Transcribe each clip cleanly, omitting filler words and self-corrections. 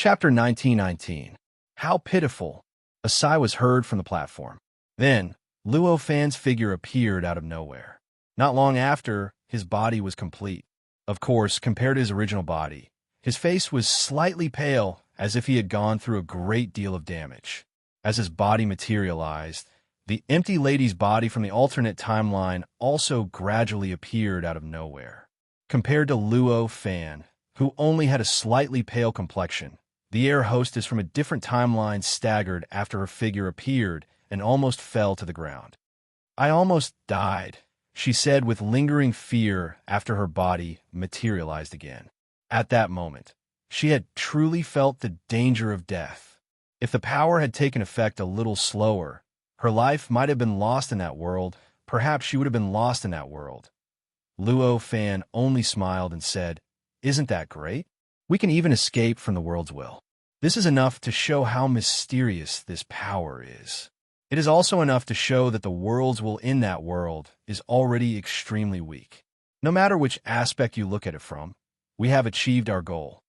Chapter 1919. How pitiful! A sigh was heard from the platform. Then, Luo Fan's figure appeared out of nowhere. Not long after, his body was complete. Of course, compared to his original body, his face was slightly pale, as if he had gone through a great deal of damage. As his body materialized, the empty lady's body from the alternate timeline also gradually appeared out of nowhere. Compared to Luo Fan, who only had a slightly pale complexion, the air hostess from a different timeline staggered after her figure appeared and almost fell to the ground. "I almost died," she said with lingering fear after her body materialized again. At that moment, she had truly felt the danger of death. If the power had taken effect a little slower, her life might have been lost in that world. Perhaps she would have been lost in that world. Luo Fan only smiled and said, "Isn't that great? We can even escape from the world's will." This is enough to show how mysterious this power is. It is also enough to show that the world's will in that world is already extremely weak. No matter which aspect you look at it from, we have achieved our goal.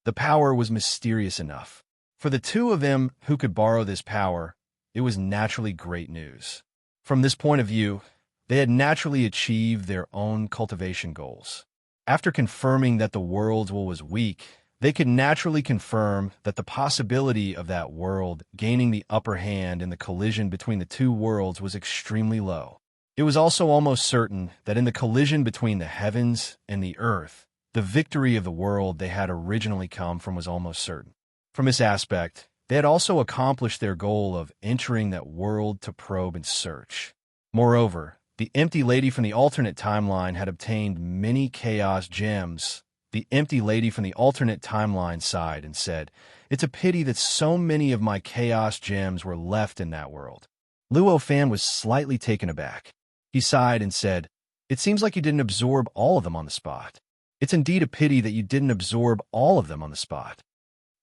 The power was mysterious enough. For the two of them who could borrow this power, it was naturally great news. From this point of view, they had naturally achieved their own cultivation goals. After confirming that the world's will was weak, they could naturally confirm that the possibility of that world gaining the upper hand in the collision between the two worlds was extremely low. It was also almost certain that in the collision between the heavens and the earth, the victory of the world they had originally come from was almost certain. From this aspect, they had also accomplished their goal of entering that world to probe and search. Moreover, the empty lady from the alternate timeline had obtained many chaos gems. The empty lady from the alternate timeline sighed and said, "It's a pity that so many of my chaos gems were left in that world." Luo Fan was slightly taken aback. He sighed and said, "It seems like you didn't absorb all of them on the spot." "It's indeed a pity that you didn't absorb all of them on the spot."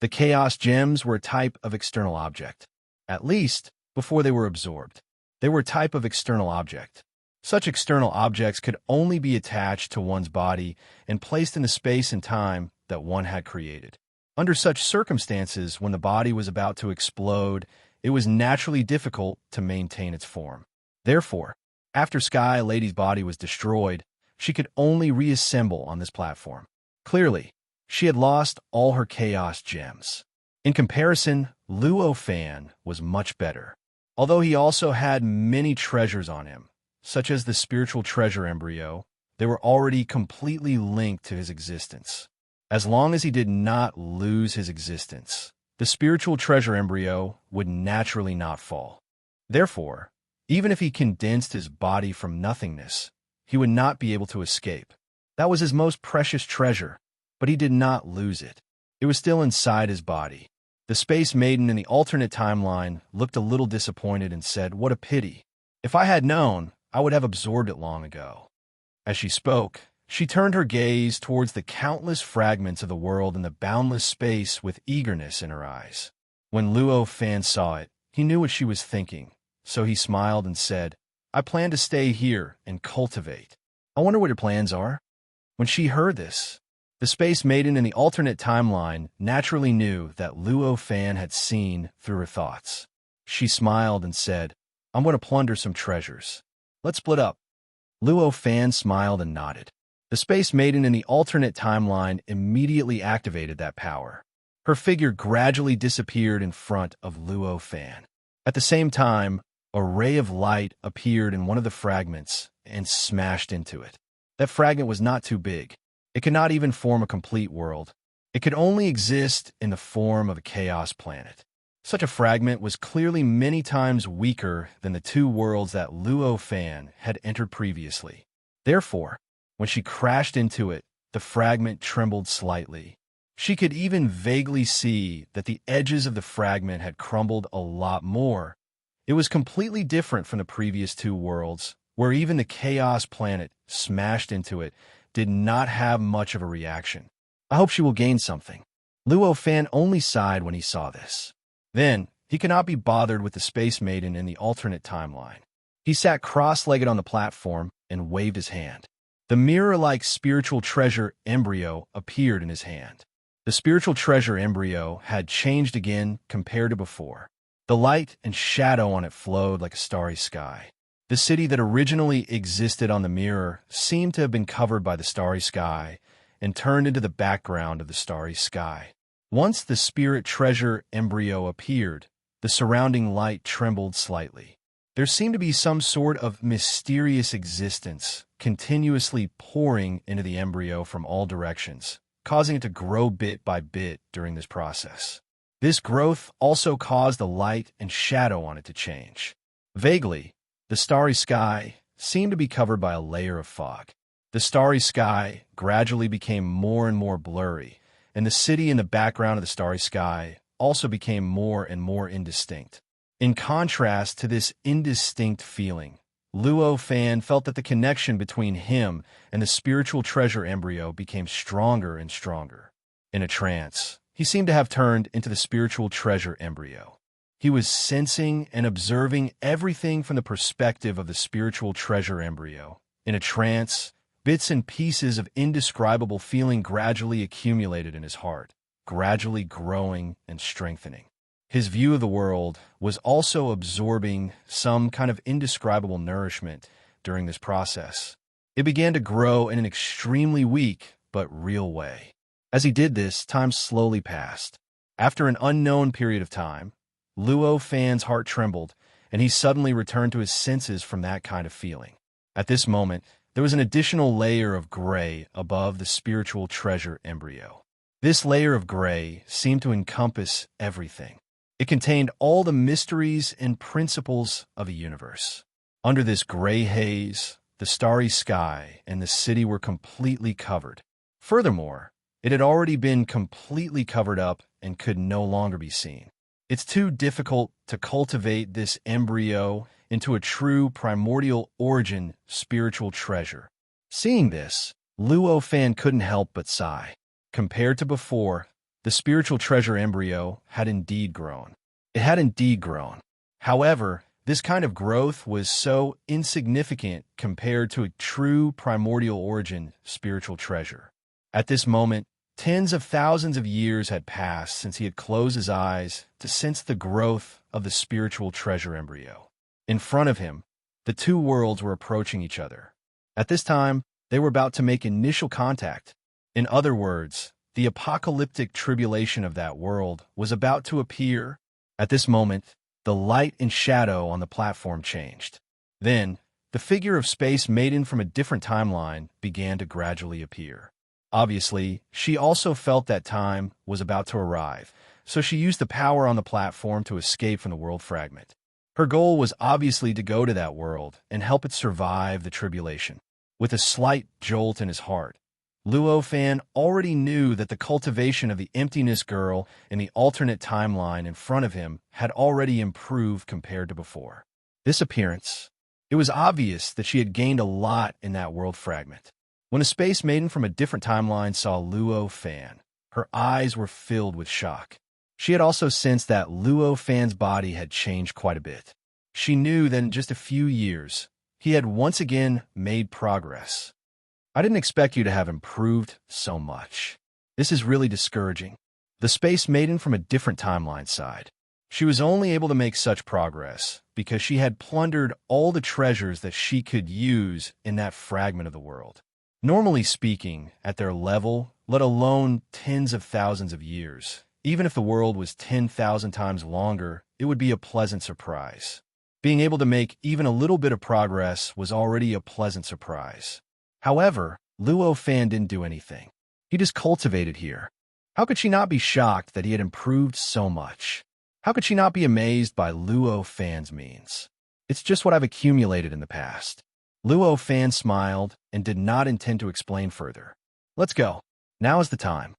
The chaos gems were a type of external object. At least, before they were absorbed. They were a type of external object. Such external objects could only be attached to one's body and placed in the space and time that one had created. Under such circumstances, when the body was about to explode, it was naturally difficult to maintain its form. Therefore, after Sky Lady's body was destroyed, she could only reassemble on this platform. Clearly, she had lost all her chaos gems. In comparison, Luo Fan was much better. Although he also had many treasures on him, such as the spiritual treasure embryo, they were already completely linked to his existence. As long as he did not lose his existence, the spiritual treasure embryo would naturally not fall. Therefore, even if he condensed his body from nothingness, he would not be able to escape. That was his most precious treasure, but he did not lose it. It was still inside his body. The Space Maiden in the alternate timeline looked a little disappointed and said, "What a pity. If I had known, I would have absorbed it long ago." As she spoke, she turned her gaze towards the countless fragments of the world in the boundless space with eagerness in her eyes. When Luo Fan saw it, he knew what she was thinking, so he smiled and said, "I plan to stay here and cultivate. I wonder what your plans are." When she heard this, the Space Maiden in the alternate timeline naturally knew that Luo Fan had seen through her thoughts. She smiled and said, "I'm going to plunder some treasures. Let's split up." Luo Fan smiled and nodded. The Space Maiden in the alternate timeline immediately activated that power. Her figure gradually disappeared in front of Luo Fan. At the same time, a ray of light appeared in one of the fragments and smashed into it. That fragment was not too big. It could not even form a complete world. It could only exist in the form of a chaos planet. Such a fragment was clearly many times weaker than the two worlds that Luo Fan had entered previously. Therefore, when she crashed into it, the fragment trembled slightly. She could even vaguely see that the edges of the fragment had crumbled a lot more. It was completely different from the previous two worlds, where even the chaos planet smashed into it did not have much of a reaction. "I hope she will gain something." Luo Fan only sighed when he saw this. Then, he could not be bothered with the Space Maiden in the alternate timeline. He sat cross-legged on the platform and waved his hand. The mirror-like spiritual treasure embryo appeared in his hand. The spiritual treasure embryo had changed again compared to before. The light and shadow on it flowed like a starry sky. The city that originally existed on the mirror seemed to have been covered by the starry sky and turned into the background of the starry sky. Once the spirit treasure embryo appeared, the surrounding light trembled slightly. There seemed to be some sort of mysterious existence continuously pouring into the embryo from all directions, causing it to grow bit by bit during this process. This growth also caused the light and shadow on it to change. Vaguely, the starry sky seemed to be covered by a layer of fog. The starry sky gradually became more and more blurry, and the city in the background of the starry sky also became more and more indistinct. In contrast to this indistinct feeling, Luo Fan felt that the connection between him and the spiritual treasure embryo became stronger and stronger. In a trance, he seemed to have turned into the spiritual treasure embryo. He was sensing and observing everything from the perspective of the spiritual treasure embryo. In a trance, bits and pieces of indescribable feeling gradually accumulated in his heart, gradually growing and strengthening. His view of the world was also absorbing some kind of indescribable nourishment during this process. It began to grow in an extremely weak but real way. As he did this, time slowly passed. After an unknown period of time, Luo Fan's heart trembled, and he suddenly returned to his senses from that kind of feeling. At this moment, there was an additional layer of gray above the spiritual treasure embryo. This layer of gray seemed to encompass everything. It contained all the mysteries and principles of the universe. Under this gray haze, the starry sky and the city were completely covered. Furthermore, it had already been completely covered up and could no longer be seen. It's too difficult to cultivate this embryo into a true primordial origin spiritual treasure. Seeing this, Luo Fan couldn't help but sigh. Compared to before, the spiritual treasure embryo had indeed grown. It had indeed grown. However, this kind of growth was so insignificant compared to a true primordial origin spiritual treasure. At this moment, tens of thousands of years had passed since he had closed his eyes to sense the growth of the spiritual treasure embryo. In front of him, the two worlds were approaching each other. At this time, they were about to make initial contact. In other words, the apocalyptic tribulation of that world was about to appear. At this moment, the light and shadow on the platform changed. Then, the figure of Space Maiden from a different timeline began to gradually appear. Obviously, she also felt that time was about to arrive, so she used the power on the platform to escape from the world fragment. Her goal was obviously to go to that world and help it survive the tribulation. With a slight jolt in his heart, Luo Fan already knew that the cultivation of the emptiness girl in the alternate timeline in front of him had already improved compared to before. This appearance, it was obvious that she had gained a lot in that world fragment. When a Space Maiden from a different timeline saw Luo Fan, her eyes were filled with shock. She had also sensed that Luo Fan's body had changed quite a bit. She knew that in just a few years, he had once again made progress. I didn't expect you to have improved so much. This is really discouraging. The Space Maiden from a different timeline sighed. She was only able to make such progress because she had plundered all the treasures that she could use in that fragment of the world. Normally speaking, at their level, let alone tens of thousands of years, even if the world was 10,000 times longer, it would be a pleasant surprise. Being able to make even a little bit of progress was already a pleasant surprise. However, Luo Fan didn't do anything. He just cultivated here. How could she not be shocked that he had improved so much? How could she not be amazed by Luo Fan's means? It's just what I've accumulated in the past. Luo Fan smiled and did not intend to explain further. Let's go. Now is the time.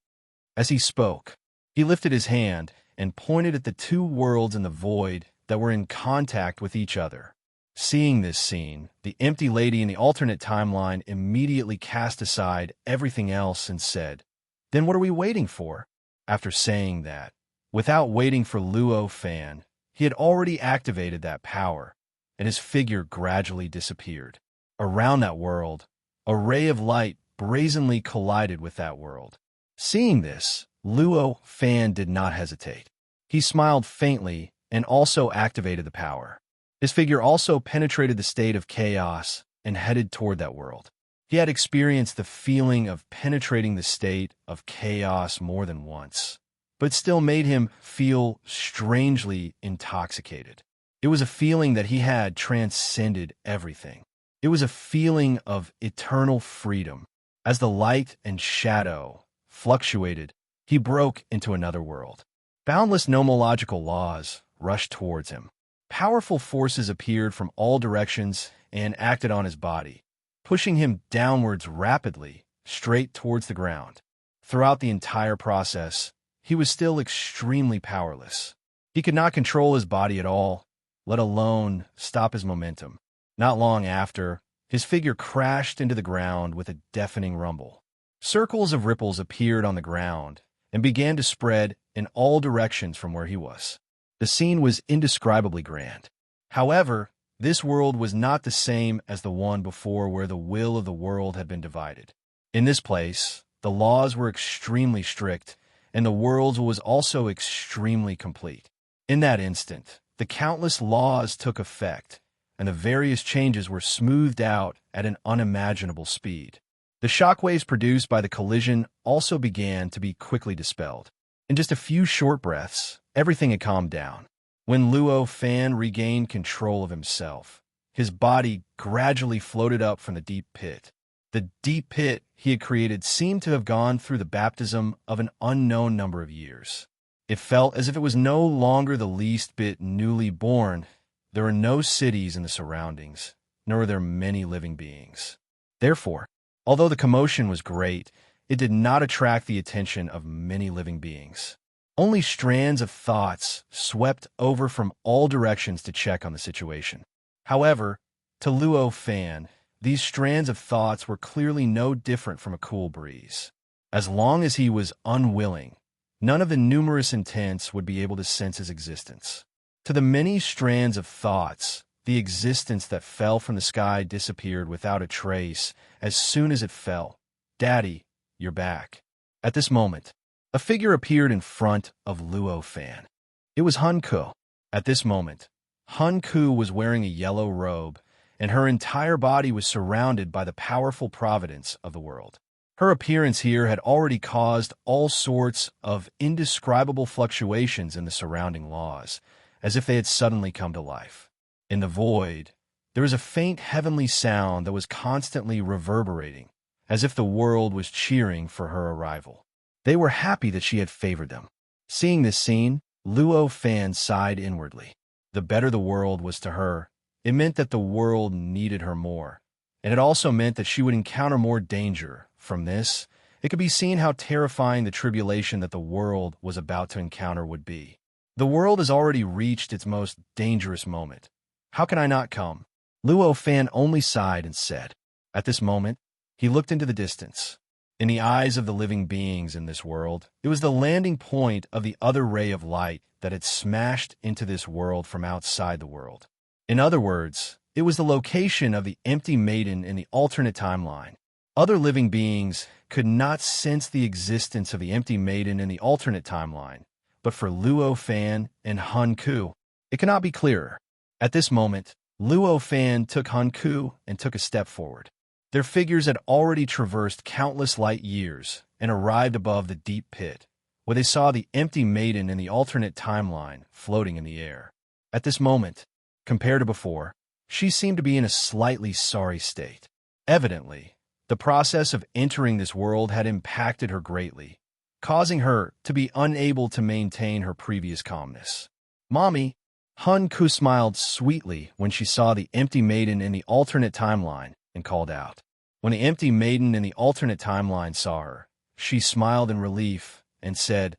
As he spoke, he lifted his hand and pointed at the two worlds in the void that were in contact with each other. Seeing this scene, the empty lady in the alternate timeline immediately cast aside everything else and said, "Then what are we waiting for?" After saying that, without waiting for Luo Fan, he had already activated that power, and his figure gradually disappeared. Around that world, a ray of light brazenly collided with that world. Seeing this, Luo Fan did not hesitate. He smiled faintly and also activated the power. His figure also penetrated the state of chaos and headed toward that world. He had experienced the feeling of penetrating the state of chaos more than once, but still made him feel strangely intoxicated. It was a feeling that he had transcended everything. It was a feeling of eternal freedom. As the light and shadow fluctuated, he broke into another world. Boundless nomological laws rushed towards him. Powerful forces appeared from all directions and acted on his body, pushing him downwards rapidly, straight towards the ground. Throughout the entire process, he was still extremely powerless. He could not control his body at all, let alone stop his momentum. Not long after, his figure crashed into the ground with a deafening rumble. Circles of ripples appeared on the ground and began to spread in all directions from where he was. The scene was indescribably grand. However, this world was not the same as the one before where the will of the world had been divided. In this place, the laws were extremely strict, and the world was also extremely complete. In that instant, the countless laws took effect, and the various changes were smoothed out at an unimaginable speed. The shockwaves produced by the collision also began to be quickly dispelled. In just a few short breaths, everything had calmed down. When Luo Fan regained control of himself, his body gradually floated up from the deep pit. The deep pit he had created seemed to have gone through the baptism of an unknown number of years. It felt as if it was no longer the least bit newly born. There were no cities in the surroundings, nor were there many living beings. Therefore, although the commotion was great, it did not attract the attention of many living beings. Only strands of thoughts swept over from all directions to check on the situation. However, to Luo Fan, these strands of thoughts were clearly no different from a cool breeze. As long as he was unwilling, none of the numerous intents would be able to sense his existence. To the many strands of thoughts, the existence that fell from the sky disappeared without a trace as soon as it fell. "Daddy, you're back." At this moment, a figure appeared in front of Luo Fan. It was Hunku. At this moment, Hunku was wearing a yellow robe, and her entire body was surrounded by the powerful providence of the world. Her appearance here had already caused all sorts of indescribable fluctuations in the surrounding laws, as if they had suddenly come to life. In the void, there was a faint heavenly sound that was constantly reverberating, as if the world was cheering for her arrival. They were happy that she had favored them. Seeing this scene, Luo Fan sighed inwardly. The better the world was to her, it meant that the world needed her more, and it also meant that she would encounter more danger. From this, it could be seen how terrifying the tribulation that the world was about to encounter would be. The world has already reached its most dangerous moment. How can I not come? Luo Fan only sighed and said. At this moment, he looked into the distance. In the eyes of the living beings in this world, it was the landing point of the other ray of light that had smashed into this world from outside the world. In other words, it was the location of the empty maiden in the alternate timeline. Other living beings could not sense the existence of the empty maiden in the alternate timeline, but for Luo Fan and Hunku, it cannot be clearer. At this moment, Luo Fan took Hunku and took a step forward. Their figures had already traversed countless light years and arrived above the deep pit, where they saw the empty maiden in the alternate timeline floating in the air. At this moment, compared to before, she seemed to be in a slightly sorry state. Evidently, the process of entering this world had impacted her greatly, causing her to be unable to maintain her previous calmness. "Mommy," Hunku smiled sweetly when she saw the empty maiden in the alternate timeline and called out. When the empty maiden in the alternate timeline saw her, she smiled in relief and said,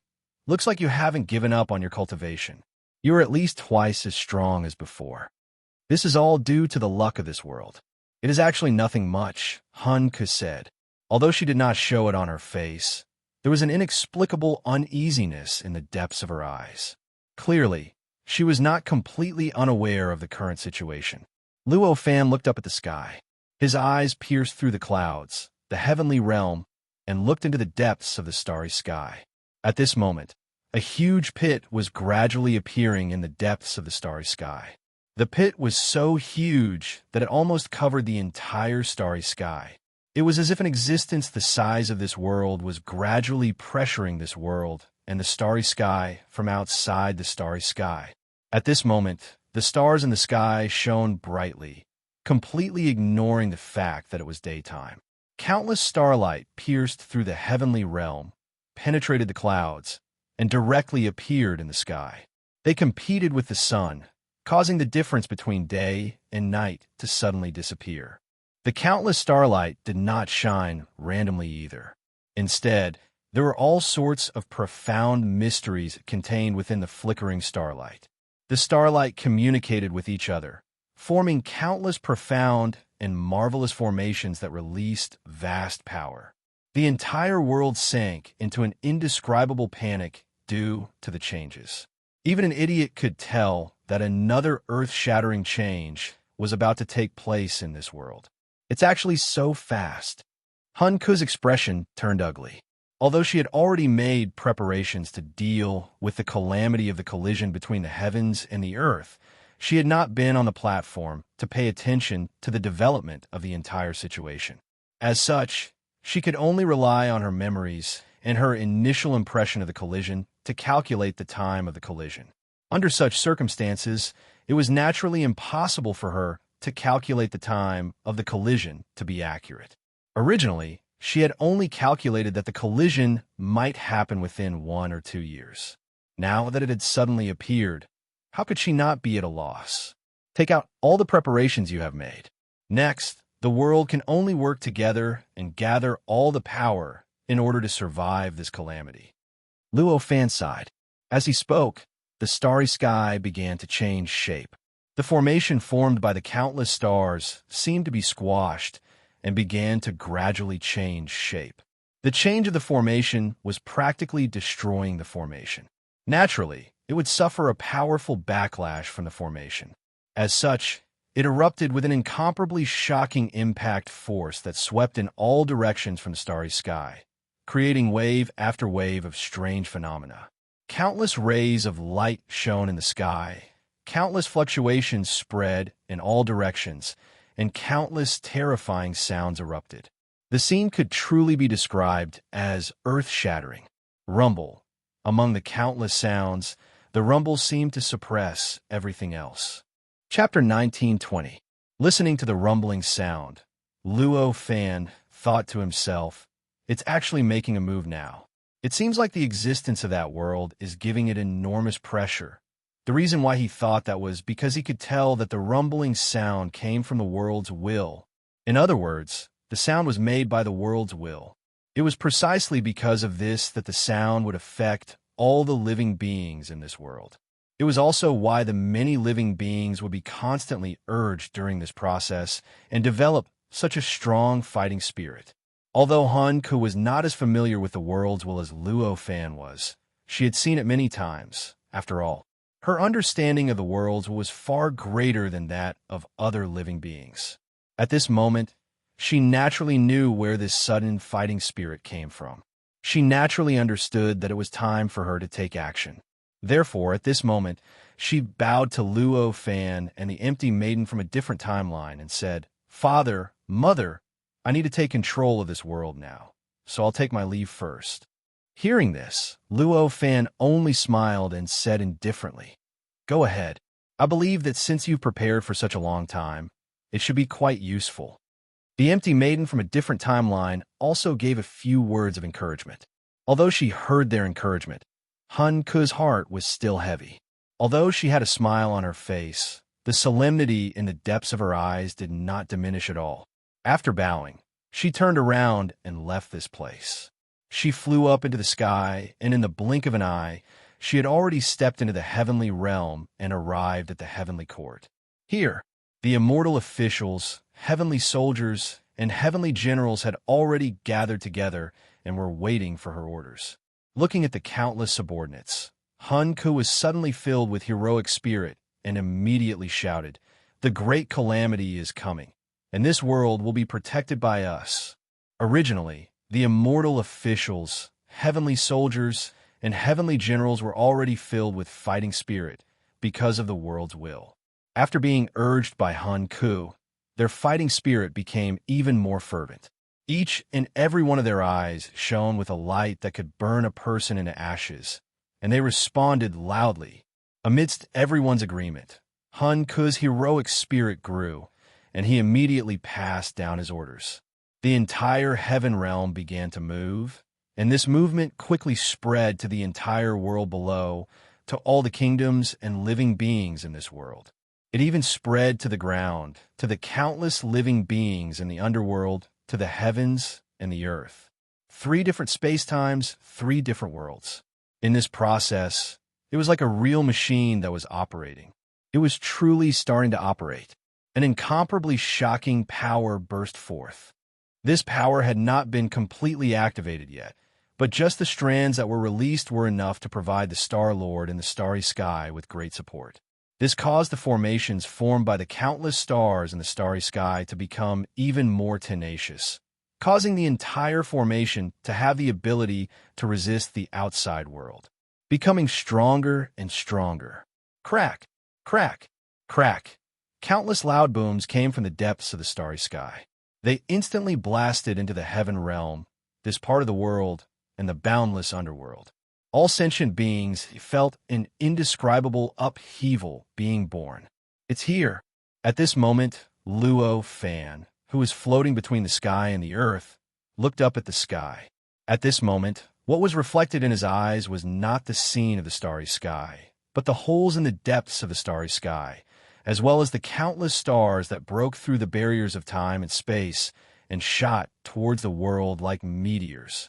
"Looks like you haven't given up on your cultivation. You are at least twice as strong as before. This is all due to the luck of this world." "It is actually nothing much," Hunku said. Although she did not show it on her face, there was an inexplicable uneasiness in the depths of her eyes. Clearly, she was not completely unaware of the current situation. Luo Fan looked up at the sky. His eyes pierced through the clouds, the heavenly realm, and looked into the depths of the starry sky. At this moment, a huge pit was gradually appearing in the depths of the starry sky. The pit was so huge that it almost covered the entire starry sky. It was as if an existence the size of this world was gradually pressuring this world and the starry sky from outside the starry sky. At this moment, the stars in the sky shone brightly, completely ignoring the fact that it was daytime. Countless starlight pierced through the heavenly realm, penetrated the clouds, and directly appeared in the sky. They competed with the sun, causing the difference between day and night to suddenly disappear. The countless starlight did not shine randomly either. Instead, there were all sorts of profound mysteries contained within the flickering starlight. The starlight communicated with each other, forming countless profound and marvelous formations that released vast power. The entire world sank into an indescribable panic due to the changes. Even an idiot could tell that another earth-shattering change was about to take place in this world. It's actually so fast. Hanku's expression turned ugly. Although she had already made preparations to deal with the calamity of the collision between the heavens and the earth, she had not been on the platform to pay attention to the development of the entire situation. As such, she could only rely on her memories and her initial impression of the collision to calculate the time of the collision. Under such circumstances, it was naturally impossible for her to calculate the time of the collision to be accurate. Originally, she had only calculated that the collision might happen within 1 or 2 years. Now that it had suddenly appeared, how could she not be at a loss? Take out all the preparations you have made. Next, the world can only work together and gather all the power in order to survive this calamity. Luo Fan sighed. As he spoke, the starry sky began to change shape. The formation formed by the countless stars seemed to be squashed and began to gradually change shape. The change of the formation was practically destroying the formation. Naturally, it would suffer a powerful backlash from the formation. As such, it erupted with an incomparably shocking impact force that swept in all directions from the starry sky, creating wave after wave of strange phenomena. Countless rays of light shone in the sky, countless fluctuations spread in all directions, and countless terrifying sounds erupted. The scene could truly be described as earth-shattering. Rumble. Among the countless sounds, the rumble seemed to suppress everything else. Chapter 1920. Listening to the rumbling sound, Luo Fan thought to himself, "It's actually making a move now. It seems like the existence of that world is giving it enormous pressure." The reason why he thought that was because he could tell that the rumbling sound came from the world's will. In other words, the sound was made by the world's will. It was precisely because of this that the sound would affect all the living beings in this world. It was also why the many living beings would be constantly urged during this process and develop such a strong fighting spirit. Although Hanku was not as familiar with the world's will as Luo Fan was, she had seen it many times. After all, her understanding of the world's will was far greater than that of other living beings. At this moment, she naturally knew where this sudden fighting spirit came from. She naturally understood that it was time for her to take action. Therefore, at this moment, she bowed to Luo Fan and the empty maiden from a different timeline and said, "Father, Mother, I need to take control of this world now, so I'll take my leave first." Hearing this, Luo Fan only smiled and said indifferently, "Go ahead. I believe that since you've prepared for such a long time, it should be quite useful." The empty maiden from a different timeline also gave a few words of encouragement. Although she heard their encouragement, Hanku's heart was still heavy. Although she had a smile on her face, the solemnity in the depths of her eyes did not diminish at all. After bowing, she turned around and left this place. She flew up into the sky, and in the blink of an eye, she had already stepped into the heavenly realm and arrived at the heavenly court. Here, the immortal officials, heavenly soldiers, and heavenly generals had already gathered together and were waiting for her orders. Looking at the countless subordinates, Hanku was suddenly filled with heroic spirit and immediately shouted, "The great calamity is coming, and this world will be protected by us." Originally, the immortal officials, heavenly soldiers, and heavenly generals were already filled with fighting spirit because of the world's will. After being urged by Han Ku, their fighting spirit became even more fervent. Each and every one of their eyes shone with a light that could burn a person into ashes, and they responded loudly. Amidst everyone's agreement, Han Ku's heroic spirit grew, and he immediately passed down his orders. The entire heaven realm began to move, and this movement quickly spread to the entire world below, to all the kingdoms and living beings in this world. It even spread to the ground, to the countless living beings in the underworld, to the heavens and the earth. 3 different spacetimes, 3 different worlds. In this process, it was like a real machine that was operating. It was truly starting to operate. An incomparably shocking power burst forth. This power had not been completely activated yet, but just the strands that were released were enough to provide the Star-Lord in the starry sky with great support. This caused the formations formed by the countless stars in the starry sky to become even more tenacious, causing the entire formation to have the ability to resist the outside world, becoming stronger and stronger. Crack, crack, crack. Countless loud booms came from the depths of the starry sky. They instantly blasted into the heaven realm, this part of the world, and the boundless underworld. All sentient beings felt an indescribable upheaval being born. It's here. At this moment, Luo Fan, who was floating between the sky and the earth, looked up at the sky. At this moment, what was reflected in his eyes was not the scene of the starry sky, but the holes in the depths of the starry sky, as well as the countless stars that broke through the barriers of time and space and shot towards the world like meteors.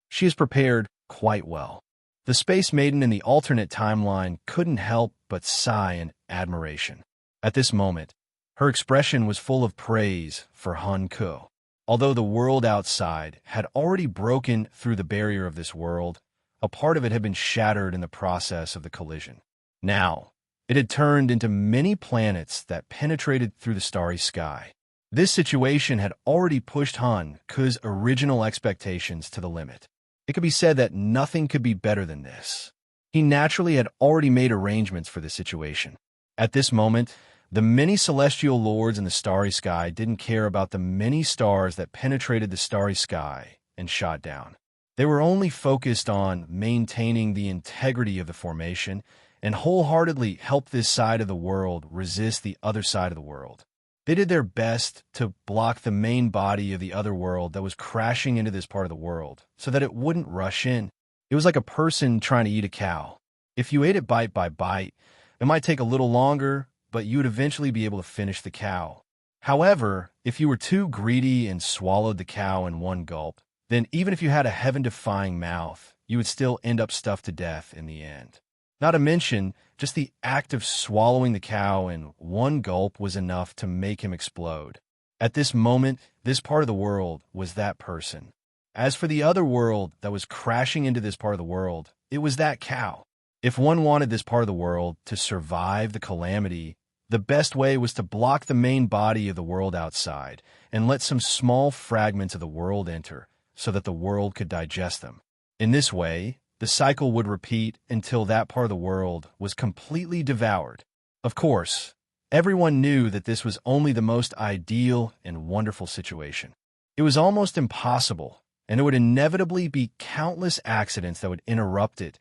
She is prepared quite well. The Space Maiden in the alternate timeline couldn't help but sigh in admiration. At this moment, her expression was full of praise for Han Ku. Although the world outside had already broken through the barrier of this world, a part of it had been shattered in the process of the collision. Now, it had turned into many planets that penetrated through the starry sky. This situation had already pushed Han Ku's original expectations to the limit. It could be said that nothing could be better than this. He naturally had already made arrangements for this situation. At this moment, the many celestial lords in the starry sky didn't care about the many stars that penetrated the starry sky and shot down. They were only focused on maintaining the integrity of the formation and wholeheartedly help this side of the world resist the other side of the world. They did their best to block the main body of the other world that was crashing into this part of the world so that it wouldn't rush in. It was like a person trying to eat a cow. If you ate it bite by bite, it might take a little longer, but you would eventually be able to finish the cow. However, if you were too greedy and swallowed the cow in one gulp, then even if you had a heaven-defying mouth, you would still end up stuffed to death in the end. Not to mention, just the act of swallowing the cow in one gulp was enough to make him explode. At this moment, this part of the world was that person. As for the other world that was crashing into this part of the world, it was that cow. If one wanted this part of the world to survive the calamity, the best way was to block the main body of the world outside and let some small fragments of the world enter so that the world could digest them. In this way, the cycle would repeat until that part of the world was completely devoured. Of course, everyone knew that this was only the most ideal and wonderful situation. It was almost impossible, and it would inevitably be countless accidents that would interrupt it.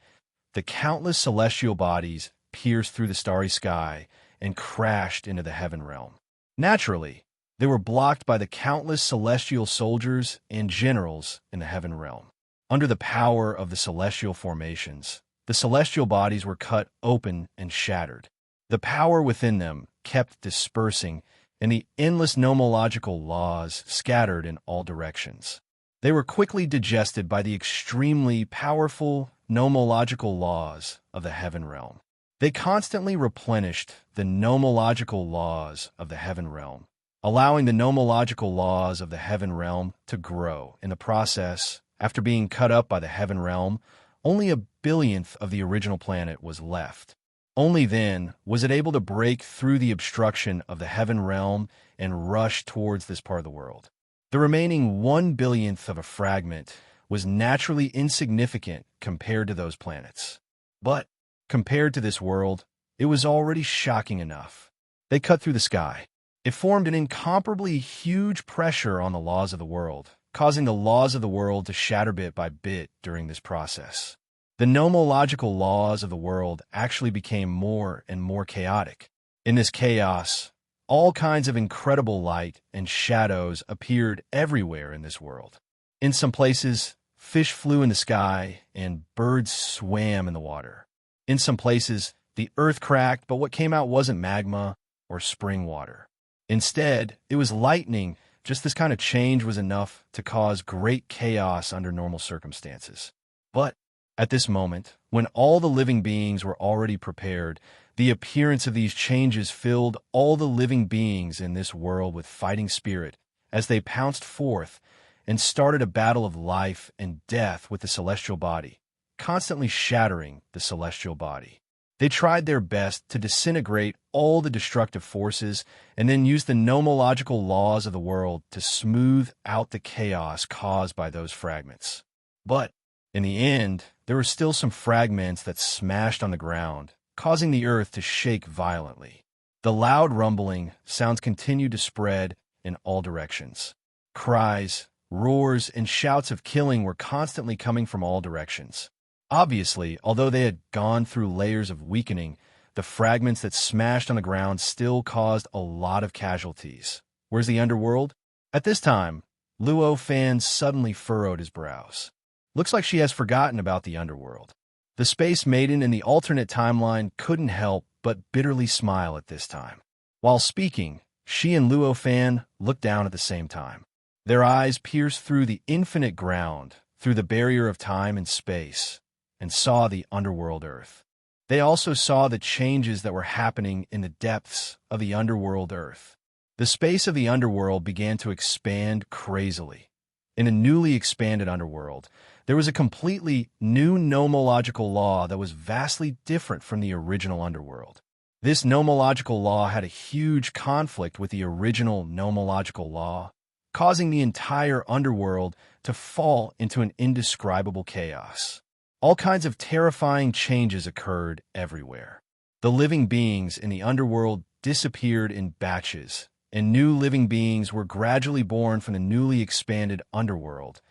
The countless celestial bodies pierced through the starry sky and crashed into the heaven realm. Naturally, they were blocked by the countless celestial soldiers and generals in the heaven realm. Under the power of the celestial formations, the celestial bodies were cut open and shattered. The power within them kept dispersing, and the endless nomological laws scattered in all directions. They were quickly digested by the extremely powerful nomological laws of the heaven realm. They constantly replenished the nomological laws of the heaven realm, allowing the nomological laws of the heaven realm to grow. In the process, after being cut up by the heaven realm, only a billionth of the original planet was left. Only then was it able to break through the obstruction of the heaven realm and rush towards this part of the world. The remaining 1 billionth of a fragment was naturally insignificant compared to those planets. But, compared to this world, it was already shocking enough. They cut through the sky. It formed an incomparably huge pressure on the laws of the world, causing the laws of the world to shatter bit by bit during this process. The nomological laws of the world actually became more and more chaotic. In this chaos, all kinds of incredible light and shadows appeared everywhere in this world. In some places, fish flew in the sky and birds swam in the water. In some places, the earth cracked, but what came out wasn't magma or spring water. Instead, it was lightning. Just this kind of change was enough to cause great chaos under normal circumstances. But at this moment, when all the living beings were already prepared, the appearance of these changes filled all the living beings in this world with fighting spirit as they pounced forth and started a battle of life and death with the celestial body, constantly shattering the celestial body. They tried their best to disintegrate all the destructive forces and then use the nomological laws of the world to smooth out the chaos caused by those fragments. But in the end, there were still some fragments that smashed on the ground, causing the earth to shake violently. The loud rumbling sounds continued to spread in all directions. Cries, roars, and shouts of killing were constantly coming from all directions. Obviously, although they had gone through layers of weakening, the fragments that smashed on the ground still caused a lot of casualties. Where's the underworld? At this time, Luo Fan suddenly furrowed his brows. Looks like she has forgotten about the underworld. The Space Maiden in the alternate timeline couldn't help but bitterly smile at this time. While speaking, she and Luo Fan looked down at the same time. Their eyes pierced through the infinite ground, through the barrier of time and space, and saw the underworld Earth. They also saw the changes that were happening in the depths of the underworld Earth. The space of the underworld began to expand crazily. In a newly expanded underworld, there was a completely new nomological law that was vastly different from the original underworld. This nomological law had a huge conflict with the original nomological law, causing the entire underworld to fall into an indescribable chaos. All kinds of terrifying changes occurred everywhere. The living beings in the underworld disappeared in batches, and new living beings were gradually born from the newly expanded underworld.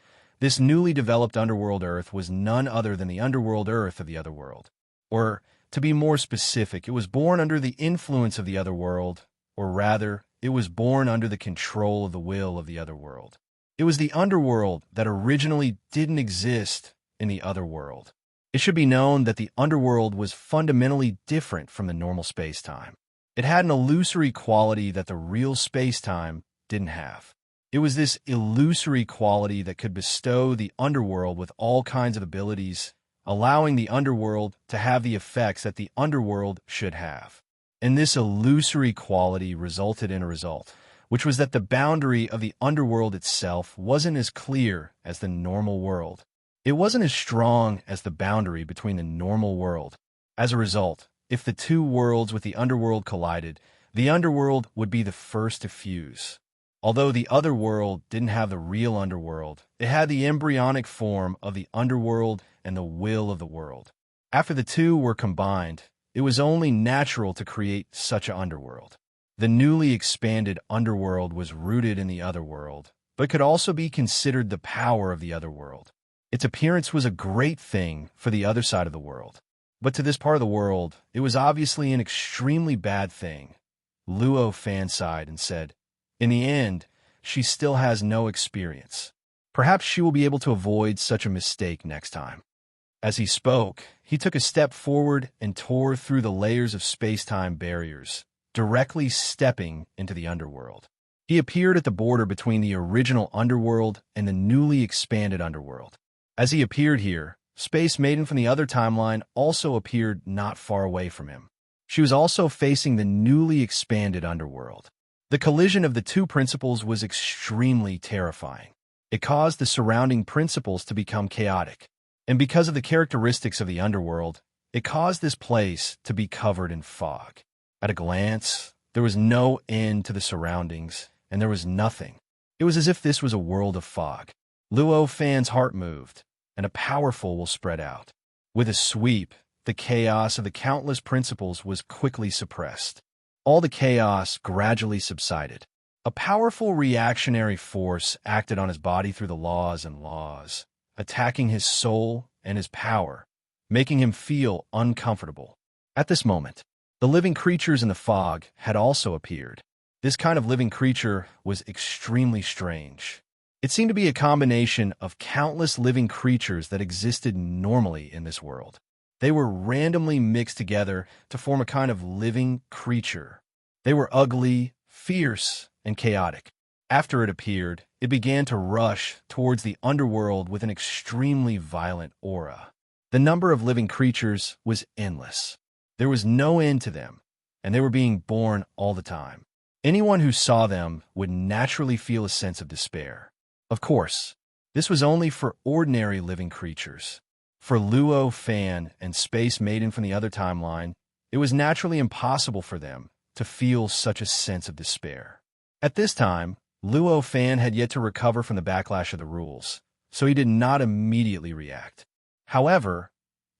This newly developed underworld Earth was none other than the underworld Earth of the otherworld. Or, to be more specific, it was born under the influence of the otherworld, or rather, it was born under the control of the will of the otherworld. It was the underworld that originally didn't exist in the other world. It should be known that the underworld was fundamentally different from the normal space-time. It had an illusory quality that the real space-time didn't have. It was this illusory quality that could bestow the underworld with all kinds of abilities, allowing the underworld to have the effects that the underworld should have. And this illusory quality resulted in a result, which was that the boundary of the underworld itself wasn't as clear as the normal world. It wasn't as strong as the boundary between the normal world. As a result, if the two worlds with the underworld collided, the underworld would be the first to fuse. Although the other world didn't have the real underworld, it had the embryonic form of the underworld and the will of the world. After the two were combined, it was only natural to create such an underworld. The newly expanded underworld was rooted in the otherworld, but could also be considered the power of the otherworld. Its appearance was a great thing for the other side of the world. But to this part of the world, it was obviously an extremely bad thing. Luo Fan sighed and said, "In the end, she still has no experience. Perhaps she will be able to avoid such a mistake next time." As he spoke, he took a step forward and tore through the layers of space-time barriers, directly stepping into the underworld. He appeared at the border between the original underworld and the newly expanded underworld. As he appeared here, Space Maiden from the other timeline also appeared not far away from him. She was also facing the newly expanded underworld. The collision of the two principles was extremely terrifying. It caused the surrounding principles to become chaotic. And because of the characteristics of the underworld, it caused this place to be covered in fog. At a glance, there was no end to the surroundings, and there was nothing. It was as if this was a world of fog. Luo Fan's heart moved, and a powerful will spread out. With a sweep, the chaos of the countless principles was quickly suppressed. All the chaos gradually subsided. A powerful reactionary force acted on his body through the laws and laws, attacking his soul and his power, making him feel uncomfortable. At this moment, the living creatures in the fog had also appeared. This kind of living creature was extremely strange. It seemed to be a combination of countless living creatures that existed normally in this world. They were randomly mixed together to form a kind of living creature. They were ugly, fierce, and chaotic. After it appeared, it began to rush towards the underworld with an extremely violent aura. The number of living creatures was endless. There was no end to them, and they were being born all the time. Anyone who saw them would naturally feel a sense of despair. Of course, this was only for ordinary living creatures. For Luo Fan and Space Maiden from the other timeline, it was naturally impossible for them to feel such a sense of despair. At this time, Luo Fan had yet to recover from the backlash of the rules, so he did not immediately react. However,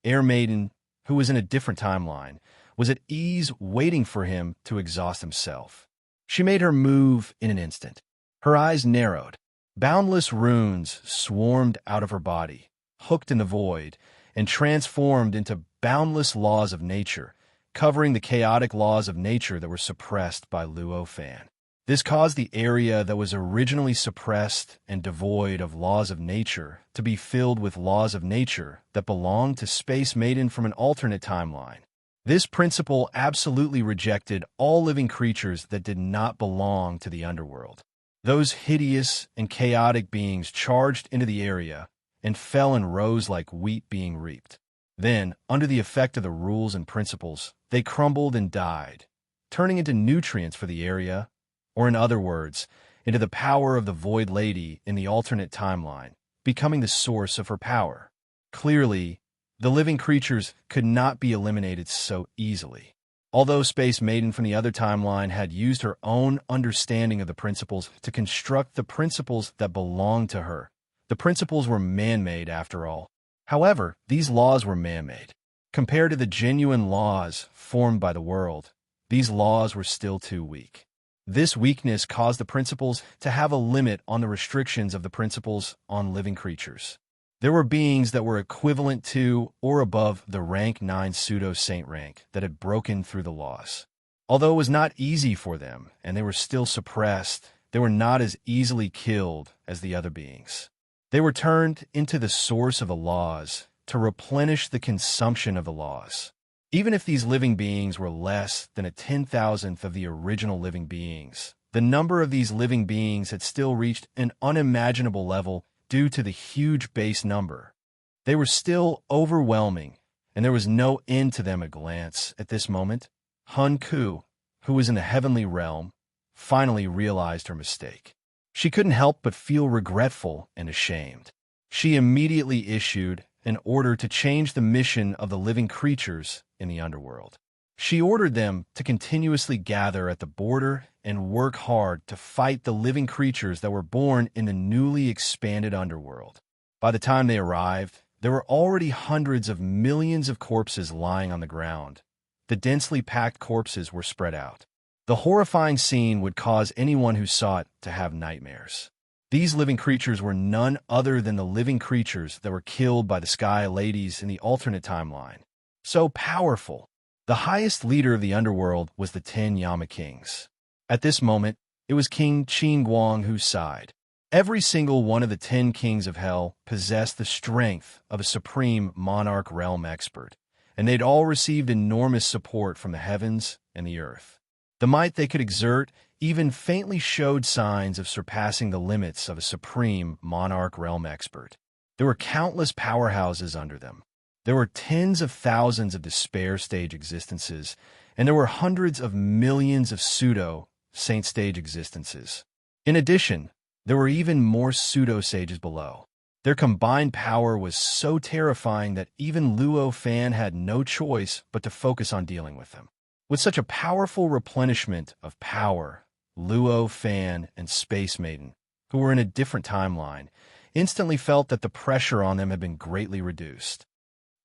Air Maiden, who was in a different timeline, was at ease waiting for him to exhaust himself. She made her move in an instant. Her eyes narrowed. Boundless runes swarmed out of her body, hooked in the void, and transformed into boundless laws of nature, covering the chaotic laws of nature that were suppressed by Luo Fan. This caused the area that was originally suppressed and devoid of laws of nature to be filled with laws of nature that belonged to Space Maiden from an alternate timeline. This principle absolutely rejected all living creatures that did not belong to the underworld. Those hideous and chaotic beings charged into the area and fell in rows like wheat being reaped. Then, under the effect of the rules and principles, they crumbled and died, turning into nutrients for the area, or in other words, into the power of the Void Lady in the alternate timeline, becoming the source of her power. Clearly, the living creatures could not be eliminated so easily. Although Space Maiden from the other timeline had used her own understanding of the principles to construct the principles that belonged to her, the principles were man-made after all. However, these laws were man-made. Compared to the genuine laws formed by the world, these laws were still too weak. This weakness caused the principles to have a limit on the restrictions of the principles on living creatures. There were beings that were equivalent to or above the rank 9 pseudo-saint rank that had broken through the laws. Although it was not easy for them, and they were still suppressed, they were not as easily killed as the other beings. They were turned into the source of the laws to replenish the consumption of the laws. Even if these living beings were less than a 10,000th of the original living beings, the number of these living beings had still reached an unimaginable level due to the huge base number. They were still overwhelming, and there was no end to them at a glance. At this moment, Hun Ku, who was in the heavenly realm, finally realized her mistake. She couldn't help but feel regretful and ashamed. She immediately issued an order to change the mission of the living creatures in the underworld. She ordered them to continuously gather at the border and work hard to fight the living creatures that were born in the newly expanded underworld. By the time they arrived, there were already hundreds of millions of corpses lying on the ground. The densely packed corpses were spread out. The horrifying scene would cause anyone who saw it to have nightmares. These living creatures were none other than the living creatures that were killed by the Sky Ladies in the alternate timeline. So powerful. The highest leader of the underworld was the 10 Yama Kings. At this moment, it was King Qin Guang who sighed. Every single one of the 10 kings of hell possessed the strength of a supreme monarch realm expert, and they'd all received enormous support from the heavens and the earth. The might they could exert even faintly showed signs of surpassing the limits of a supreme monarch realm expert. There were countless powerhouses under them. There were tens of thousands of despair stage existences, and there were hundreds of millions of pseudo-saint stage existences. In addition, there were even more pseudo-sages below. Their combined power was so terrifying that even Luo Fan had no choice but to focus on dealing with them. With such a powerful replenishment of power, Luo Fan and Space Maiden, who were in a different timeline, instantly felt that the pressure on them had been greatly reduced.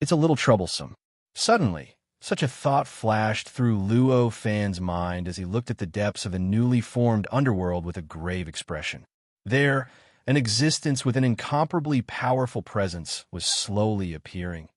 It's a little troublesome. Suddenly, such a thought flashed through Luo Fan's mind as he looked at the depths of the newly formed underworld with a grave expression. There, an existence with an incomparably powerful presence was slowly appearing.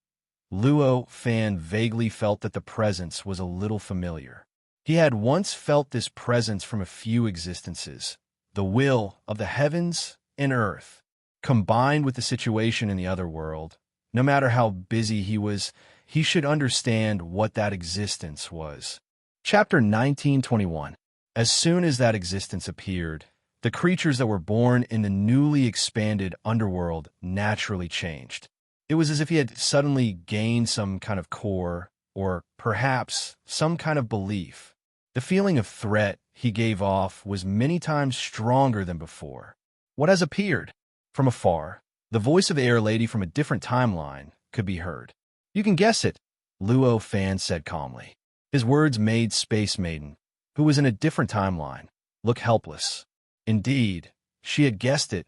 Luo Fan vaguely felt that the presence was a little familiar. He had once felt this presence from a few existences, the will of the heavens and earth, combined with the situation in the other world. No matter how busy he was, he should understand what that existence was. Chapter 1921. As soon as that existence appeared, the creatures that were born in the newly expanded underworld naturally changed. It was as if he had suddenly gained some kind of core, or perhaps some kind of belief. The feeling of threat he gave off was many times stronger than before. What has appeared? From afar, the voice of the Air Lady from a different timeline could be heard. You can guess it, Luo Fan said calmly. His words made Space Maiden, who was in a different timeline, look helpless. Indeed, she had guessed it,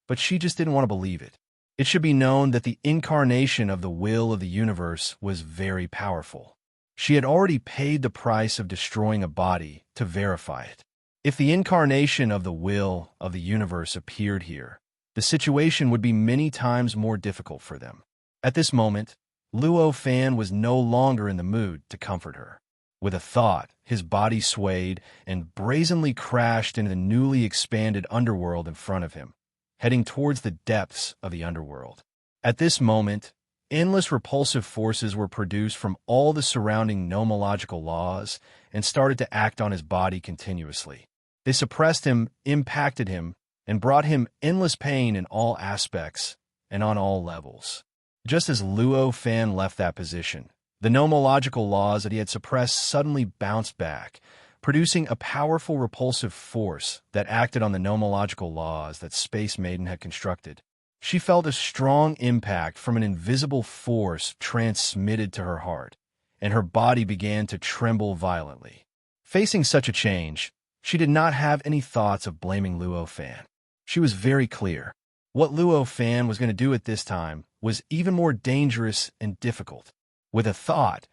but she just didn't want to believe it. It should be known that the incarnation of the will of the universe was very powerful. She had already paid the price of destroying a body to verify it. If the incarnation of the will of the universe appeared here, the situation would be many times more difficult for them. At this moment, Luo Fan was no longer in the mood to comfort her. With a thought, his body swayed and brazenly crashed into the newly expanded underworld in front of him, heading towards the depths of the underworld. At this moment, endless repulsive forces were produced from all the surrounding nomological laws and started to act on his body continuously. They suppressed him, impacted him, and brought him endless pain in all aspects and on all levels. Just as Luo Fan left that position, the nomological laws that he had suppressed suddenly bounced back, producing a powerful repulsive force that acted on the nomological laws that Space Maiden had constructed. She felt a strong impact from an invisible force transmitted to her heart, and her body began to tremble violently. Facing such a change, she did not have any thoughts of blaming Luo Fan. She was very clear. What Luo Fan was going to do at this time was even more dangerous and difficult. With a thought,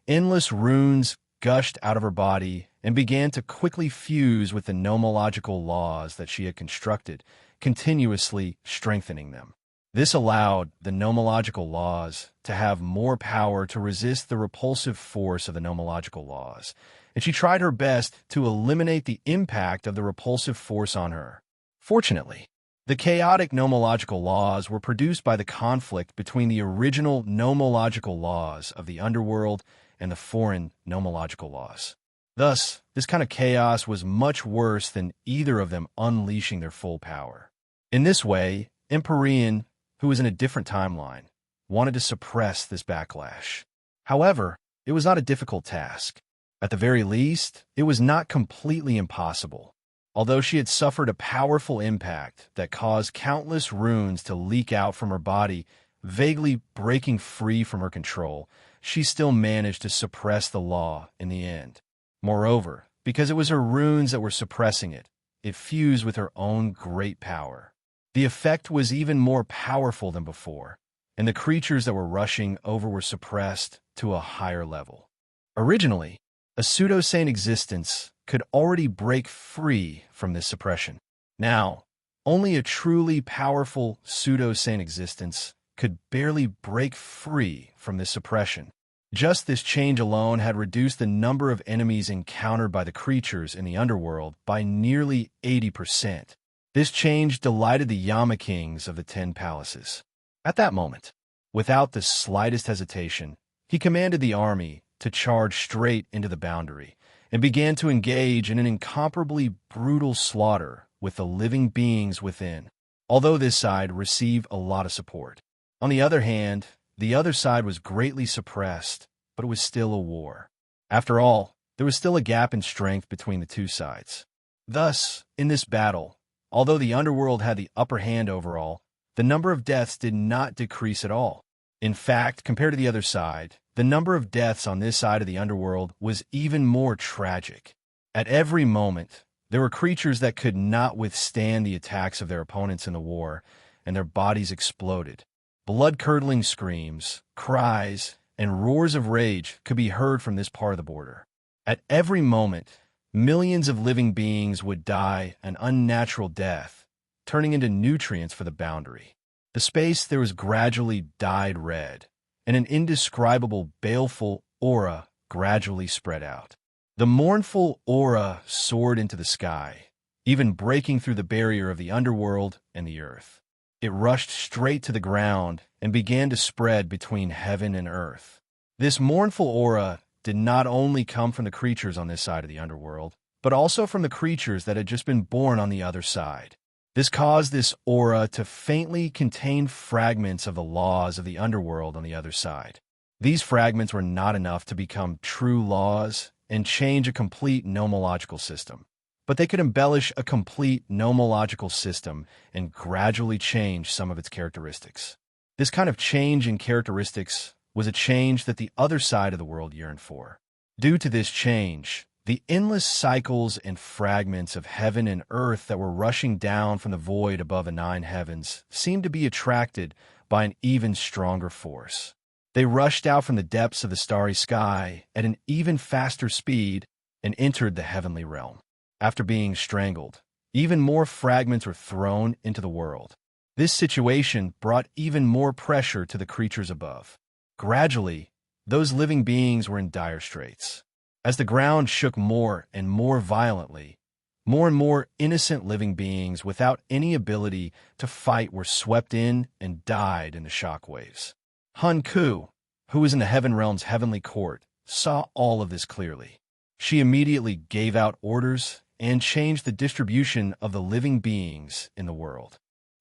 endless runes gushed out of her body and began to quickly fuse with the nomological laws that she had constructed, continuously strengthening them. This allowed the nomological laws to have more power to resist the repulsive force of the nomological laws, and she tried her best to eliminate the impact of the repulsive force on her. Fortunately, the chaotic nomological laws were produced by the conflict between the original nomological laws of the underworld and the foreign nomological laws. Thus, this kind of chaos was much worse than either of them unleashing their full power. In this way, Empyrean, who was in a different timeline, wanted to suppress this backlash. However, it was not a difficult task. At the very least, it was not completely impossible. Although she had suffered a powerful impact that caused countless runes to leak out from her body, vaguely breaking free from her control, she still managed to suppress the law in the end. Moreover, because it was her runes that were suppressing it, it fused with her own great power. The effect was even more powerful than before, and the creatures that were rushing over were suppressed to a higher level. Originally, a pseudo-sane existence could already break free from this suppression. Now, only a truly powerful pseudo-sane existence could barely break free from this suppression. Just this change alone had reduced the number of enemies encountered by the creatures in the underworld by nearly 80%. This change delighted the Yama Kings of the 10 Palaces. At that moment, without the slightest hesitation, he commanded the army to charge straight into the boundary and began to engage in an incomparably brutal slaughter with the living beings within, although this side received a lot of support. On the other hand, the other side was greatly suppressed, but it was still a war. After all, there was still a gap in strength between the two sides. Thus, in this battle, although the underworld had the upper hand overall, the number of deaths did not decrease at all. In fact, compared to the other side, the number of deaths on this side of the underworld was even more tragic. At every moment, there were creatures that could not withstand the attacks of their opponents in the war, and their bodies exploded. Blood-curdling screams, cries, and roars of rage could be heard from this part of the border. At every moment, millions of living beings would die an unnatural death, turning into nutrients for the boundary. The space there was gradually dyed red, and an indescribable, baleful aura gradually spread out. The mournful aura soared into the sky, even breaking through the barrier of the underworld and the earth. It rushed straight to the ground and began to spread between heaven and earth. This mournful aura did not only come from the creatures on this side of the underworld, but also from the creatures that had just been born on the other side. This caused this aura to faintly contain fragments of the laws of the underworld on the other side. These fragments were not enough to become true laws and change a complete nomological system, but they could embellish a complete nomological system and gradually change some of its characteristics. This kind of change in characteristics was a change that the other side of the world yearned for. Due to this change, the endless cycles and fragments of heaven and earth that were rushing down from the void above the nine heavens seemed to be attracted by an even stronger force. They rushed out from the depths of the starry sky at an even faster speed and entered the heavenly realm. After being strangled, even more fragments were thrown into the world. This situation brought even more pressure to the creatures above. Gradually, those living beings were in dire straits. As the ground shook more and more violently, more and more innocent living beings without any ability to fight were swept in and died in the shock waves. Han Ku, who was in the heaven realm's heavenly court, saw all of this clearly. She immediately gave out orders and changed the distribution of the living beings in the world.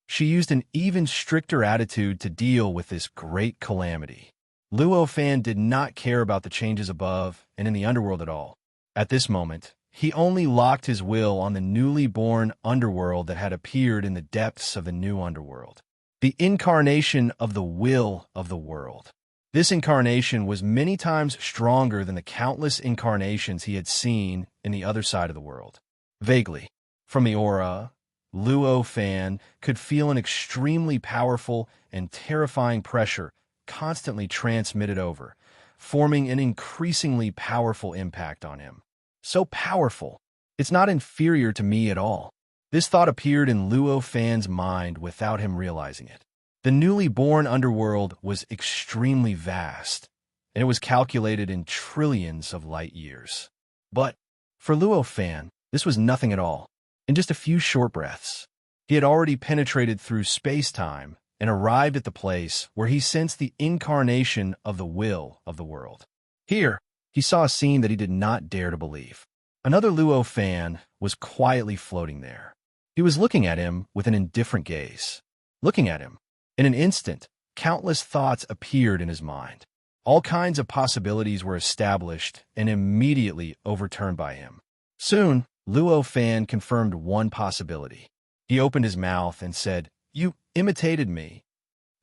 She used an even stricter attitude to deal with this great calamity. Luo Fan did not care about the changes above and in the underworld at all. At this moment, he only locked his will on the newly born underworld that had appeared in the depths of the new underworld. The incarnation of the will of the world. This incarnation was many times stronger than the countless incarnations he had seen in the other side of the world. Vaguely, from the aura, Luo Fan could feel an extremely powerful and terrifying pressure constantly transmitted over, forming an increasingly powerful impact on him. So powerful, it's not inferior to me at all. This thought appeared in Luo Fan's mind without him realizing it. The newly born underworld was extremely vast, and it was calculated in trillions of light years. But for Luo Fan, this was nothing at all. In just a few short breaths, he had already penetrated through space-time and arrived at the place where he sensed the incarnation of the will of the world. Here, he saw a scene that he did not dare to believe. Another Luo Fan was quietly floating there. He was looking at him with an indifferent gaze. Looking at him. In an instant, countless thoughts appeared in his mind. All kinds of possibilities were established and immediately overturned by him. Soon, Luo Fan confirmed one possibility. He opened his mouth and said, "You imitated me."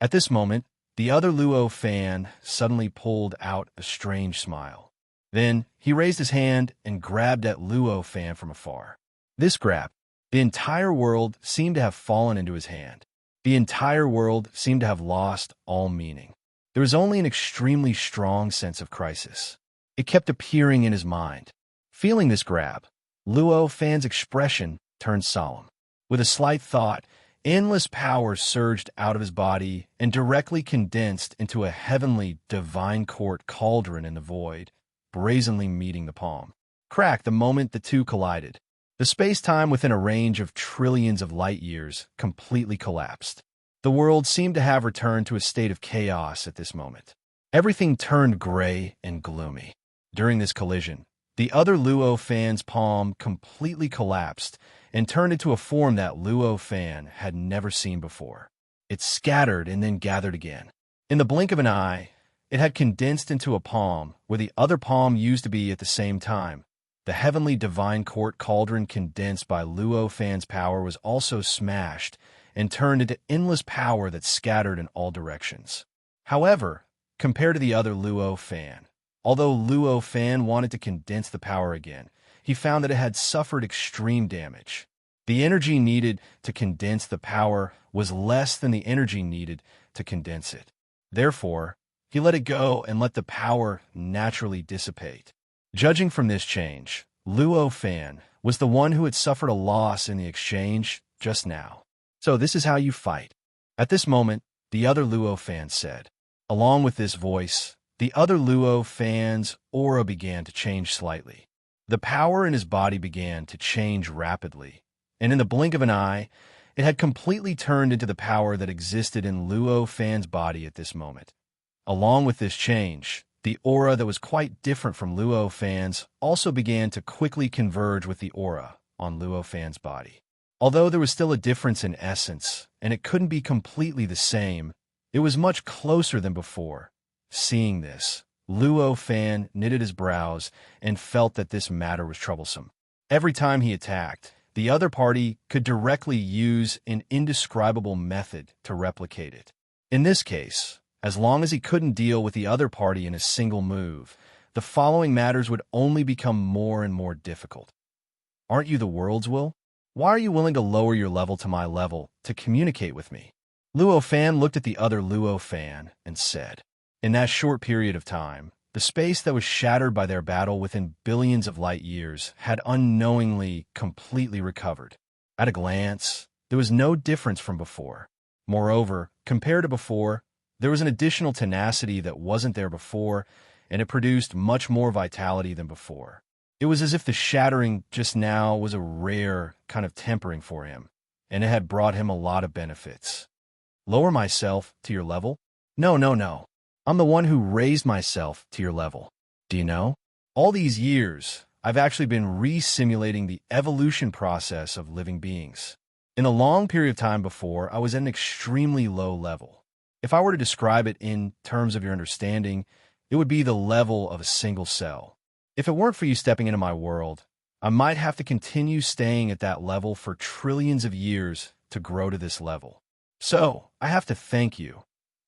At this moment, the other Luo Fan suddenly pulled out a strange smile. Then, he raised his hand and grabbed at Luo Fan from afar. This grab, the entire world seemed to have fallen into his hand. The entire world seemed to have lost all meaning. There was only an extremely strong sense of crisis. It kept appearing in his mind. Feeling this grab, Luo Fan's expression turned solemn. With a slight thought, endless power surged out of his body and directly condensed into a heavenly divine court cauldron in the void, brazenly meeting the palm. Crack the moment the two collided. The space-time within a range of trillions of light years completely collapsed. The world seemed to have returned to a state of chaos at this moment. Everything turned gray and gloomy. During this collision, the other Luo Fan's palm completely collapsed and turned into a form that Luo Fan had never seen before. It scattered and then gathered again. In the blink of an eye, it had condensed into a palm where the other palm used to be at the same time. The heavenly divine court cauldron condensed by Luo Fan's power was also smashed and turned into endless power that scattered in all directions. However, compared to the other Luo Fan, although Luo Fan wanted to condense the power again, he found that it had suffered extreme damage. The energy needed to condense the power was less than the energy needed to condense it. Therefore, he let it go and let the power naturally dissipate. Judging from this change, Luo Fan was the one who had suffered a loss in the exchange just now. So this is how you fight. At this moment, the other Luo Fan said. Along with this voice, the other Luo Fan's aura began to change slightly. The power in his body began to change rapidly, and in the blink of an eye, it had completely turned into the power that existed in Luo Fan's body at this moment. Along with this change, the aura that was quite different from Luo Fan's also began to quickly converge with the aura on Luo Fan's body. Although there was still a difference in essence, and it couldn't be completely the same, it was much closer than before. Seeing this, Luo Fan knitted his brows and felt that this matter was troublesome. Every time he attacked, the other party could directly use an indescribable method to replicate it. In this case, as long as he couldn't deal with the other party in a single move, the following matters would only become more and more difficult. Aren't you the world's will? Why are you willing to lower your level to my level to communicate with me? Luo Fan looked at the other Luo Fan and said, in that short period of time, the space that was shattered by their battle within billions of light years had unknowingly completely recovered. At a glance, there was no difference from before. Moreover, compared to before, there was an additional tenacity that wasn't there before, and it produced much more vitality than before. It was as if the shattering just now was a rare kind of tempering for him, and it had brought him a lot of benefits. Lower myself to your level? No. I'm the one who raised myself to your level. Do you know? All these years, I've actually been re-simulating the evolution process of living beings. In a long period of time before, I was at an extremely low level. If I were to describe it in terms of your understanding, it would be the level of a single cell. If it weren't for you stepping into my world, I might have to continue staying at that level for trillions of years to grow to this level. So, I have to thank you,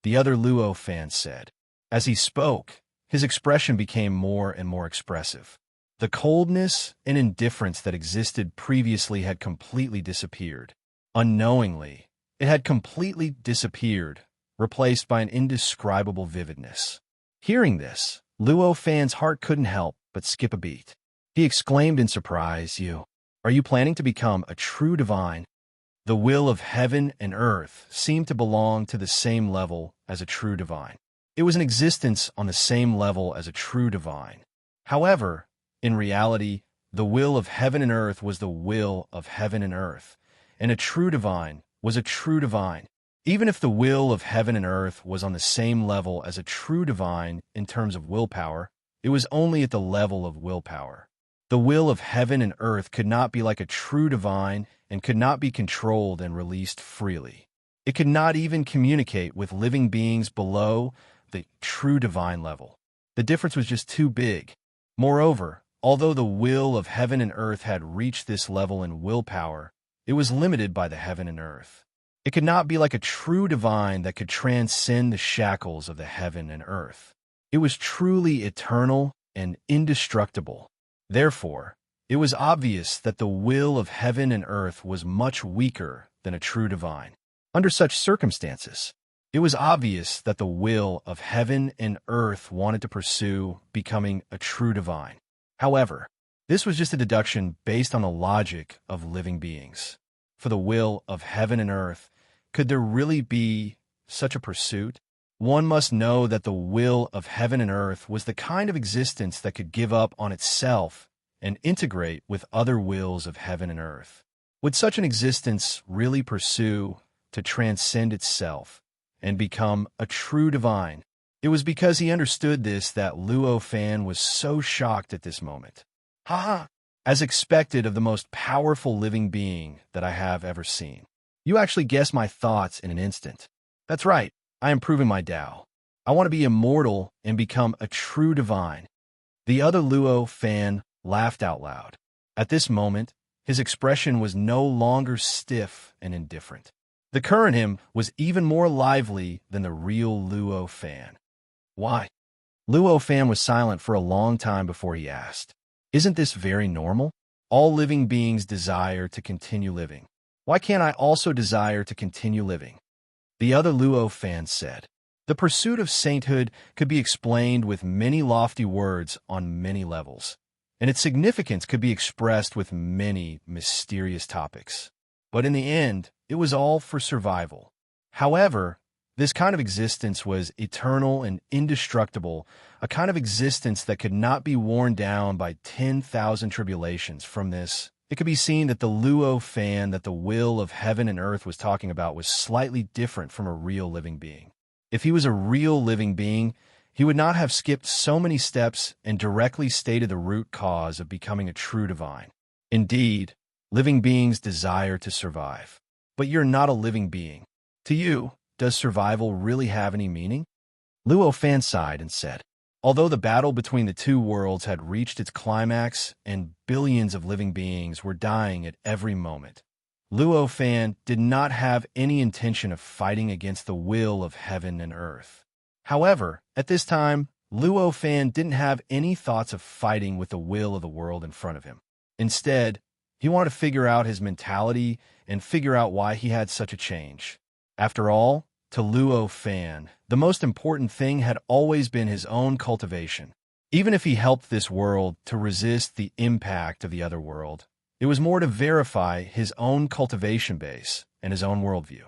the other Luo Fan said. As he spoke, his expression became more and more expressive. The coldness and indifference that existed previously had completely disappeared. Unknowingly, it had completely disappeared, replaced by an indescribable vividness. Hearing this, Luo Fan's heart couldn't help but skip a beat. He exclaimed in surprise, Are you planning to become a true divine? The will of heaven and earth seemed to belong to the same level as a true divine. It was an existence on the same level as a true divine. However, in reality, the will of heaven and earth was the will of heaven and earth, and a true divine was a true divine. Even if the will of heaven and earth was on the same level as a true divine in terms of willpower, it was only at the level of willpower. The will of heaven and earth could not be like a true divine and could not be controlled and released freely. It could not even communicate with living beings below the true divine level. The difference was just too big. Moreover, although the will of heaven and earth had reached this level in willpower, it was limited by the heaven and earth. It could not be like a true divine that could transcend the shackles of the heaven and earth. It was truly eternal and indestructible. Therefore, it was obvious that the will of heaven and earth was much weaker than a true divine. Under such circumstances, it was obvious that the will of heaven and earth wanted to pursue becoming a true divine. However, this was just a deduction based on the logic of living beings. For the will of heaven and earth, could there really be such a pursuit? One must know that the will of heaven and earth was the kind of existence that could give up on itself and integrate with other wills of heaven and earth. Would such an existence really pursue to transcend itself and become a true divine? It was because he understood this that Luo Fan was so shocked at this moment. Ha! As expected of the most powerful living being that I have ever seen. You actually guessed my thoughts in an instant. That's right, I am proving my Tao. I want to be immortal and become a true divine. The other Luo Fan laughed out loud. At this moment, his expression was no longer stiff and indifferent. The current him was even more lively than the real Luo Fan. Why? Luo Fan was silent for a long time before he asked. Isn't this very normal? All living beings desire to continue living. Why can't I also desire to continue living? The other Luo fan said. The pursuit of sainthood could be explained with many lofty words on many levels, and its significance could be expressed with many mysterious topics. But in the end, it was all for survival. However, this kind of existence was eternal and indestructible, a kind of existence that could not be worn down by 10,000 tribulations. From this, it could be seen that the Luo fan that the will of heaven and earth was talking about was slightly different from a real living being. If he was a real living being, he would not have skipped so many steps and directly stated the root cause of becoming a true divine. Indeed, living beings desire to survive. But you're not a living being. To you, does survival really have any meaning? Luo fan sighed and said, although the battle between the two worlds had reached its climax and billions of living beings were dying at every moment, Luo fan did not have any intention of fighting against the will of heaven and earth. However, at this time, Luo fan didn't have any thoughts of fighting with the will of the world in front of him. Instead, he wanted to figure out his mentality and figure out why he had such a change. After all, to Luo fan, the most important thing had always been his own cultivation. Even if he helped this world to resist the impact of the other world, it was more to verify his own cultivation base and his own worldview.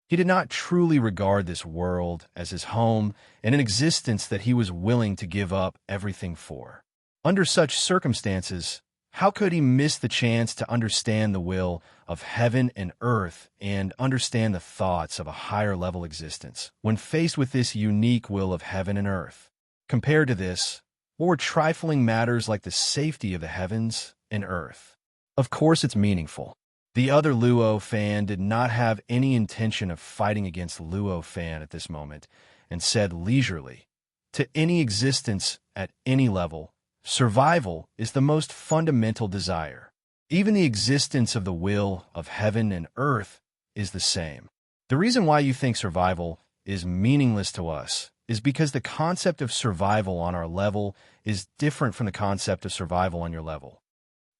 He did not truly regard this world as his home and an existence that he was willing to give up everything for. Under such circumstances, how could he miss the chance to understand the will of heaven and earth and understand the thoughts of a higher-level existence when faced with this unique will of heaven and earth? Compared to this, what were trifling matters like the safety of the heavens and earth? Of course it's meaningful. The other Luo fan did not have any intention of fighting against Luo fan at this moment and said leisurely, to any existence at any level, survival is the most fundamental desire. Even the existence of the will of heaven and earth is the same. The reason why you think survival is meaningless to us is because the concept of survival on our level is different from the concept of survival on your level.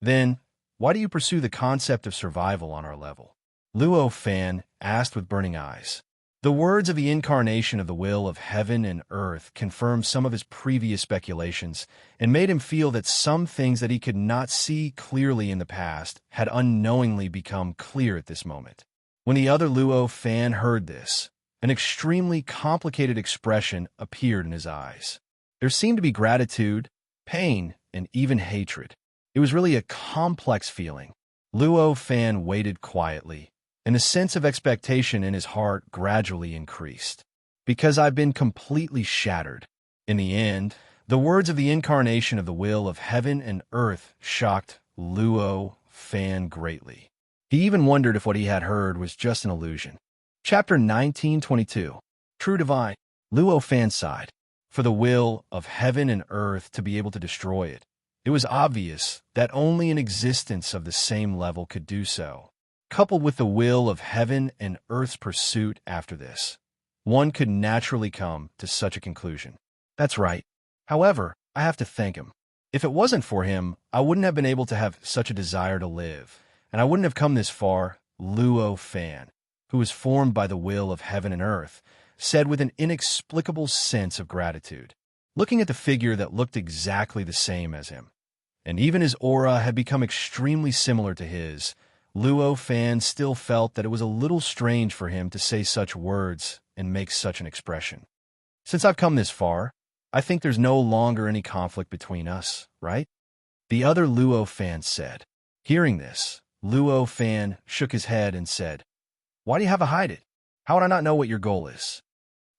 Then, why do you pursue the concept of survival on our level? Luo fan asked with burning eyes. The words of the incarnation of the will of heaven and earth confirmed some of his previous speculations and made him feel that some things that he could not see clearly in the past had unknowingly become clear at this moment. When the other Luo fan heard this, an extremely complicated expression appeared in his eyes. There seemed to be gratitude, pain, and even hatred. It was really a complex feeling. Luo fan waited quietly, and the sense of expectation in his heart gradually increased. Because I've been completely shattered. In the end, the words of the incarnation of the will of heaven and earth shocked Luo fan greatly. He even wondered if what he had heard was just an illusion. Chapter 1922. True Divine. Luo fan sighed. For the will of heaven and earth to be able to destroy it, it was obvious that only an existence of the same level could do so. Coupled with the will of heaven and earth's pursuit after this, one could naturally come to such a conclusion. That's right. However, I have to thank him. If it wasn't for him, I wouldn't have been able to have such a desire to live, and I wouldn't have come this far. Luo fan, who was formed by the will of heaven and earth, said with an inexplicable sense of gratitude, looking at the figure that looked exactly the same as him. And even his aura had become extremely similar to his. Luo fan still felt that it was a little strange for him to say such words and make such an expression. Since I've come this far, I think there's no longer any conflict between us, right? The other Luo fan said. Hearing this, Luo fan shook his head and said, why do you have to hide it? How would I not know what your goal is?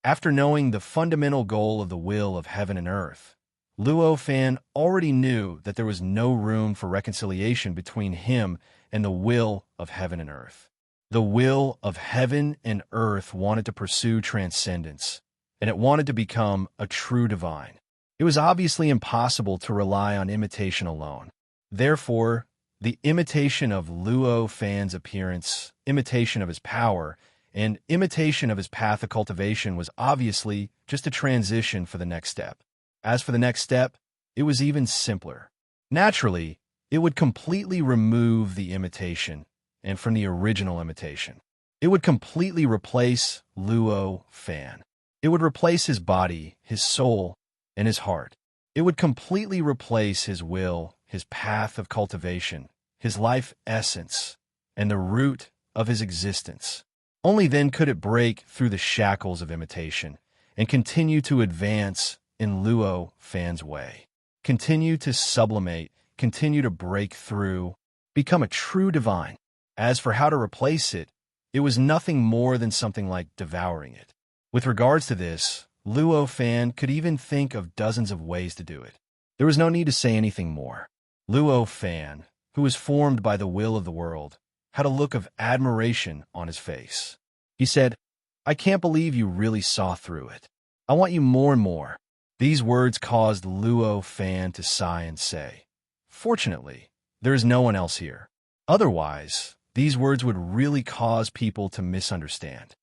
After knowing the fundamental goal of the will of heaven and earth, Luo fan already knew that there was no room for reconciliation between him and the will of heaven and earth. The will of heaven and earth wanted to pursue transcendence, and it wanted to become a true divine. It was obviously impossible to rely on imitation alone. Therefore, the imitation of Luo fan's appearance, imitation of his power, and imitation of his path of cultivation was obviously just a transition for the next step. As for the next step, it was even simpler. Naturally, It would completely remove the imitation, and from the original imitation. It would completely replace Luo Fan. It would replace his body, his soul, and his heart. It would completely replace his will, his path of cultivation, his life essence, and the root of his existence. Only then could it break through the shackles of imitation and continue to advance in Luo Fan's way. Continue to sublimate, continue to break through, become a true divine. As for how to replace it, it was nothing more than something like devouring it. With regards to this, Luo Fan could even think of dozens of ways to do it. There was no need to say anything more. Luo Fan, who was formed by the will of the world, had a look of admiration on his face. He said, "I can't believe you really saw through it. I want you more and more." These words caused Luo Fan to sigh and say, "Fortunately, there is no one else here. Otherwise, these words would really cause people to misunderstand."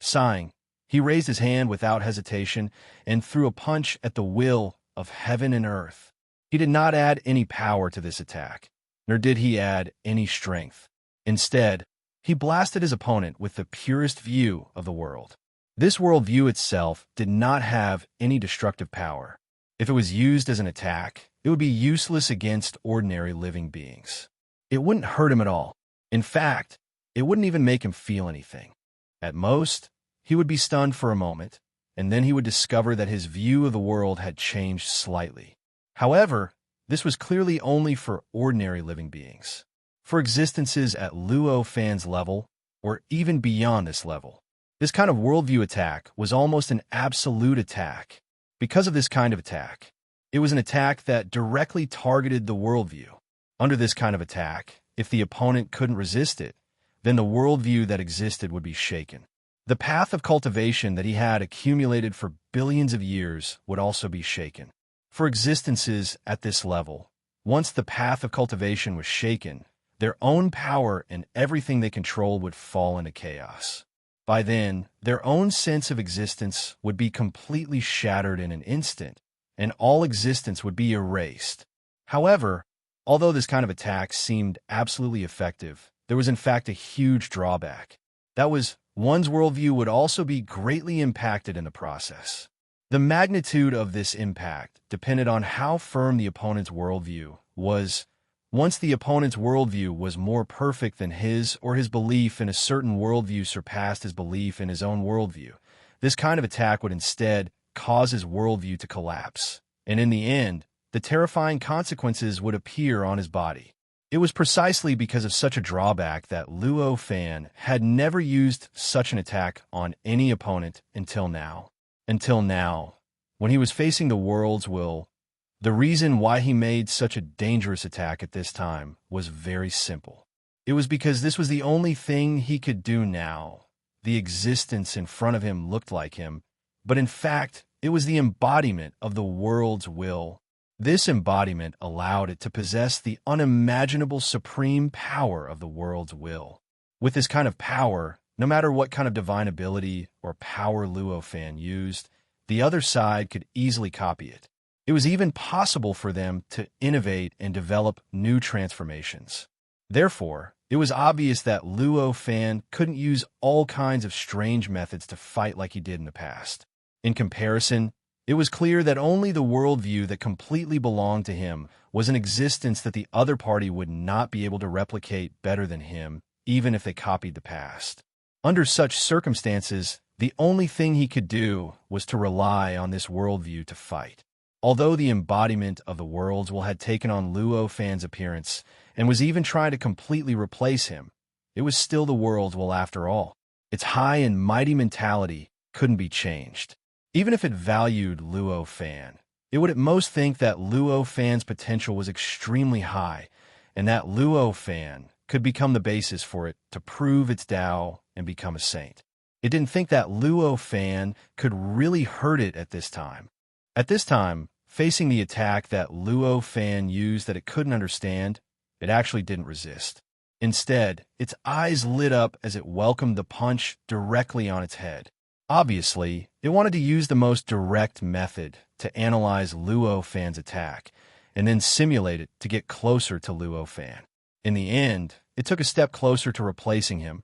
Sighing, he raised his hand without hesitation and threw a punch at the will of heaven and earth. He did not add any power to this attack, nor did he add any strength. Instead, he blasted his opponent with the purest view of the world. This world view itself did not have any destructive power. If it was used as an attack, it would be useless against ordinary living beings. It wouldn't hurt him at all. In fact, it wouldn't even make him feel anything. At most, he would be stunned for a moment, and then he would discover that his view of the world had changed slightly. However, this was clearly only for ordinary living beings. For existences at Luo Fan's level, or even beyond this level, this kind of worldview attack was almost an absolute attack. Because of this kind of attack, it was an attack that directly targeted the worldview. Under this kind of attack, if the opponent couldn't resist it, then the worldview that existed would be shaken. The path of cultivation that he had accumulated for billions of years would also be shaken. For existences at this level, once the path of cultivation was shaken, their own power and everything they controlled would fall into chaos. By then, their own sense of existence would be completely shattered in an instant, and all existence would be erased. However, although this kind of attack seemed absolutely effective, there was in fact a huge drawback. That was, one's worldview would also be greatly impacted in the process. The magnitude of this impact depended on how firm the opponent's worldview was. Once the opponent's worldview was more perfect than his, or his belief in a certain worldview surpassed his belief in his own worldview, this kind of attack would instead cause his worldview to collapse, and in the end, the terrifying consequences would appear on his body. It was precisely because of such a drawback that Luo Fan had never used such an attack on any opponent until now. Until now, when he was facing the world's will. The reason why he made such a dangerous attack at this time was very simple. It was because this was the only thing he could do now. The existence in front of him looked like him, but in fact, it was the embodiment of the world's will. This embodiment allowed it to possess the unimaginable supreme power of the world's will. With this kind of power, no matter what kind of divine ability or power Luo Fan used, the other side could easily copy it. It was even possible for them to innovate and develop new transformations. Therefore, it was obvious that Luo Fan couldn't use all kinds of strange methods to fight like he did in the past. In comparison, it was clear that only the worldview that completely belonged to him was an existence that the other party would not be able to replicate better than him, even if they copied the past. Under such circumstances, the only thing he could do was to rely on this worldview to fight. Although the embodiment of the world's will had taken on Luo Fan's appearance and was even trying to completely replace him, it was still the world's will after all. Its high and mighty mentality couldn't be changed. Even if it valued Luo Fan, it would at most think that Luo Fan's potential was extremely high and that Luo Fan could become the basis for it to prove its Tao and become a saint. It didn't think that Luo Fan could really hurt it at this time. At this time, facing the attack that Luo Fan used that it couldn't understand, it actually didn't resist. Instead, its eyes lit up as it welcomed the punch directly on its head. Obviously, it wanted to use the most direct method to analyze Luo Fan's attack, and then simulate it to get closer to Luo Fan. In the end, it took a step closer to replacing him.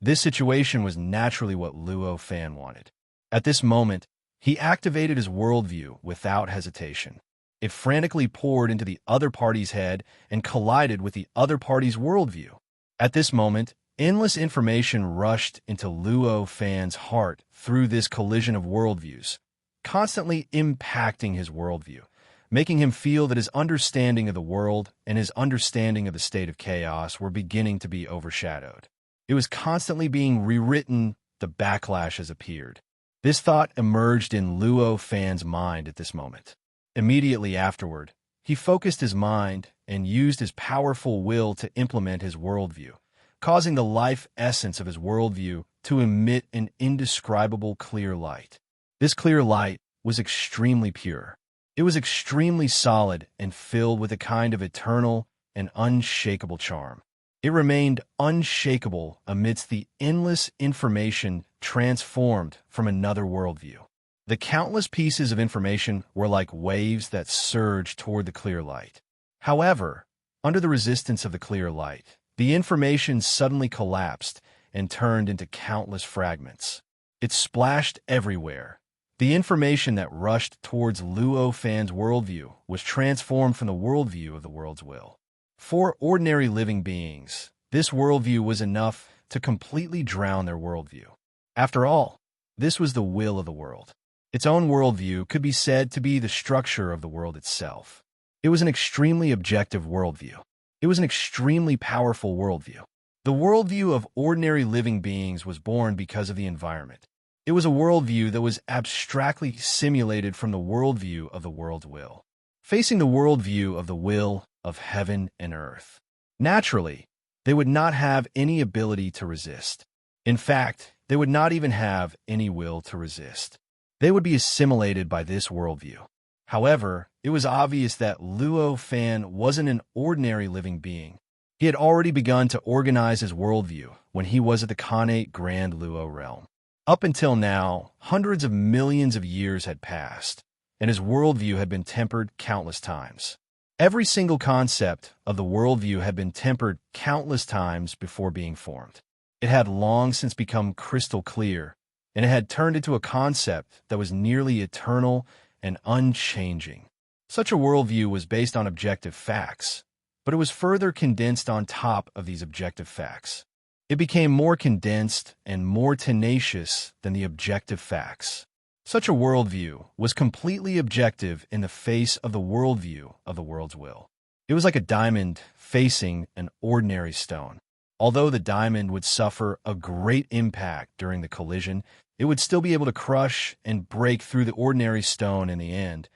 This situation was naturally what Luo Fan wanted. At this moment, he activated his worldview without hesitation. It frantically poured into the other party's head and collided with the other party's worldview. At this moment, endless information rushed into Luo Fan's heart through this collision of worldviews, constantly impacting his worldview, making him feel that his understanding of the world and his understanding of the state of chaos were beginning to be overshadowed. It was constantly being rewritten. The backlash has appeared. This thought emerged in Luo Fan's mind at this moment. Immediately afterward, he focused his mind and used his powerful will to implement his worldview, causing the life essence of his worldview to emit an indescribable clear light. This clear light was extremely pure. It was extremely solid and filled with a kind of eternal and unshakable charm. It remained unshakable amidst the endless information transformed from another worldview. The countless pieces of information were like waves that surged toward the clear light. However, under the resistance of the clear light, the information suddenly collapsed and turned into countless fragments. It splashed everywhere. The information that rushed towards Luo Fan's worldview was transformed from the worldview of the world's will. For ordinary living beings, this worldview was enough to completely drown their worldview. After all, this was the will of the world. Its own worldview could be said to be the structure of the world itself. It was an extremely objective worldview. It was an extremely powerful worldview. The worldview of ordinary living beings was born because of the environment. It was a worldview that was abstractly simulated from the worldview of the world's will, facing the worldview of the will of heaven and earth. Naturally, they would not have any ability to resist. In fact, they would not even have any will to resist. They would be assimilated by this worldview. However, it was obvious that Luo Fan wasn't an ordinary living being. He had already begun to organize his worldview when he was at the Khanate Grand Luo realm. Up until now, hundreds of millions of years had passed, and his worldview had been tempered countless times. Every single concept of the worldview had been tempered countless times before being formed. It had long since become crystal clear, and it had turned into a concept that was nearly eternal and unchanging. Such a worldview was based on objective facts, but it was further condensed on top of these objective facts. It became more condensed and more tenacious than the objective facts. Such a worldview was completely objective in the face of the worldview of the world's will. It was like a diamond facing an ordinary stone. Although the diamond would suffer a great impact during the collision, it would still be able to crush and break through the ordinary stone in the end.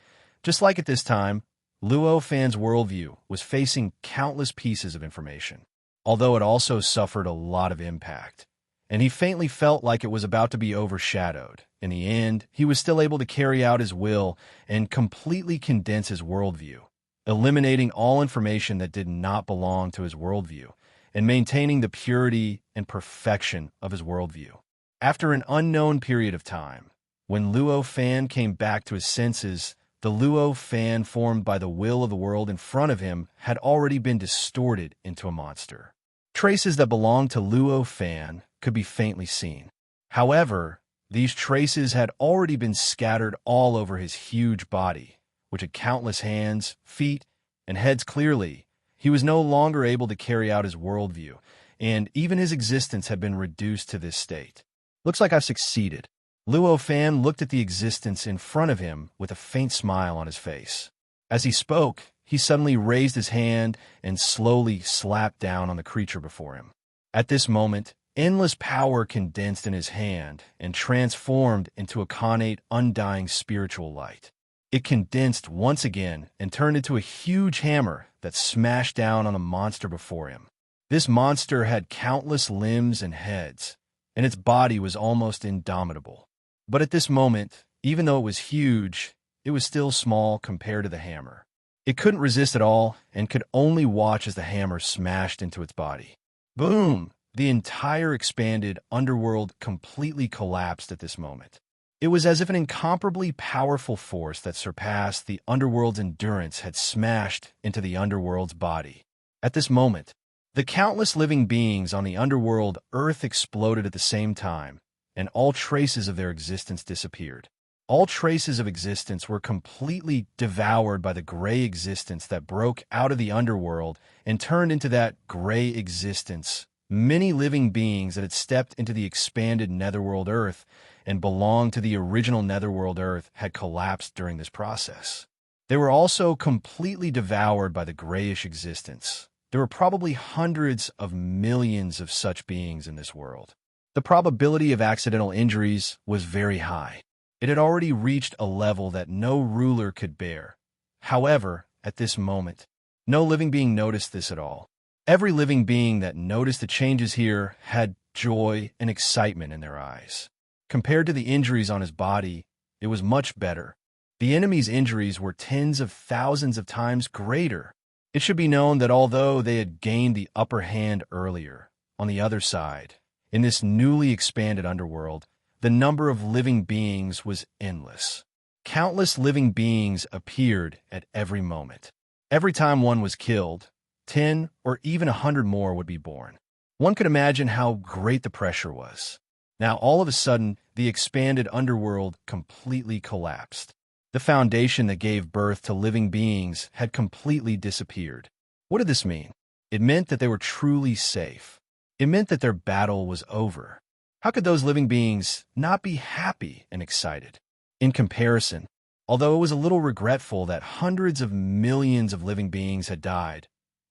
Just like at this time, Luo Fan's worldview was facing countless pieces of information, although it also suffered a lot of impact, and he faintly felt like it was about to be overshadowed. In the end, he was still able to carry out his will and completely condense his worldview, eliminating all information that did not belong to his worldview, and maintaining the purity and perfection of his worldview. After an unknown period of time, when Luo Fan came back to his senses, the Luo Fan formed by the will of the world in front of him had already been distorted into a monster. Traces that belonged to Luo Fan could be faintly seen. However, these traces had already been scattered all over his huge body, which had countless hands, feet, and heads. Clearly, he was no longer able to carry out his worldview, and even his existence had been reduced to this state. Looks like I've succeeded. Luo Fan looked at the existence in front of him with a faint smile on his face. As he spoke, he suddenly raised his hand and slowly slapped down on the creature before him. At this moment, endless power condensed in his hand and transformed into a Khanate undying spiritual light. It condensed once again and turned into a huge hammer that smashed down on the monster before him. This monster had countless limbs and heads, and its body was almost indomitable. But at this moment, even though it was huge, it was still small compared to the hammer. It couldn't resist at all and could only watch as the hammer smashed into its body. Boom! The entire expanded underworld completely collapsed at this moment. It was as if an incomparably powerful force that surpassed the underworld's endurance had smashed into the underworld's body. At this moment, the countless living beings on the underworld Earth exploded at the same time, and all traces of their existence disappeared. All traces of existence were completely devoured by the gray existence that broke out of the underworld and turned into that gray existence. Many living beings that had stepped into the expanded netherworld Earth and belonged to the original netherworld Earth had collapsed during this process. They were also completely devoured by the grayish existence. There were probably hundreds of millions of such beings in this world. The probability of accidental injuries was very high. It had already reached a level that no ruler could bear. However, at this moment, no living being noticed this at all. Every living being that noticed the changes here had joy and excitement in their eyes. Compared to the injuries on his body, it was much better. The enemy's injuries were tens of thousands of times greater. It should be known that although they had gained the upper hand earlier, on the other side, in this newly expanded underworld, the number of living beings was endless. Countless living beings appeared at every moment. Every time one was killed, 10 or even 100 more would be born. One could imagine how great the pressure was. Now, all of a sudden, the expanded underworld completely collapsed. The foundation that gave birth to living beings had completely disappeared. What did this mean? It meant that they were truly safe. It meant that their battle was over. How could those living beings not be happy and excited? In comparison, although it was a little regretful that hundreds of millions of living beings had died,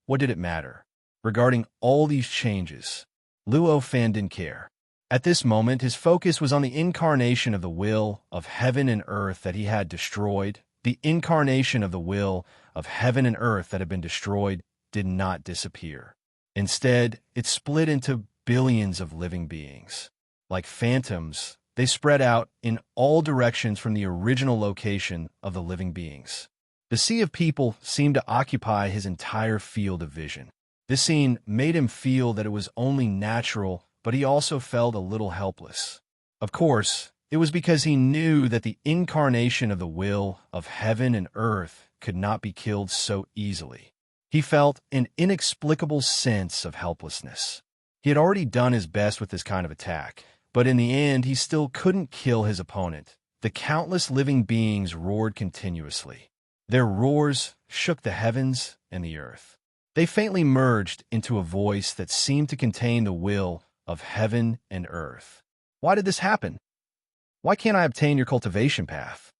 what did it matter? Regarding all these changes, Luo Fan didn't care. At this moment, his focus was on the incarnation of the will of heaven and earth that he had destroyed. The incarnation of the will of heaven and earth that had been destroyed did not disappear. Instead, it split into billions of living beings. Like phantoms, they spread out in all directions from the original location of the living beings. The sea of people seemed to occupy his entire field of vision. This scene made him feel that it was only natural, but he also felt a little helpless. Of course, it was because he knew that the incarnation of the will of heaven and earth could not be killed so easily. He felt an inexplicable sense of helplessness. He had already done his best with this kind of attack, but in the end, he still couldn't kill his opponent. The countless living beings roared continuously. Their roars shook the heavens and the earth. They faintly merged into a voice that seemed to contain the will of heaven and earth. Why did this happen? Why can't I obtain your cultivation path?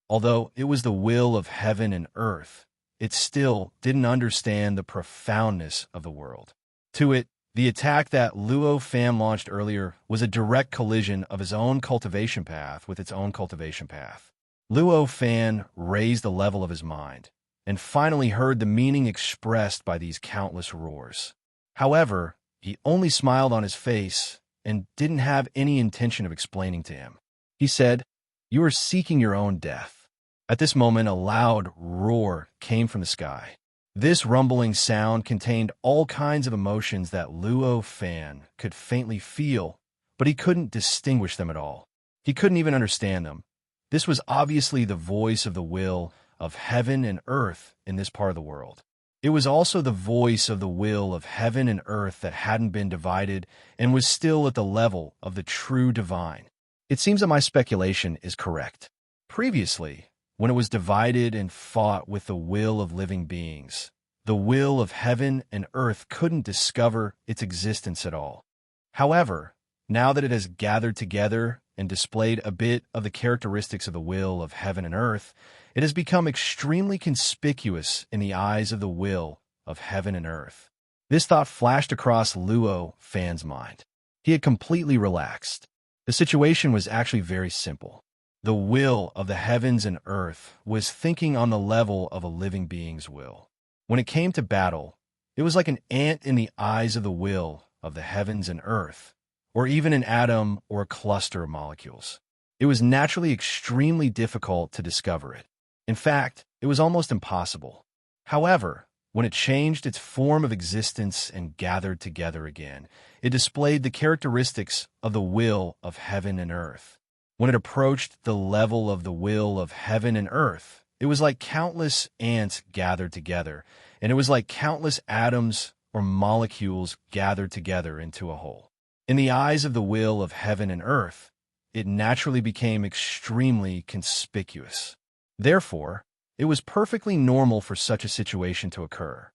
Although it was the will of heaven and earth, it still didn't understand the profoundness of the world. To it, the attack that Luo Fan launched earlier was a direct collision of his own cultivation path with its own cultivation path. Luo Fan raised the level of his mind and finally heard the meaning expressed by these countless roars. However, he only smiled on his face and didn't have any intention of explaining to him. He said, "You are seeking your own death." At this moment, a loud roar came from the sky. This rumbling sound contained all kinds of emotions that Luo Fan could faintly feel, but he couldn't distinguish them at all. He couldn't even understand them. This was obviously the voice of the will of heaven and earth in this part of the world. It was also the voice of the will of heaven and earth that hadn't been divided and was still at the level of the true divine. It seems that my speculation is correct. Previously, when it was divided and fought with the will of living beings, the will of heaven and earth couldn't discover its existence at all. However, now that it has gathered together and displayed a bit of the characteristics of the will of heaven and earth, it has become extremely conspicuous in the eyes of the will of heaven and earth. This thought flashed across Luo Fan's mind. He had completely relaxed. The situation was actually very simple. The will of the heavens and earth was thinking on the level of a living being's will. When it came to battle, it was like an ant in the eyes of the will of the heavens and earth, or even an atom or a cluster of molecules. It was naturally extremely difficult to discover it. In fact, it was almost impossible. However, when it changed its form of existence and gathered together again, it displayed the characteristics of the will of heaven and earth. When it approached the level of the will of heaven and earth, it was like countless ants gathered together, and it was like countless atoms or molecules gathered together into a whole. In the eyes of the will of heaven and earth, it naturally became extremely conspicuous. Therefore, it was perfectly normal for such a situation to occur.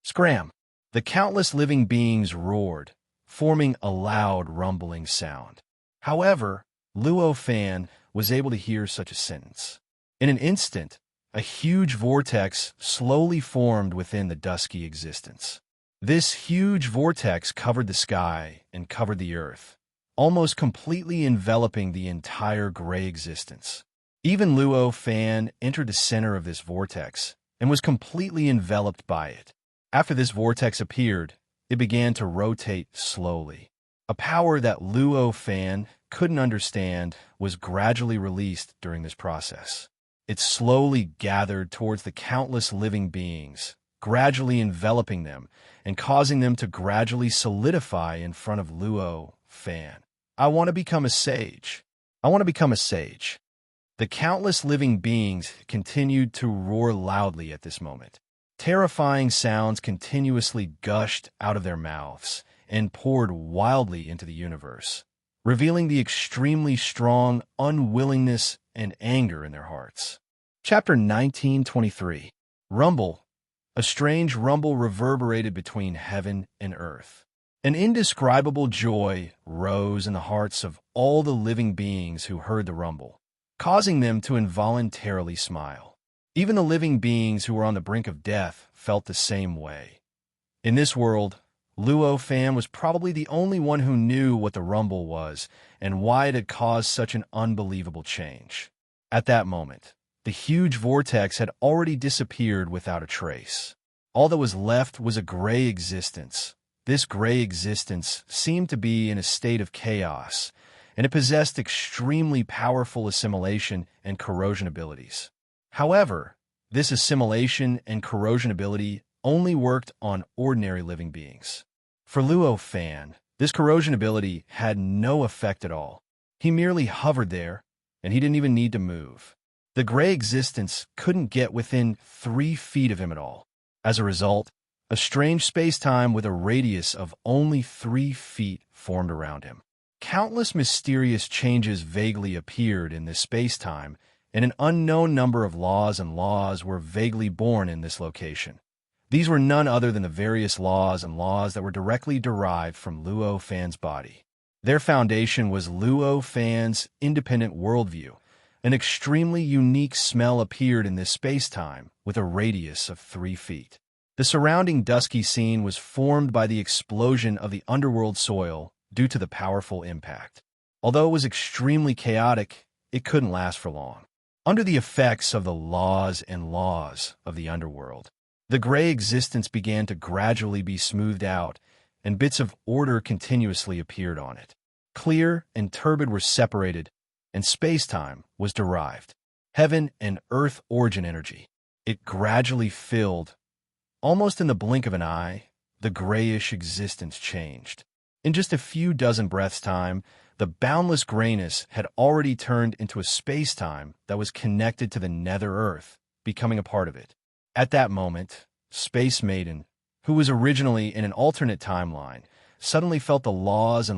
Scram! The countless living beings roared, forming a loud rumbling sound. However, Luo Fan was able to hear such a sentence. In an instant, a huge vortex slowly formed within the dusky existence. This huge vortex covered the sky and covered the earth, almost completely enveloping the entire gray existence. Even Luo Fan entered the center of this vortex and was completely enveloped by it. After this vortex appeared, it began to rotate slowly. A power that Luo Fan couldn't understand was gradually released during this process. It slowly gathered towards the countless living beings, gradually enveloping them and causing them to gradually solidify in front of Luo Fan. I want to become a sage. I want to become a sage. The countless living beings continued to roar loudly at this moment. Terrifying sounds continuously gushed out of their mouths and poured wildly into the universe, revealing the extremely strong unwillingness and anger in their hearts. Chapter 1923. Rumble. A strange rumble reverberated between heaven and earth. An indescribable joy rose in the hearts of all the living beings who heard the rumble, causing them to involuntarily smile. Even the living beings who were on the brink of death felt the same way. In this world, Luo Fan was probably the only one who knew what the rumble was and why it had caused such an unbelievable change. At that moment, the huge vortex had already disappeared without a trace. All that was left was a gray existence. This gray existence seemed to be in a state of chaos, and it possessed extremely powerful assimilation and corrosion abilities. However, this assimilation and corrosion ability only worked on ordinary living beings. For Luo Fan, this corrosion ability had no effect at all. He merely hovered there, and he didn't even need to move. The gray existence couldn't get within 3 feet of him at all. As a result, a strange space-time with a radius of only 3 feet formed around him. Countless mysterious changes vaguely appeared in this space-time, and an unknown number of laws were vaguely born in this location. These were none other than the various laws that were directly derived from Luo Fan's body. Their foundation was Luo Fan's independent worldview. An extremely unique smell appeared in this space-time with a radius of 3 feet. The surrounding dusky scene was formed by the explosion of the underworld soil due to the powerful impact. Although it was extremely chaotic, it couldn't last for long. Under the effects of the laws of the underworld, the gray existence began to gradually be smoothed out, and bits of order continuously appeared on it. Clear and turbid were separated, and space-time was derived. Heaven and earth origin energy. It gradually filled. Almost in the blink of an eye, the grayish existence changed. In just a few dozen breaths' time, the boundless grayness had already turned into a space-time that was connected to the nether earth, becoming a part of it. At that moment, Space Maiden, who was originally in an alternate timeline, suddenly felt the laws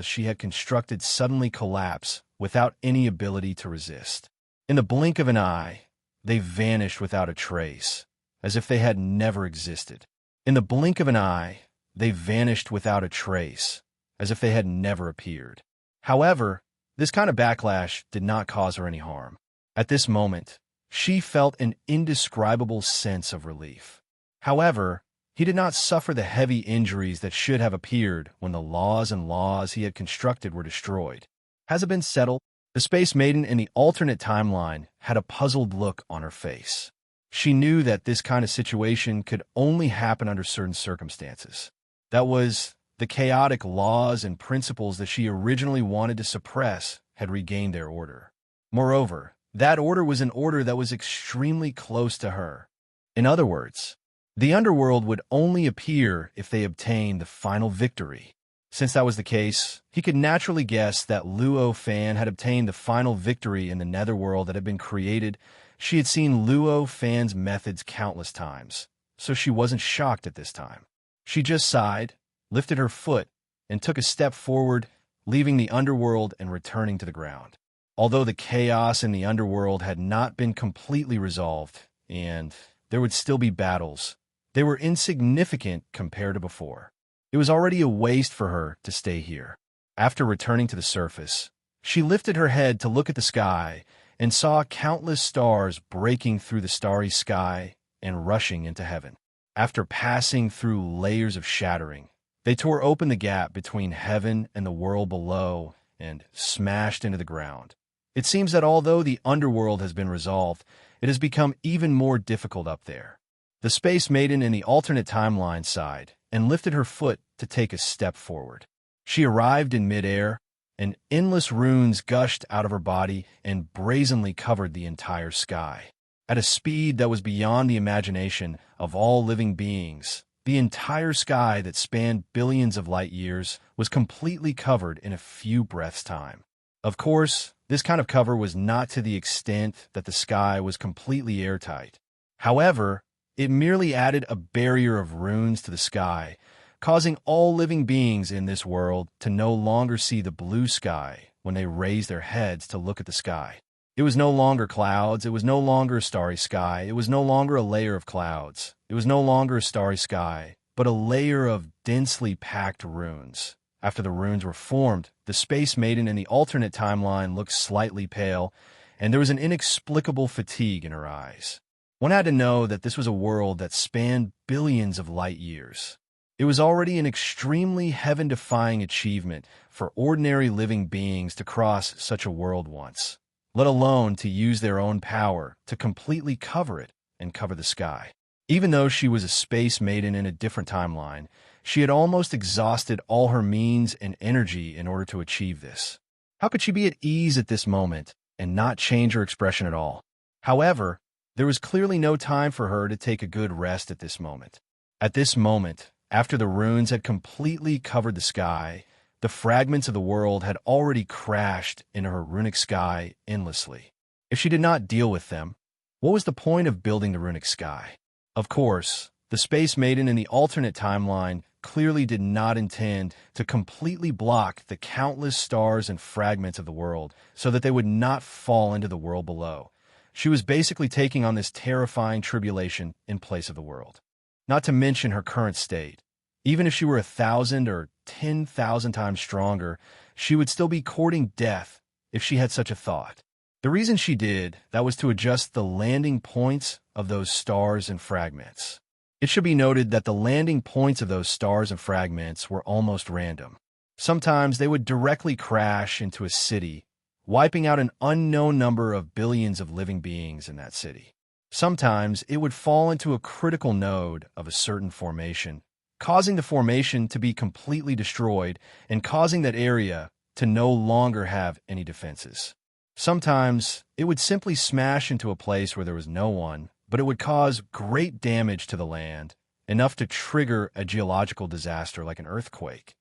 she had constructed suddenly collapse without any ability to resist. In the blink of an eye, they vanished without a trace, as if they had never existed. In the blink of an eye, they vanished without a trace, as if they had never appeared. However, this kind of backlash did not cause her any harm. At this moment, she felt an indescribable sense of relief. However, he did not suffer the heavy injuries that should have appeared when the laws he had constructed were destroyed. Has it been settled? The Space Maiden in the alternate timeline had a puzzled look on her face. She knew that this kind of situation could only happen under certain circumstances. That was, the chaotic laws and principles that she originally wanted to suppress had regained their order. Moreover, that order was an order that was extremely close to her. In other words, the underworld would only appear if they obtained the final victory. Since that was the case, he could naturally guess that Luo Fan had obtained the final victory in the netherworld that had been created. She had seen Luo Fan's methods countless times, so she wasn't shocked at this time. She just sighed, lifted her foot, and took a step forward, leaving the underworld and returning to the ground. Although the chaos in the underworld had not been completely resolved, and there would still be battles, they were insignificant compared to before. It was already a waste for her to stay here. After returning to the surface, she lifted her head to look at the sky and saw countless stars breaking through the starry sky and rushing into heaven. After passing through layers of shattering, they tore open the gap between heaven and the world below and smashed into the ground. It seems that although the underworld has been resolved, it has become even more difficult up there. The Space Maiden in the alternate timeline sighed and lifted her foot to take a step forward. She arrived in midair, and endless runes gushed out of her body and brazenly covered the entire sky. At a speed that was beyond the imagination of all living beings, the entire sky that spanned billions of light years was completely covered in a few breaths' time. Of course, this kind of cover was not to the extent that the sky was completely airtight. However, it merely added a barrier of runes to the sky, causing all living beings in this world to no longer see the blue sky when they raised their heads to look at the sky. It was no longer clouds, it was no longer a starry sky, it was no longer a layer of clouds, it was no longer a starry sky, but a layer of densely packed runes. After the runes were formed, the Space Maiden in the alternate timeline looked slightly pale, and there was an inexplicable fatigue in her eyes. One had to know that this was a world that spanned billions of light years. It was already an extremely heaven-defying achievement for ordinary living beings to cross such a world once, let alone to use their own power to completely cover it and cover the sky. Even though she was a Space Maiden in a different timeline, she had almost exhausted all her means and energy in order to achieve this. How could she be at ease at this moment and not change her expression at all? However, there was clearly no time for her to take a good rest at this moment. At this moment, after the runes had completely covered the sky, the fragments of the world had already crashed into her runic sky endlessly. If she did not deal with them, what was the point of building the runic sky? Of course, the Space Maiden in the alternate timeline clearly did not intend to completely block the countless stars and fragments of the world so that they would not fall into the world below. She was basically taking on this terrifying tribulation in place of the world. Not to mention her current state. Even if she were 1,000 or 10,000 times stronger, she would still be courting death if she had such a thought. The reason she did that was to adjust the landing points of those stars and fragments. It should be noted that the landing points of those stars and fragments were almost random. Sometimes they would directly crash into a city, wiping out an unknown number of billions of living beings in that city. Sometimes it would fall into a critical node of a certain formation, causing the formation to be completely destroyed and causing that area to no longer have any defenses. Sometimes it would simply smash into a place where there was no one, but it would cause great damage to the land, enough to trigger a geological disaster like an earthquake.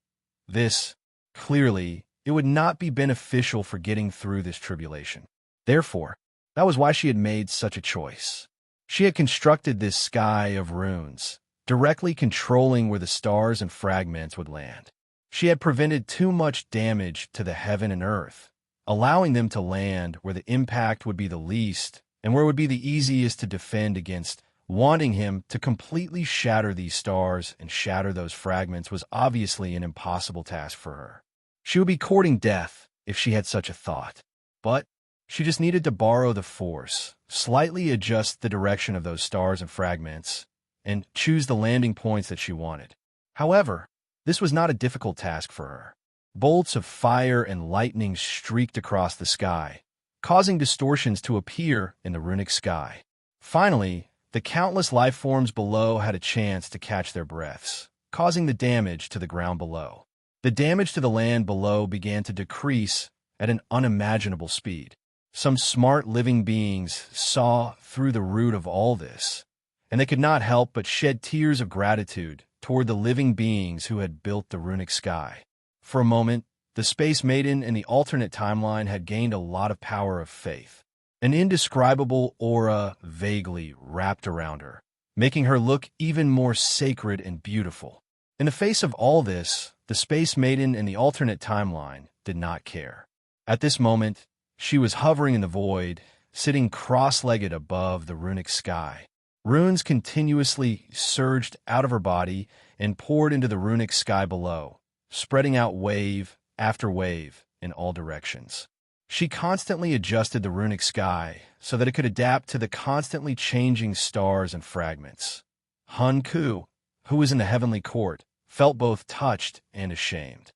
This, clearly, it would not be beneficial for getting through this tribulation. Therefore, that was why she had made such a choice. She had constructed this sky of runes, directly controlling where the stars and fragments would land. She had prevented too much damage to the heaven and earth, allowing them to land where the impact would be the least and where it would be the easiest to defend against. Wanting him to completely shatter these stars and shatter those fragments was obviously an impossible task for her. She would be courting death if she had such a thought. But she just needed to borrow the Force, slightly adjust the direction of those stars and fragments, and choose the landing points that she wanted. However, this was not a difficult task for her. Bolts of fire and lightning streaked across the sky, causing distortions to appear in the runic sky. Finally, the countless life forms below had a chance to catch their breaths, causing the damage to the ground below. The damage to the land below began to decrease at an unimaginable speed. Some smart living beings saw through the root of all this, and they could not help but shed tears of gratitude toward the living beings who had built the runic sky. For a moment, the Space Maiden in the alternate timeline had gained a lot of power of faith. An indescribable aura vaguely wrapped around her, making her look even more sacred and beautiful. In the face of all this, the Space Maiden in the alternate timeline did not care. At this moment, she was hovering in the void, sitting cross-legged above the runic sky. Runes continuously surged out of her body and poured into the runic sky below, spreading out wave after wave in all directions. She constantly adjusted the runic sky so that it could adapt to the constantly changing stars and fragments. Hun Ku, who was in the heavenly court, felt both touched and ashamed.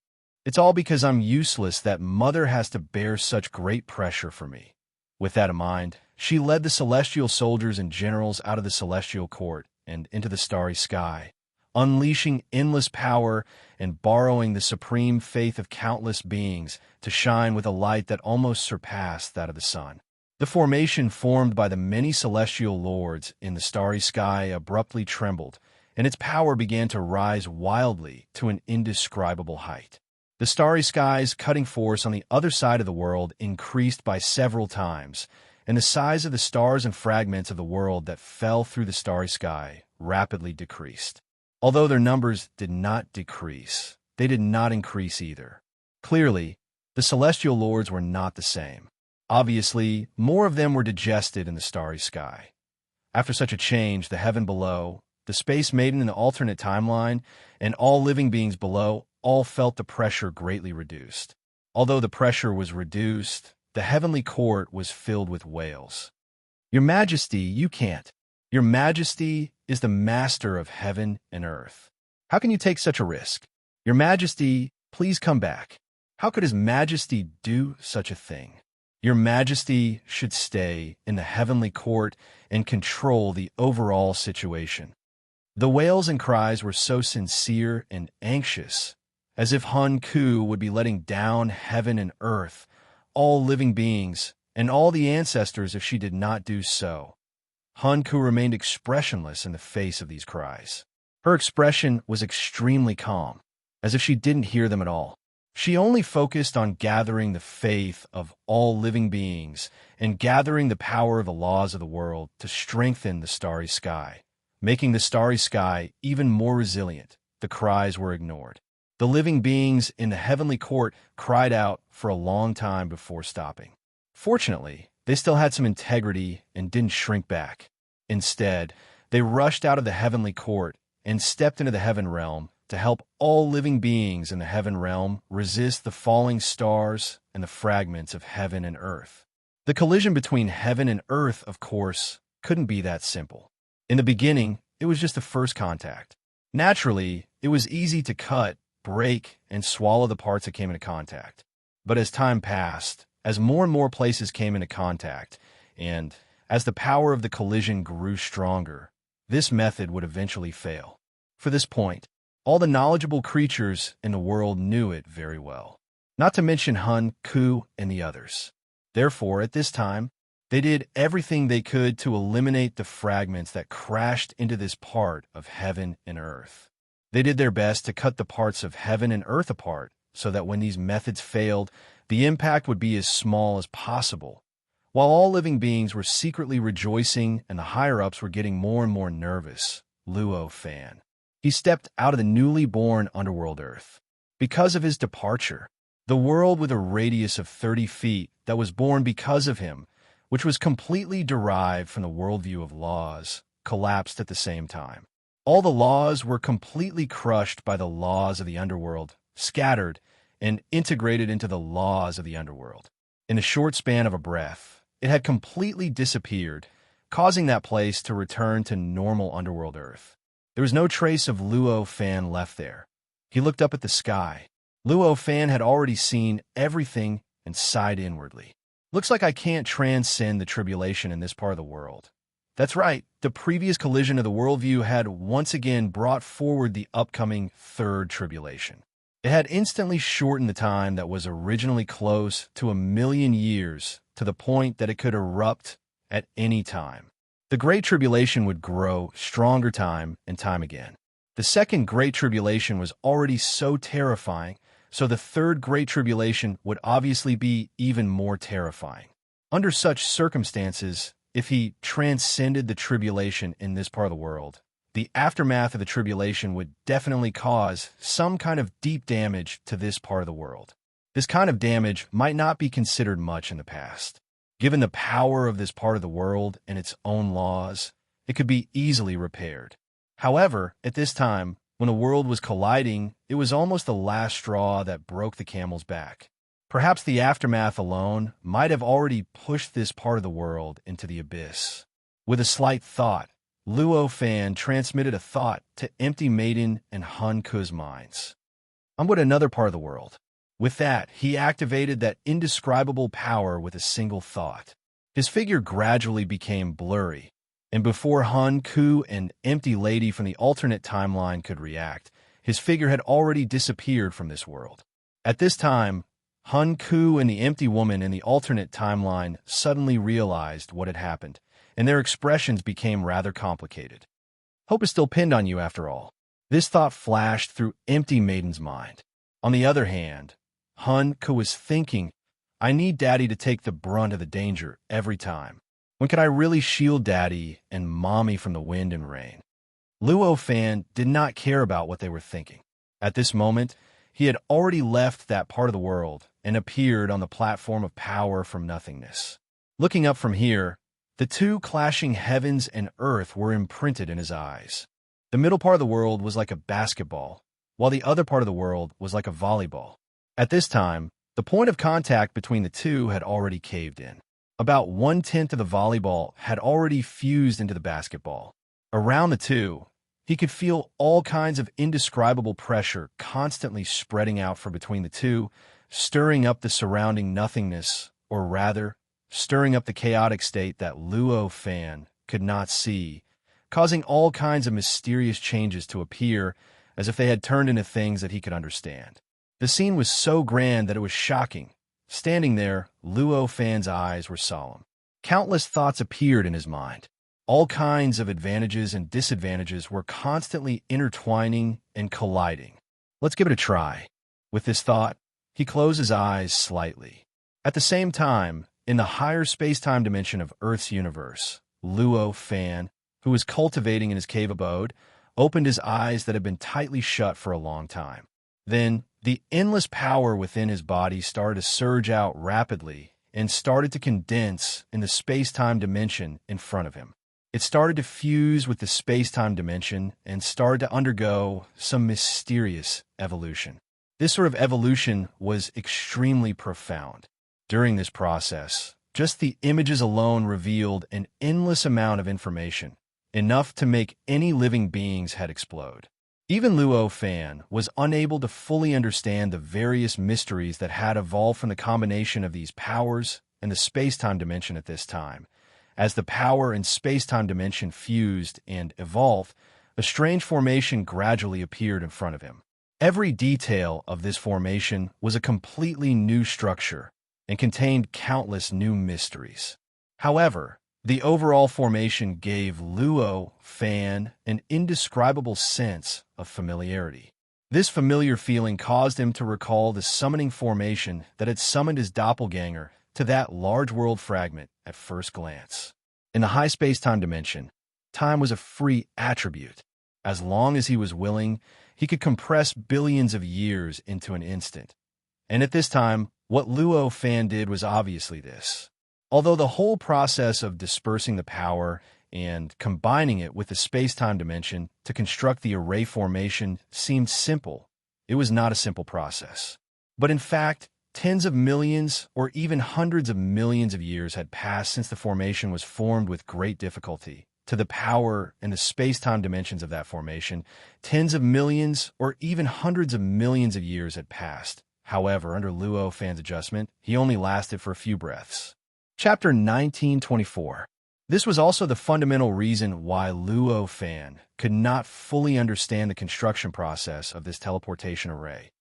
It's all because I'm useless that Mother has to bear such great pressure for me. With that in mind, she led the celestial soldiers and generals out of the celestial court and into the starry sky, unleashing endless power and borrowing the supreme faith of countless beings to shine with a light that almost surpassed that of the sun. The formation formed by the many celestial lords in the starry sky abruptly trembled, and its power began to rise wildly to an indescribable height. The starry sky's cutting force on the other side of the world increased by several times, and the size of the stars and fragments of the world that fell through the starry sky rapidly decreased. Although their numbers did not decrease, they did not increase either. Clearly, the celestial lords were not the same. Obviously, more of them were digested in the starry sky. After such a change, the heaven below, the Space Maiden in the alternate timeline, and all living beings below all felt the pressure greatly reduced. Although the pressure was reduced, the heavenly court was filled with wails. Your Majesty, you can't. Your Majesty is the master of heaven and earth. How can you take such a risk? Your Majesty, please come back. How could His Majesty do such a thing? Your Majesty should stay in the heavenly court and control the overall situation. The wails and cries were so sincere and anxious, as if Hun Ku would be letting down heaven and earth, all living beings, and all the ancestors if she did not do so. Hun Ku remained expressionless in the face of these cries. Her expression was extremely calm, as if she didn't hear them at all. She only focused on gathering the faith of all living beings and gathering the power of the laws of the world to strengthen the starry sky, making the starry sky even more resilient. The cries were ignored. The living beings in the heavenly court cried out for a long time before stopping. Fortunately, they still had some integrity and didn't shrink back. Instead, they rushed out of the heavenly court and stepped into the heaven realm to help all living beings in the heaven realm resist the falling stars and the fragments of heaven and earth. The collision between heaven and earth, of course, couldn't be that simple. In the beginning, it was just the first contact. Naturally, it was easy to cut, break, and swallow the parts that came into contact. But as time passed, as more and more places came into contact, and as the power of the collision grew stronger, this method would eventually fail. For this point, all the knowledgeable creatures in the world knew it very well, not to mention Hun Ku and the others. Therefore, at this time, they did everything they could to eliminate the fragments that crashed into this part of heaven and earth. They did their best to cut the parts of heaven and earth apart so that when these methods failed, the impact would be as small as possible. While all living beings were secretly rejoicing and the higher-ups were getting more and more nervous, Luo Fan. He stepped out of the newly born underworld Earth. Because of his departure, the world with a radius of 30 feet that was born because of him, which was completely derived from the worldview of laws, collapsed at the same time. All the laws were completely crushed by the laws of the underworld, scattered, and integrated into the laws of the underworld. In a short span of a breath, it had completely disappeared, causing that place to return to normal underworld Earth. There was no trace of Luo Fan left there. He looked up at the sky. Luo Fan had already seen everything and sighed inwardly. Looks like I can't transcend the tribulation in this part of the world. That's right, the previous collision of the worldview had once again brought forward the upcoming third tribulation. It had instantly shortened the time that was originally close to 1,000,000 years to the point that it could erupt at any time. The Great Tribulation would grow stronger time and time again. The second Great Tribulation was already so terrifying so the third Great Tribulation would obviously be even more terrifying. Under such circumstances, if he transcended the tribulation in this part of the world, the aftermath of the tribulation would definitely cause some kind of deep damage to this part of the world. This kind of damage might not be considered much in the past. Given the power of this part of the world and its own laws, it could be easily repaired. However, at this time, when the world was colliding, it was almost the last straw that broke the camel's back. Perhaps the aftermath alone might have already pushed this part of the world into the abyss. With a slight thought, Luo Fan transmitted a thought to Empty Maiden and Han Ku's minds. I'm with another part of the world. With that, he activated that indescribable power with a single thought. His figure gradually became blurry, and before Han Ku and Empty Lady from the alternate timeline could react, his figure had already disappeared from this world. At this time, Han Ku and the Empty Woman in the alternate timeline suddenly realized what had happened, and their expressions became rather complicated. Hope is still pinned on you after all. This thought flashed through Empty Maiden's mind. On the other hand, Han Ku was thinking, I need Daddy to take the brunt of the danger every time. When can I really shield Daddy and Mommy from the wind and rain? Luo Fan did not care about what they were thinking. At this moment, he had already left that part of the world and appeared on the platform of power from nothingness. Looking up from here, the two clashing heavens and earth were imprinted in his eyes. The middle part of the world was like a basketball, while the other part of the world was like a volleyball. At this time, the point of contact between the two had already caved in. About 1/10 of the volleyball had already fused into the basketball. Around the two, he could feel all kinds of indescribable pressure constantly spreading out from between the two, stirring up the surrounding nothingness, or rather, stirring up the chaotic state that Luo Fan could not see, causing all kinds of mysterious changes to appear as if they had turned into things that he could understand. The scene was so grand that it was shocking. Standing there, Luo Fan's eyes were solemn. Countless thoughts appeared in his mind. All kinds of advantages and disadvantages were constantly intertwining and colliding. Let's give it a try. With this thought, he closed his eyes slightly. At the same time, in the higher space-time dimension of Earth's universe, Luo Fan, who was cultivating in his cave abode, opened his eyes that had been tightly shut for a long time. Then, the endless power within his body started to surge out rapidly and started to condense in the space-time dimension in front of him. It started to fuse with the space-time dimension and started to undergo some mysterious evolution. This sort of evolution was extremely profound. During this process, just the images alone revealed an endless amount of information, enough to make any living being's head explode. Even Luo Fan was unable to fully understand the various mysteries that had evolved from the combination of these powers and the space-time dimension at this time. As the power and space-time dimension fused and evolved, a strange formation gradually appeared in front of him. Every detail of this formation was a completely new structure and contained countless new mysteries. However, the overall formation gave Luo Fan an indescribable sense of familiarity. This familiar feeling caused him to recall the summoning formation that had summoned his doppelganger to that large world fragment at first glance. In the high space-time dimension, time was a free attribute. As long as he was willing, he could compress billions of years into an instant. And at this time, what Luo Fan did was obviously this. Although the whole process of dispersing the power and combining it with the space-time dimension to construct the array formation seemed simple, it was not a simple process. But in fact, tens of millions or even hundreds of millions of years had passed since the formation was formed with great difficulty. To the power and the space-time dimensions of that formation, tens of millions or even hundreds of millions of years had passed. However, under Luo Fan's adjustment, he only lasted for a few breaths. Chapter 1924. This was also the fundamental reason why Luo Fan could not fully understand the construction process of this teleportation array.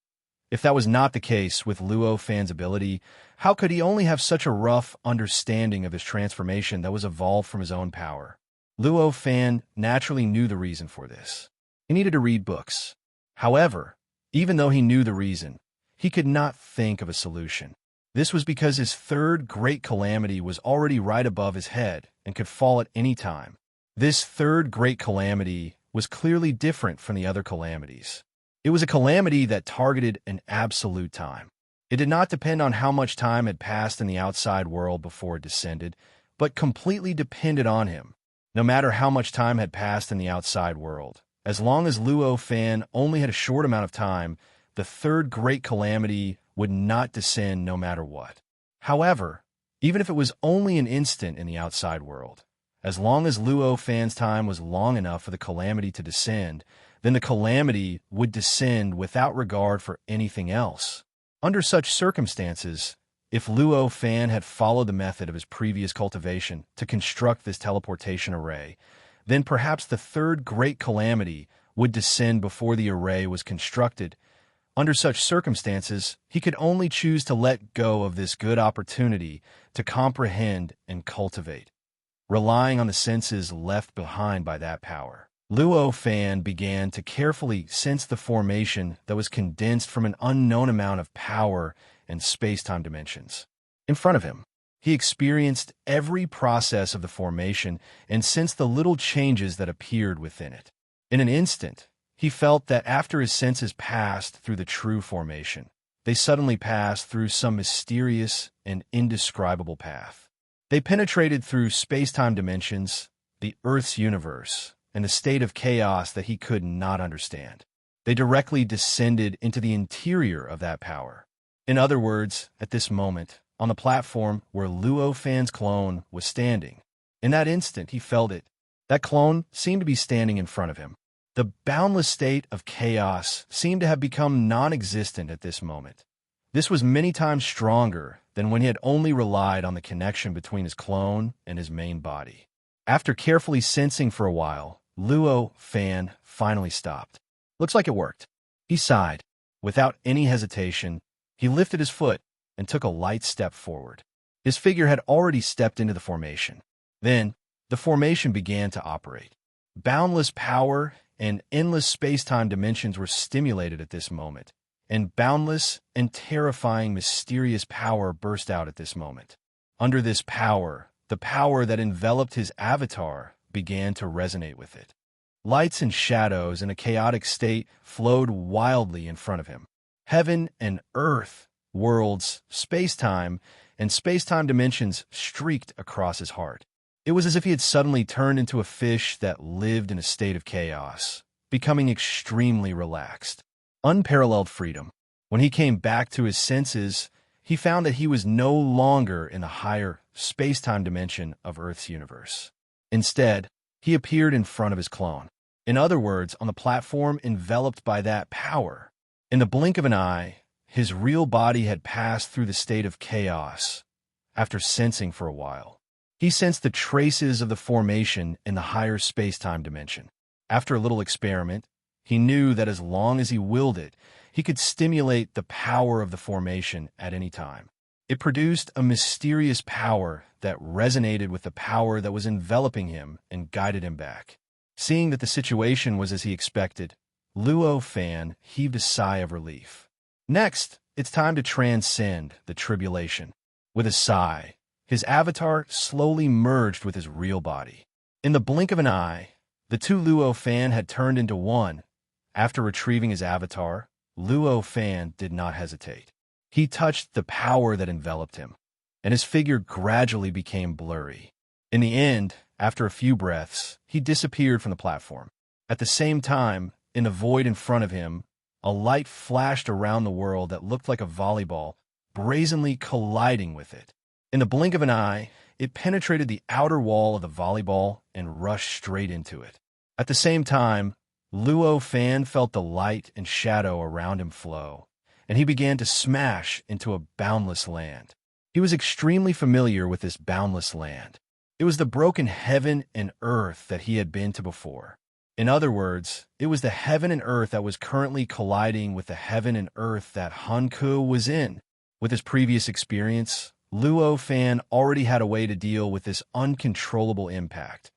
If that was not the case with Luo Fan's ability, how could he only have such a rough understanding of his transformation that was evolved from his own power? Luo Fan naturally knew the reason for this. He needed to read books. However, even though he knew the reason, he could not think of a solution. This was because his third great calamity was already right above his head and could fall at any time. This third great calamity was clearly different from the other calamities. It was a calamity that targeted an absolute time. It did not depend on how much time had passed in the outside world before it descended, but completely depended on him. No matter how much time had passed in the outside world, as long as Luo Fan only had a short amount of time, the third great calamity would not descend no matter what. However, even if it was only an instant in the outside world, as long as Luo Fan's time was long enough for the calamity to descend, then the calamity would descend without regard for anything else. Under such circumstances, if Luo Fan had followed the method of his previous cultivation to construct this teleportation array, then perhaps the third great calamity would descend before the array was constructed. Under such circumstances, he could only choose to let go of this good opportunity to comprehend and cultivate, relying on the senses left behind by that power. Luo Fan began to carefully sense the formation that was condensed from an unknown amount of power and space-time dimensions. In front of him, he experienced every process of the formation and sensed the little changes that appeared within it. In an instant, he felt that after his senses passed through the true formation, they suddenly passed through some mysterious and indescribable path. They penetrated through space-time dimensions, the Earth's universe, and a state of chaos that he could not understand. They directly descended into the interior of that power. In other words, at this moment, on the platform where Luo Fan's clone was standing. In that instant, he felt it. That clone seemed to be standing in front of him. The boundless state of chaos seemed to have become non-existent at this moment. This was many times stronger than when he had only relied on the connection between his clone and his main body. After carefully sensing for a while, Luo Fan finally stopped. Looks like it worked. He sighed. Without any hesitation, he lifted his foot and took a light step forward. His figure had already stepped into the formation. Then, the formation began to operate. Boundless power and endless space-time dimensions were stimulated at this moment, and boundless and terrifying mysterious power burst out at this moment. Under this power, the power that enveloped his avatar began to resonate with it. Lights and shadows in a chaotic state flowed wildly in front of him. Heaven and earth, worlds, space-time, and space-time dimensions streaked across his heart. It was as if he had suddenly turned into a fish that lived in a state of chaos, becoming extremely relaxed. Unparalleled freedom. When he came back to his senses, he found that he was no longer in the higher space-time dimension of Earth's universe. Instead, he appeared in front of his clone. In other words, on the platform enveloped by that power. In the blink of an eye, his real body had passed through the state of chaos. After sensing for a while, he sensed the traces of the formation in the higher space-time dimension. After a little experiment, he knew that as long as he willed it, he could stimulate the power of the formation at any time. It produced a mysterious power that resonated with the power that was enveloping him and guided him back. Seeing that the situation was as he expected, Luo Fan heaved a sigh of relief. Next, it's time to transcend the tribulation. With a sigh, his avatar slowly merged with his real body. In the blink of an eye, the two Luo Fan had turned into one. After retrieving his avatar, Luo Fan did not hesitate. He touched the power that enveloped him, and his figure gradually became blurry. In the end, after a few breaths, he disappeared from the platform. At the same time, in the void in front of him, a light flashed around the world that looked like a volleyball, brazenly colliding with it. In the blink of an eye, it penetrated the outer wall of the volleyball and rushed straight into it. At the same time, Luo Fan felt the light and shadow around him flow, and he began to smash into a boundless land. He was extremely familiar with this boundless land. It was the broken heaven and earth that he had been to before. In other words, it was the heaven and earth that was currently colliding with the heaven and earth that Hanku was in. With his previous experience, Luo Fan already had a way to deal with this uncontrollable impact.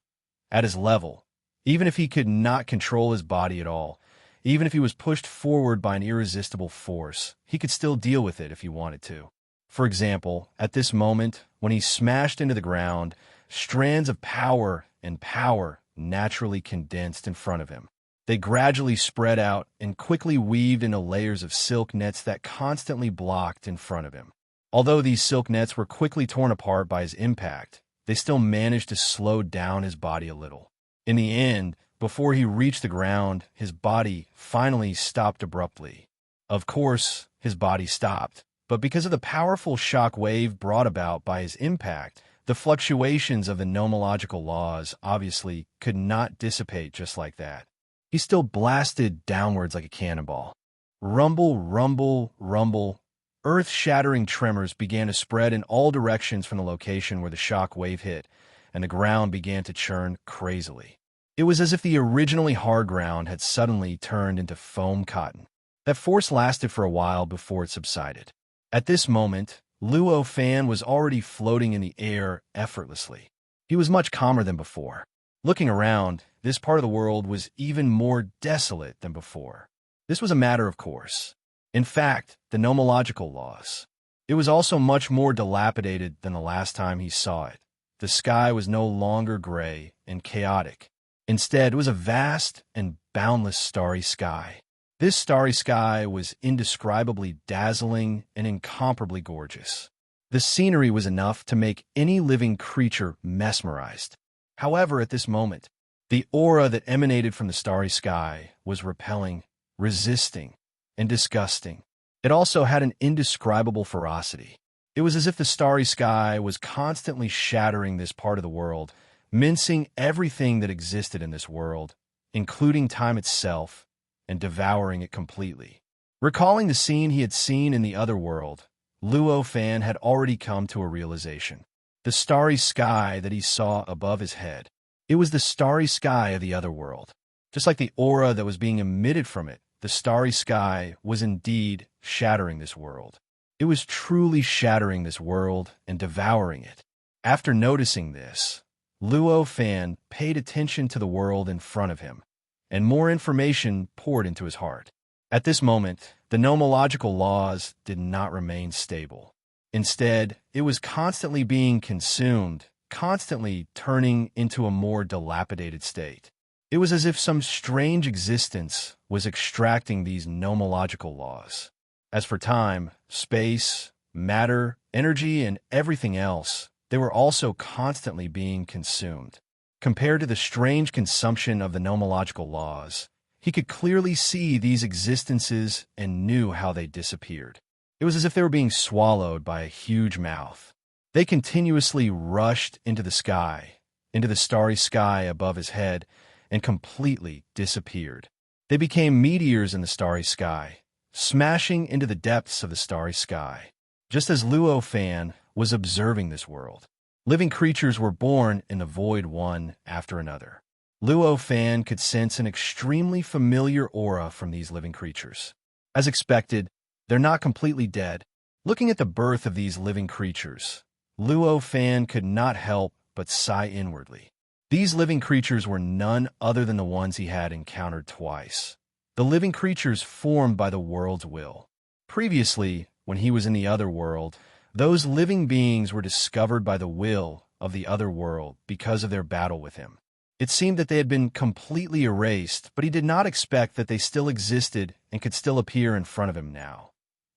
At his level, even if he could not control his body at all, Even if he was pushed forward by an irresistible force, he could still deal with it if he wanted to. For example, at this moment, when he smashed into the ground, strands of power and power naturally condensed in front of him. They gradually spread out and quickly weaved into layers of silk nets that constantly blocked in front of him. Although these silk nets were quickly torn apart by his impact, they still managed to slow down his body a little. In the end, before he reached the ground, his body finally stopped abruptly. Of course, his body stopped, but because of the powerful shock wave brought about by his impact, the fluctuations of the nomological laws obviously could not dissipate just like that. He still blasted downwards like a cannonball. Rumble, rumble, rumble. Earth-shattering tremors began to spread in all directions from the location where the shock wave hit, and the ground began to churn crazily. It was as if the originally hard ground had suddenly turned into foam cotton. That force lasted for a while before it subsided. At this moment, Luo Fan was already floating in the air effortlessly. He was much calmer than before. Looking around, this part of the world was even more desolate than before. This was a matter of course. In fact, the nomological laws. It was also much more dilapidated than the last time he saw it. The sky was no longer gray and chaotic. Instead, it was a vast and boundless starry sky. This starry sky was indescribably dazzling and incomparably gorgeous. The scenery was enough to make any living creature mesmerized. However, at this moment, the aura that emanated from the starry sky was repelling, resisting, and disgusting. It also had an indescribable ferocity. It was as if the starry sky was constantly shattering this part of the world, mincing everything that existed in this world, including time itself, and devouring it completely. Recalling the scene he had seen in the other world, Luo Fan had already come to a realization. The starry sky that he saw above his head. It was the starry sky of the other world. Just like the aura that was being emitted from it, the starry sky was indeed shattering this world. It was truly shattering this world and devouring it. After noticing this, Luo Fan paid attention to the world in front of him, and more information poured into his heart. At this moment, the nomological laws did not remain stable. Instead, it was constantly being consumed, constantly turning into a more dilapidated state. It was as if some strange existence was extracting these nomological laws. As for time, space, matter, energy, and everything else, they were also constantly being consumed. Compared to the strange consumption of the nomological laws, he could clearly see these existences and knew how they disappeared. It was as if they were being swallowed by a huge mouth. They continuously rushed into the sky, into the starry sky above his head, and completely disappeared. They became meteors in the starry sky, smashing into the depths of the starry sky. Just as Luo Fan was observing this world, living creatures were born in the void one after another. Luo Fan could sense an extremely familiar aura from these living creatures. As expected, they're not completely dead. Looking at the birth of these living creatures, Luo Fan could not help but sigh inwardly. These living creatures were none other than the ones he had encountered twice. The living creatures formed by the world's will. Previously, when he was in the other world, those living beings were discovered by the will of the other world because of their battle with him. It seemed that they had been completely erased, but he did not expect that they still existed and could still appear in front of him now.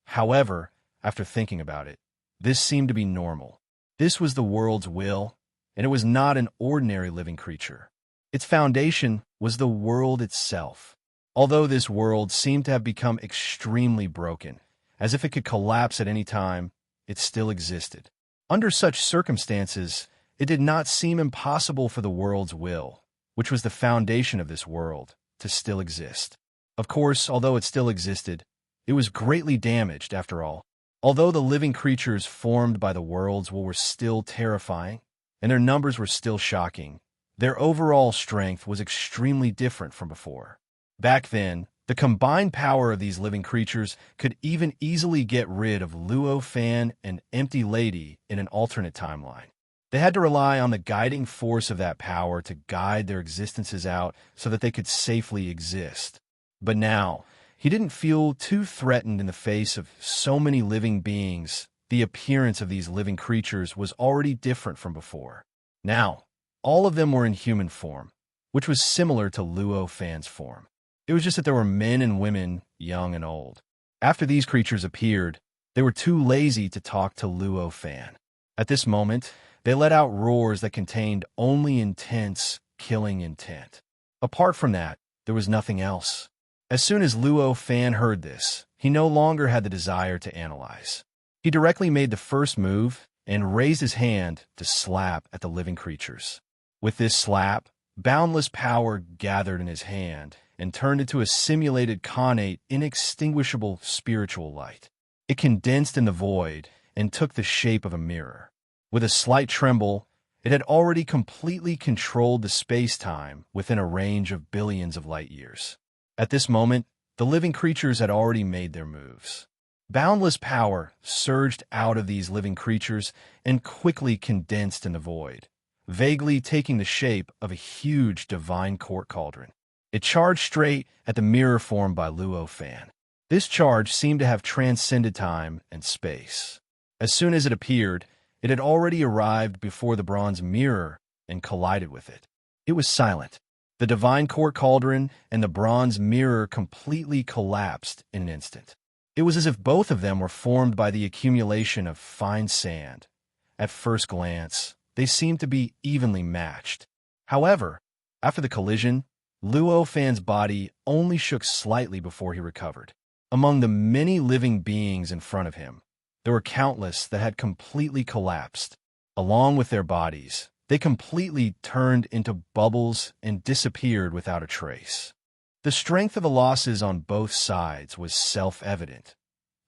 However, after thinking about it, this seemed to be normal. This was the world's will, and it was not an ordinary living creature. Its foundation was the world itself. Although this world seemed to have become extremely broken, as if it could collapse at any time, it still existed. Under such circumstances, it did not seem impossible for the world's will, which was the foundation of this world, to still exist. Of course, although it still existed, it was greatly damaged after all. Although the living creatures formed by the world's will were still terrifying, and their numbers were still shocking, their overall strength was extremely different from before. Back then, the combined power of these living creatures could even easily get rid of Luo Fan and Empty Lady in an alternate timeline. They had to rely on the guiding force of that power to guide their existences out so that they could safely exist. But now, he didn't feel too threatened in the face of so many living beings. The appearance of these living creatures was already different from before. Now, all of them were in human form, which was similar to Luo Fan's form. It was just that there were men and women, young and old. After these creatures appeared, they were too lazy to talk to Luo Fan. At this moment, they let out roars that contained only intense, killing intent. Apart from that, there was nothing else. As soon as Luo Fan heard this, he no longer had the desire to analyze. He directly made the first move and raised his hand to slap at the living creatures. With this slap, boundless power gathered in his hand and turned into a simulated connate, inextinguishable spiritual light. It condensed in the void and took the shape of a mirror. With a slight tremble, it had already completely controlled the space-time within a range of billions of light years. At this moment, the living creatures had already made their moves. Boundless power surged out of these living creatures and quickly condensed in the void, vaguely taking the shape of a huge divine court cauldron. It charged straight at the mirror formed by Luo Fan. This charge seemed to have transcended time and space. As soon as it appeared, it had already arrived before the bronze mirror and collided with it. It was silent. The divine court cauldron and the bronze mirror completely collapsed in an instant. It was as if both of them were formed by the accumulation of fine sand. At first glance, they seemed to be evenly matched. However, after the collision, Luo Fan's body only shook slightly before he recovered. Among the many living beings in front of him, there were countless that had completely collapsed. Along with their bodies, they completely turned into bubbles and disappeared without a trace. The strength of the losses on both sides was self-evident.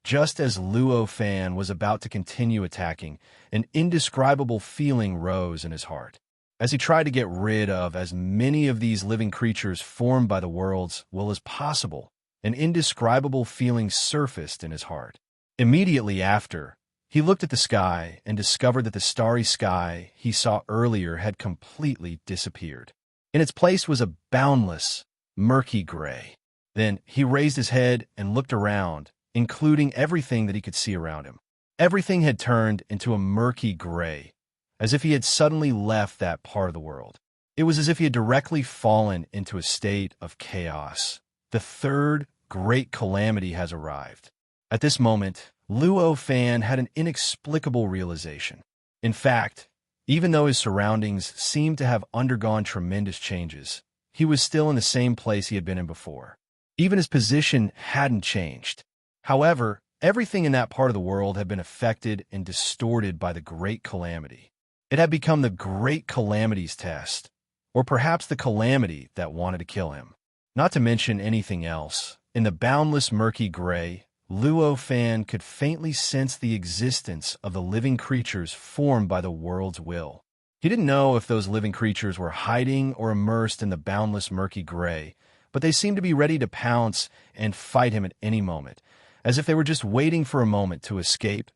Just as Luo Fan was about to continue attacking, an indescribable feeling rose in his heart. As he tried to get rid of as many of these living creatures formed by the world's will as possible, an indescribable feeling surfaced in his heart. Immediately after, he looked at the sky and discovered that the starry sky he saw earlier had completely disappeared. In its place was a boundless, murky gray. Then he raised his head and looked around, including everything that he could see around him. Everything had turned into a murky gray, as if he had suddenly left that part of the world. It was as if he had directly fallen into a state of chaos. The third great calamity has arrived. At this moment, Luo Fan had an inexplicable realization. In fact, even though his surroundings seemed to have undergone tremendous changes, he was still in the same place he had been in before. Even his position hadn't changed. However, everything in that part of the world had been affected and distorted by the great calamity. It had become the great calamity's test, or perhaps the calamity that wanted to kill him. Not to mention anything else, in the boundless murky gray, Luo Fan could faintly sense the existence of the living creatures formed by the world's will. He didn't know if those living creatures were hiding or immersed in the boundless murky gray, but they seemed to be ready to pounce and fight him at any moment, as if they were just waiting for a moment to escape.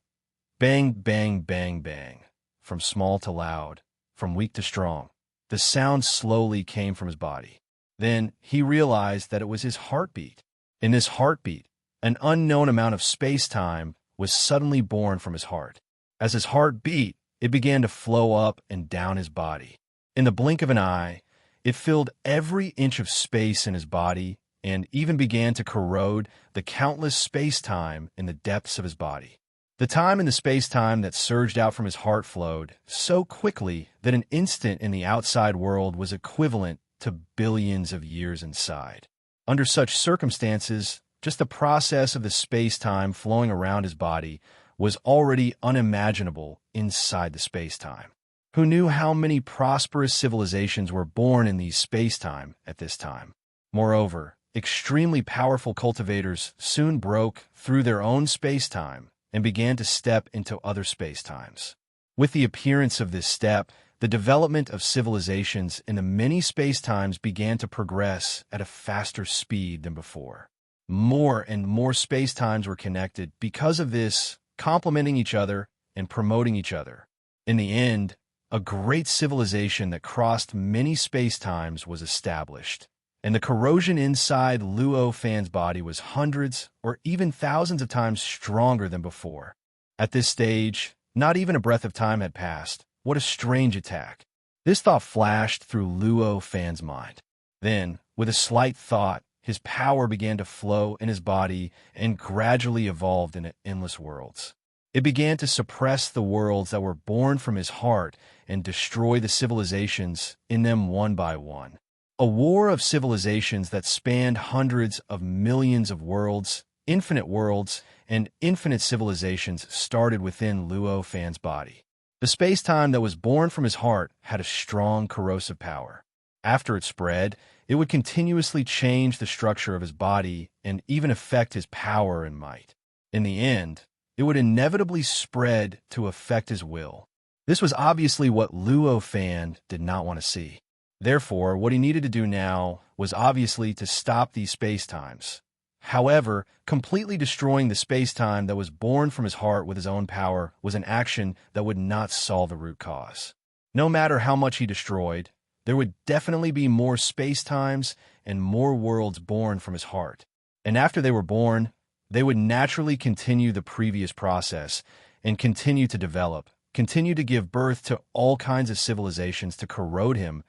Bang, bang, bang, bang. From small to loud, from weak to strong, the sound slowly came from his body. Then he realized that it was his heartbeat. In this heartbeat, an unknown amount of space-time was suddenly born from his heart. As his heart beat, it began to flow up and down his body. In the blink of an eye, it filled every inch of space in his body and even began to corrode the countless space-time in the depths of his body. The time and the space-time that surged out from his heart flowed so quickly that an instant in the outside world was equivalent to billions of years inside. Under such circumstances, just the process of the space-time flowing around his body was already unimaginable inside the space-time. Who knew how many prosperous civilizations were born in these space-time at this time? Moreover, extremely powerful cultivators soon broke through their own space-time and began to step into other space-times. With the appearance of this step, the development of civilizations in the many space-times began to progress at a faster speed than before. More and more space-times were connected because of this, complementing each other and promoting each other. In the end, a great civilization that crossed many space-times was established, and the corrosion inside Luo Fan's body was hundreds or even thousands of times stronger than before. At this stage, not even a breath of time had passed. What a strange attack. This thought flashed through Luo Fan's mind. Then, with a slight thought, his power began to flow in his body and gradually evolved into endless worlds. It began to suppress the worlds that were born from his heart and destroy the civilizations in them one by one. A war of civilizations that spanned hundreds of millions of worlds, and infinite civilizations started within Luo Fan's body. The space-time that was born from his heart had a strong corrosive power. After it spread, it would continuously change the structure of his body and even affect his power and might. In the end, it would inevitably spread to affect his will. This was obviously what Luo Fan did not want to see. Therefore, what he needed to do now was obviously to stop these space-times. However, completely destroying the space-time that was born from his heart with his own power was an action that would not solve the root cause. No matter how much he destroyed, there would definitely be more space-times and more worlds born from his heart. And after they were born, they would naturally continue the previous process and continue to develop, continue to give birth to all kinds of civilizations to corrode him,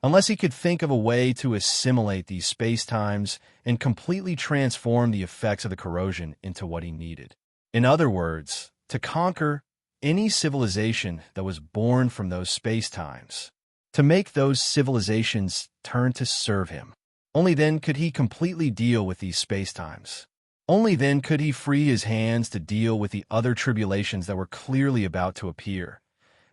unless he could think of a way to assimilate these space-times and completely transform the effects of the corrosion into what he needed. In other words, to conquer any civilization that was born from those space-times, to make those civilizations turn to serve him. Only then could he completely deal with these space-times. Only then could he free his hands to deal with the other tribulations that were clearly about to appear.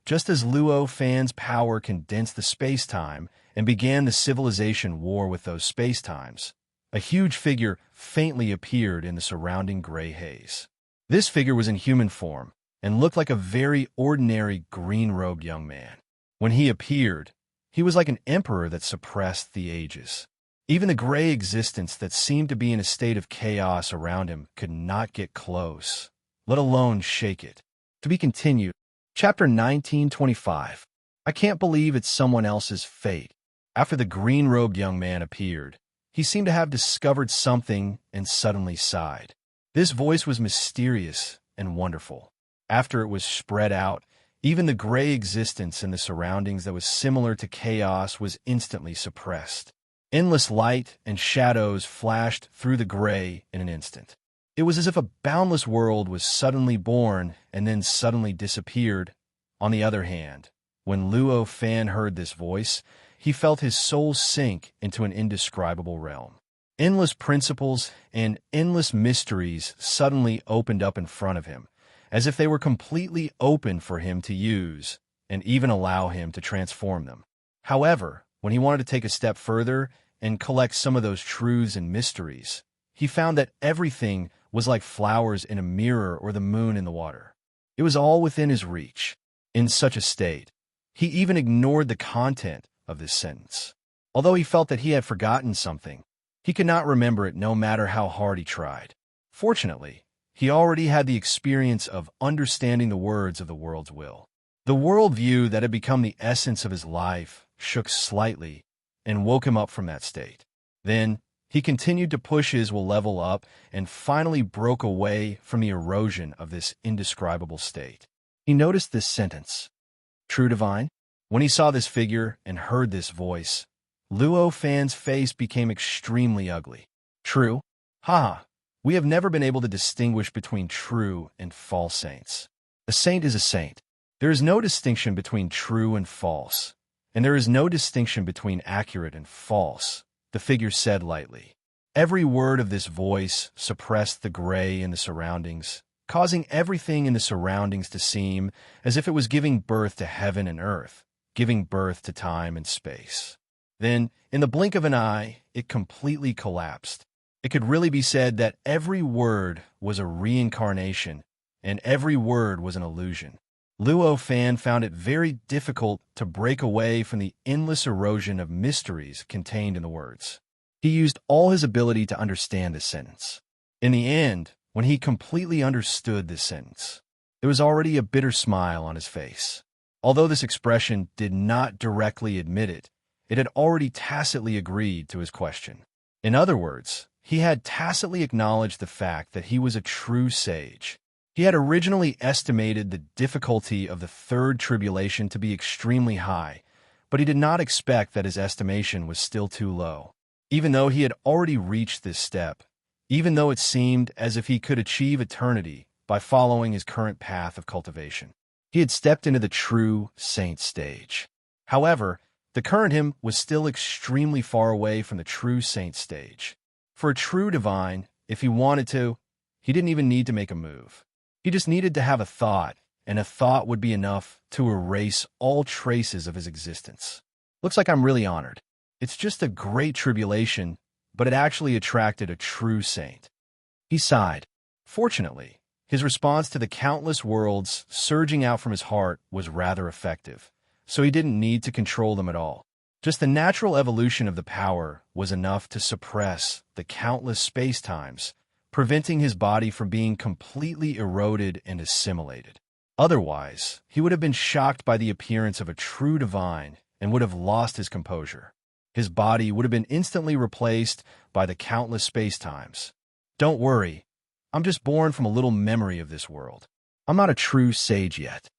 Just as Luo Fan's power condensed the space-time and began the civilization war with those space-times, a huge figure faintly appeared in the surrounding gray haze. This figure was in human form and looked like a very ordinary green-robed young man. When he appeared, he was like an emperor that suppressed the ages. Even the gray existence that seemed to be in a state of chaos around him could not get close, let alone shake it. To be continued. Chapter 1925. I can't believe it's someone else's fate. After the green-robed young man appeared, he seemed to have discovered something and suddenly sighed. This voice was mysterious and wonderful. After it was spread out, even the gray existence in the surroundings that was similar to chaos was instantly suppressed. Endless light and shadows flashed through the gray in an instant. It was as if a boundless world was suddenly born and then suddenly disappeared. On the other hand, when Luo Fan heard this voice, he felt his soul sink into an indescribable realm. Endless principles and endless mysteries suddenly opened up in front of him, as if they were completely open for him to use and even allow him to transform them. However, when he wanted to take a step further and collect some of those truths and mysteries, he found that everything was like flowers in a mirror or the moon in the water. It was all within his reach. In such a state, he even ignored the content of this sentence. Although he felt that he had forgotten something, he could not remember it no matter how hard he tried. Fortunately, he already had the experience of understanding the words of the world's will. The worldview that had become the essence of his life shook slightly and woke him up from that state. Then, he continued to push his will level up and finally broke away from the erosion of this indescribable state. He noticed this sentence, "True divine?" When he saw this figure and heard this voice, Luo Fan's face became extremely ugly. True? Haha, we have never been able to distinguish between true and false saints. A saint is a saint. There is no distinction between true and false, and there is no distinction between accurate and false, the figure said lightly. Every word of this voice suppressed the gray in the surroundings, causing everything in the surroundings to seem as if it was giving birth to heaven and earth, giving birth to time and space. Then, in the blink of an eye, it completely collapsed. It could really be said that every word was a reincarnation, and every word was an illusion. Luo Fan found it very difficult to break away from the endless erosion of mysteries contained in the words. He used all his ability to understand this sentence. In the end, when he completely understood this sentence, there was already a bitter smile on his face. Although this expression did not directly admit it, it had already tacitly agreed to his question. In other words, he had tacitly acknowledged the fact that he was a true sage. He had originally estimated the difficulty of the third tribulation to be extremely high, but he did not expect that his estimation was still too low. Even though he had already reached this step, even though it seemed as if he could achieve eternity by following his current path of cultivation, he had stepped into the true saint stage. However, the current him was still extremely far away from the true saint stage. For a true divine, if he wanted to, he didn't even need to make a move. He just needed to have a thought, and a thought would be enough to erase all traces of his existence. Looks like I'm really honored. It's just a great tribulation, but it actually attracted a true saint. He sighed. Fortunately, his response to the countless worlds surging out from his heart was rather effective, so he didn't need to control them at all. Just the natural evolution of the power was enough to suppress the countless space-times, preventing his body from being completely eroded and assimilated. Otherwise, he would have been shocked by the appearance of a true divine and would have lost his composure. His body would have been instantly replaced by the countless space-times. Don't worry, I'm just born from a little memory of this world. I'm not a true sage yet.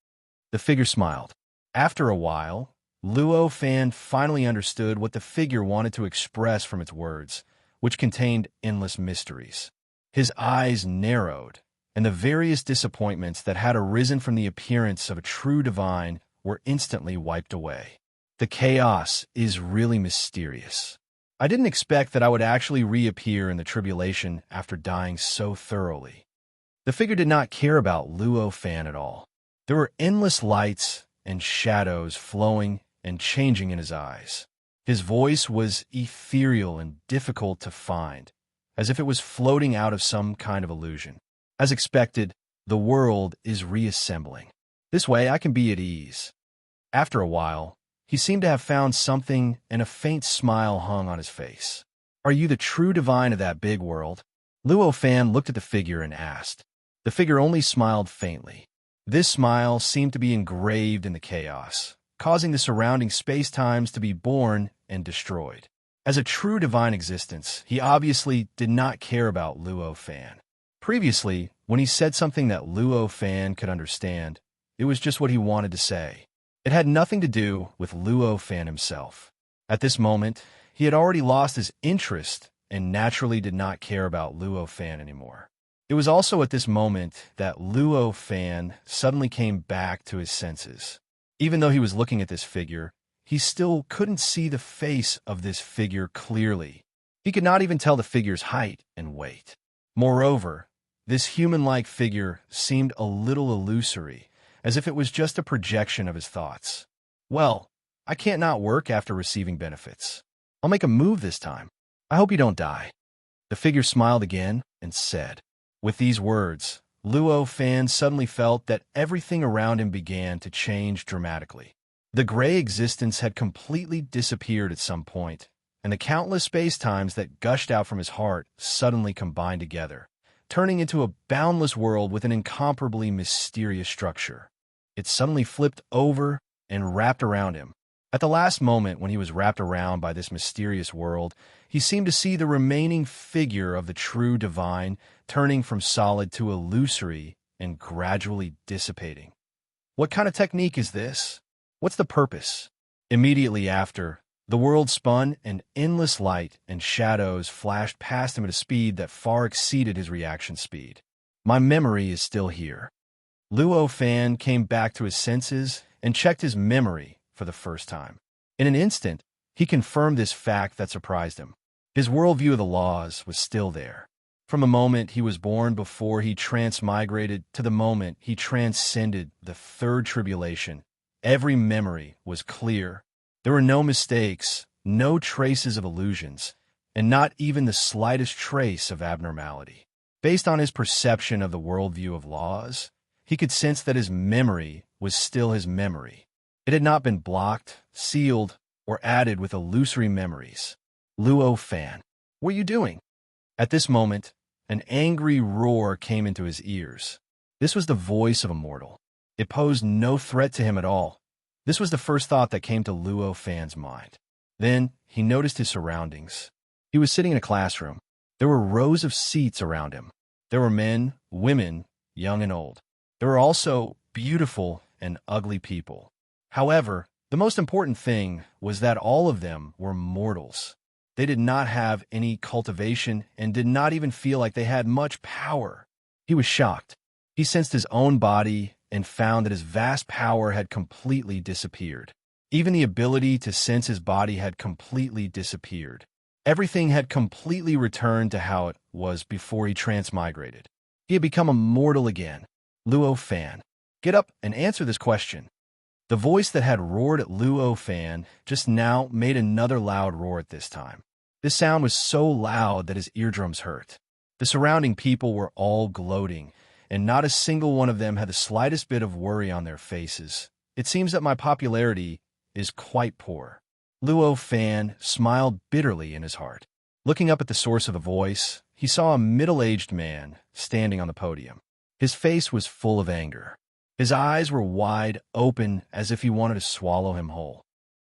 The figure smiled. After a while, Luo Fan finally understood what the figure wanted to express from its words, which contained endless mysteries. His eyes narrowed, and the various disappointments that had arisen from the appearance of a true divine were instantly wiped away. The chaos is really mysterious. I didn't expect that I would actually reappear in the tribulation after dying so thoroughly. The figure did not care about Luo Fan at all. There were endless lights and shadows flowing and changing in his eyes. His voice was ethereal and difficult to find, as if it was floating out of some kind of illusion. As expected, the world is reassembling. This way I can be at ease. After a while, he seemed to have found something, and a faint smile hung on his face. Are you the true divine of that big world? Luo Fan looked at the figure and asked. The figure only smiled faintly. This smile seemed to be engraved in the chaos, causing the surrounding space-times to be born and destroyed. As a true divine existence, he obviously did not care about Luo Fan. Previously, when he said something that Luo Fan could understand, it was just what he wanted to say. It had nothing to do with Luo Fan himself. At this moment, he had already lost his interest and naturally did not care about Luo Fan anymore. It was also at this moment that Luo Fan suddenly came back to his senses. Even though he was looking at this figure, he still couldn't see the face of this figure clearly. He could not even tell the figure's height and weight. Moreover, this human-like figure seemed a little illusory, as if it was just a projection of his thoughts. Well, I can't not work after receiving benefits. I'll make a move this time. I hope you don't die. The figure smiled again and said. With these words, Luo Fan suddenly felt that everything around him began to change dramatically. The gray existence had completely disappeared at some point, and the countless space-times that gushed out from his heart suddenly combined together, turning into a boundless world with an incomparably mysterious structure. It suddenly flipped over and wrapped around him. At the last moment when he was wrapped around by this mysterious world, he seemed to see the remaining figure of the true divine turning from solid to illusory and gradually dissipating. What kind of technique is this? What's the purpose? Immediately after, the world spun and endless light and shadows flashed past him at a speed that far exceeded his reaction speed. My memory is still here. Luo Fan came back to his senses and checked his memory for the first time. In an instant, he confirmed this fact that surprised him. His worldview of the laws was still there. From the moment he was born before he transmigrated to the moment he transcended the third tribulation, every memory was clear. There were no mistakes, no traces of illusions, and not even the slightest trace of abnormality. Based on his perception of the worldview of laws, he could sense that his memory was still his memory. It had not been blocked, sealed, or added with illusory memories. Luo Fan, what are you doing? At this moment, an angry roar came into his ears. This was the voice of a mortal. It posed no threat to him at all. This was the first thought that came to Luo Fan's mind. Then he noticed his surroundings. He was sitting in a classroom. There were rows of seats around him. There were men, women, young and old. There were also beautiful and ugly people. However, the most important thing was that all of them were mortals. They did not have any cultivation and did not even feel like they had much power. He was shocked. He sensed his own body and found that his vast power had completely disappeared. Even the ability to sense his body had completely disappeared. Everything had completely returned to how it was before he transmigrated. He had become a mortal again. Luo Fan, get up and answer this question. The voice that had roared at Luo Fan just now made another loud roar at this time. This sound was so loud that his eardrums hurt. The surrounding people were all gloating, and not a single one of them had the slightest bit of worry on their faces. It seems that my popularity is quite poor. Luo Fan smiled bitterly in his heart. Looking up at the source of the voice, he saw a middle-aged man standing on the podium. His face was full of anger. His eyes were wide open as if he wanted to swallow him whole.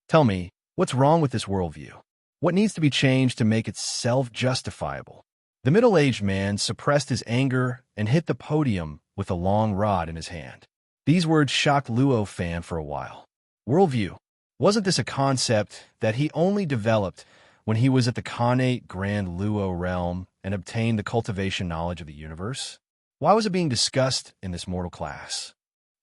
Tell me, what's wrong with this worldview? What needs to be changed to make it self-justifiable? The middle-aged man suppressed his anger and hit the podium with a long rod in his hand. These words shocked Luo Fan for a while. Worldview. Wasn't this a concept that he only developed when he was at the Khanate Grand Luo realm and obtained the cultivation knowledge of the universe? Why was it being discussed in this mortal class?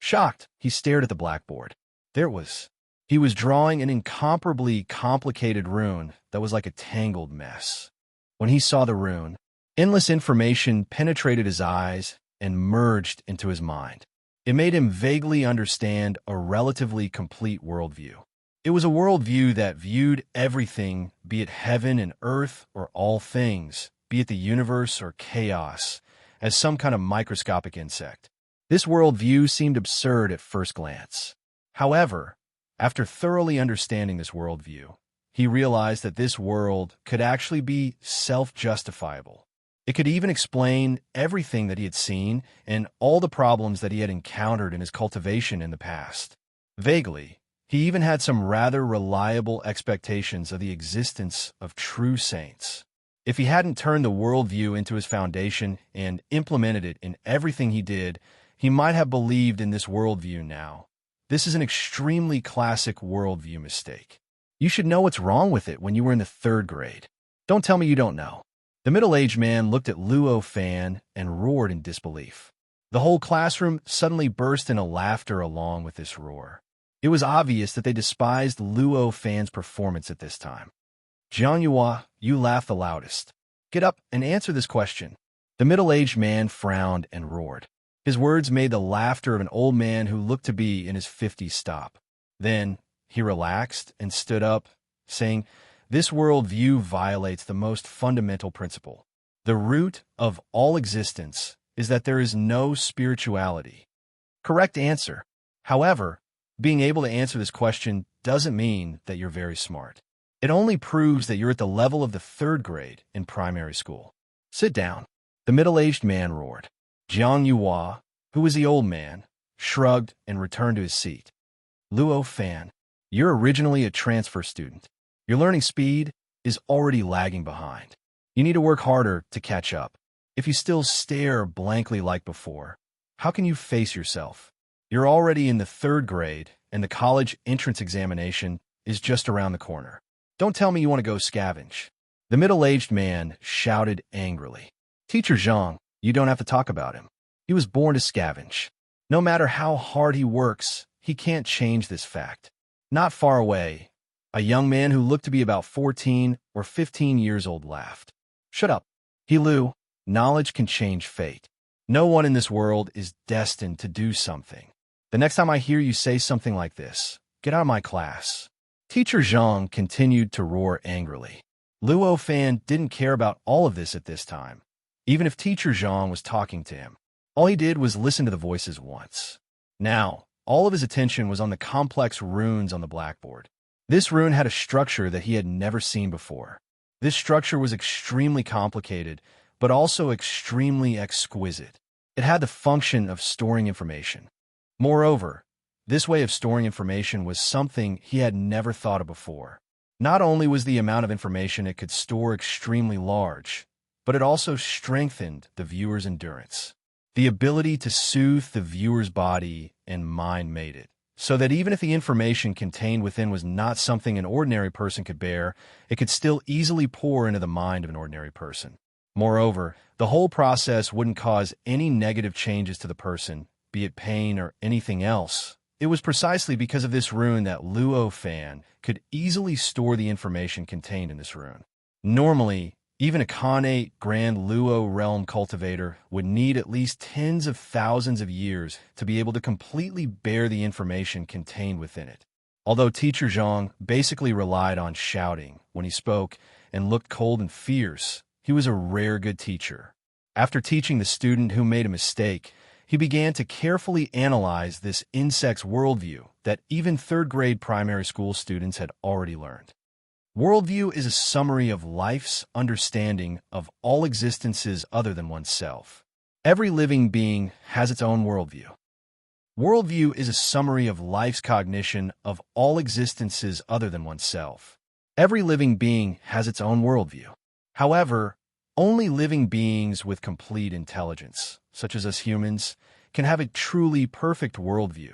Shocked, he stared at the blackboard. There it was. He was drawing an incomparably complicated rune that was like a tangled mess. When he saw the rune, endless information penetrated his eyes and merged into his mind. It made him vaguely understand a relatively complete worldview. It was a worldview that viewed everything, be it heaven and earth or all things, be it the universe or chaos, as some kind of microscopic insect. This worldview seemed absurd at first glance. However, after thoroughly understanding this worldview, he realized that this world could actually be self-justifiable. It could even explain everything that he had seen and all the problems that he had encountered in his cultivation in the past. Vaguely, he even had some rather reliable expectations of the existence of true saints. If he hadn't turned the worldview into his foundation and implemented it in everything he did, he might have believed in this worldview now. This is an extremely classic worldview mistake. You should know what's wrong with it when you were in the 3rd grade. Don't tell me you don't know. The middle-aged man looked at Luo Fan and roared in disbelief. The whole classroom suddenly burst into laughter along with this roar. It was obvious that they despised Luo Fan's performance at this time. Jiang Yua, you laugh the loudest. Get up and answer this question. The middle-aged man frowned and roared. His words made the laughter of an old man who looked to be in his 50s stop. Then he relaxed and stood up, saying, "This worldview violates the most fundamental principle. The root of all existence is that there is no spirituality." Correct answer. However, being able to answer this question doesn't mean that you're very smart. It only proves that you're at the level of the 3rd grade in primary school. Sit down. The middle-aged man roared. Jiang Yua, who was the old man, shrugged and returned to his seat. Luo Fan, you're originally a transfer student. Your learning speed is already lagging behind. You need to work harder to catch up. If you still stare blankly like before, how can you face yourself? You're already in the 3rd grade, and the college entrance examination is just around the corner. Don't tell me you want to go scavenge. The middle-aged man shouted angrily. Teacher Zhang, you don't have to talk about him. He was born to scavenge. No matter how hard he works, he can't change this fact. Not far away, a young man who looked to be about 14 or 15 years old laughed. Shut up. Lu, knowledge can change fate. No one in this world is destined to do something. The next time I hear you say something like this, get out of my class. Teacher Zhang continued to roar angrily. Luo Fan didn't care about all of this at this time. Even if Teacher Zhang was talking to him, all he did was listen to the voices once. Now, all of his attention was on the complex runes on the blackboard. This rune had a structure that he had never seen before. This structure was extremely complicated, but also extremely exquisite. It had the function of storing information. Moreover, this way of storing information was something he had never thought of before. Not only was the amount of information it could store extremely large, but it also strengthened the viewer's endurance. The ability to soothe the viewer's body and mind made it, so that even if the information contained within was not something an ordinary person could bear, it could still easily pour into the mind of an ordinary person. Moreover, the whole process wouldn't cause any negative changes to the person, be it pain or anything else. It was precisely because of this rune that Luo Fan could easily store the information contained in this rune. Normally, even a Khanate Grand Luo Realm cultivator would need at least tens of thousands of years to be able to completely bear the information contained within it. Although Teacher Zhang basically relied on shouting when he spoke and looked cold and fierce, he was a rare good teacher. After teaching the student who made a mistake, he began to carefully analyze this insect's worldview that even third-grade primary school students had already learned. Worldview is a summary of life's understanding of all existences other than oneself. Every living being has its own worldview. Worldview is a summary of life's cognition of all existences other than oneself. Every living being has its own worldview. However, only living beings with complete intelligence, such as us humans, can have a truly perfect worldview.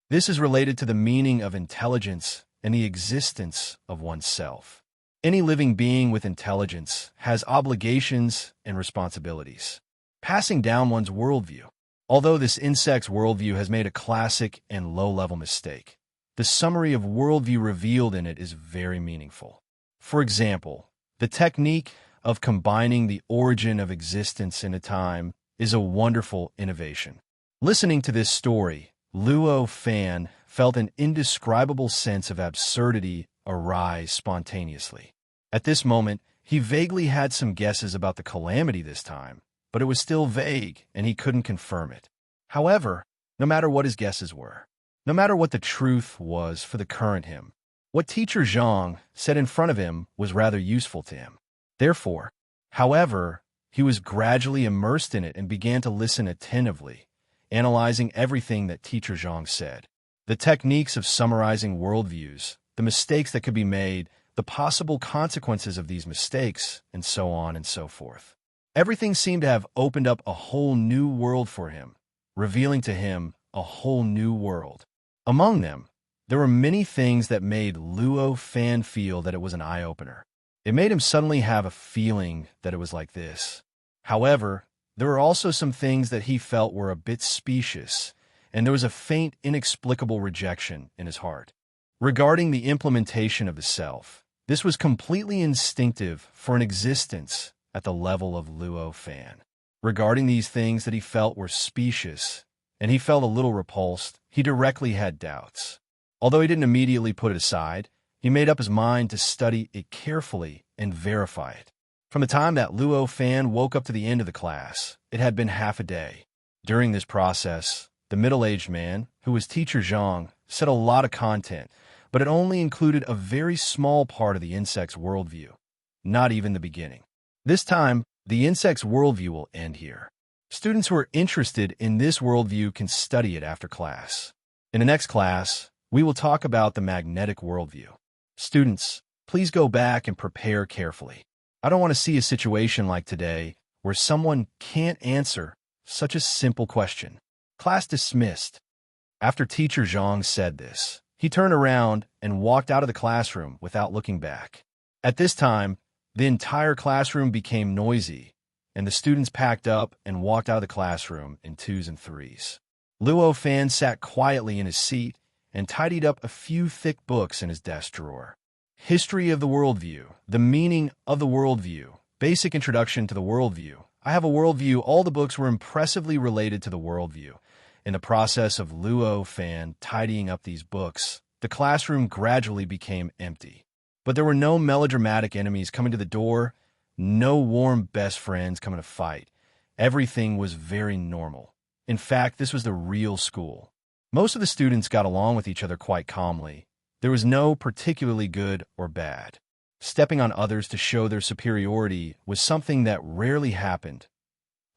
This is related to the meaning of intelligence and the existence of oneself. Any living being with intelligence has obligations and responsibilities. Passing down one's worldview. Although this insect's worldview has made a classic and low-level mistake, the summary of worldview revealed in it is very meaningful. For example, the technique of combining the origin of existence in a time is a wonderful innovation. Listening to this story, Luo Fan felt an indescribable sense of absurdity arise spontaneously. At this moment, he vaguely had some guesses about the calamity this time, but it was still vague and he couldn't confirm it. However, no matter what his guesses were, no matter what the truth was for the current him, what Teacher Zhang said in front of him was rather useful to him. Therefore, however, he was gradually immersed in it and began to listen attentively, analyzing everything that Teacher Zhang said. The techniques of summarizing worldviews, the mistakes that could be made, the possible consequences of these mistakes, and so on and so forth. Everything seemed to have opened up a whole new world for him, revealing to him a whole new world. Among them, there were many things that made Luo Fan feel that it was an eye-opener. It made him suddenly have a feeling that it was like this. However, there were also some things that he felt were a bit specious, and there was a faint, inexplicable rejection in his heart. Regarding the implementation of the self, this was completely instinctive for an existence at the level of Luo Fan. Regarding these things that he felt were specious, and he felt a little repulsed, he directly had doubts. Although he didn't immediately put it aside, he made up his mind to study it carefully and verify it. From the time that Luo Fan woke up to the end of the class, it had been half a day. During this process, the middle-aged man, who was Teacher Zhang, said a lot of content, but it only included a very small part of the insect's worldview, not even the beginning. This time, the insect's worldview will end here. Students who are interested in this worldview can study it after class. In the next class, we will talk about the magnetic worldview. Students, please go back and prepare carefully. I don't want to see a situation like today where someone can't answer such a simple question. Class dismissed. After Teacher Zhang said this, he turned around and walked out of the classroom without looking back. At this time, the entire classroom became noisy, and the students packed up and walked out of the classroom in twos and threes. Luo Fan sat quietly in his seat and tidied up a few thick books in his desk drawer. History of the Worldview, the meaning of the worldview, basic introduction to the worldview. I have a worldview. All the books were impressively related to the worldview. In the process of Luo Fan tidying up these books, the classroom gradually became empty. But there were no melodramatic enemies coming to the door, no warm best friends coming to fight. Everything was very normal. In fact, this was the real school. Most of the students got along with each other quite calmly. There was no particularly good or bad. Stepping on others to show their superiority was something that rarely happened.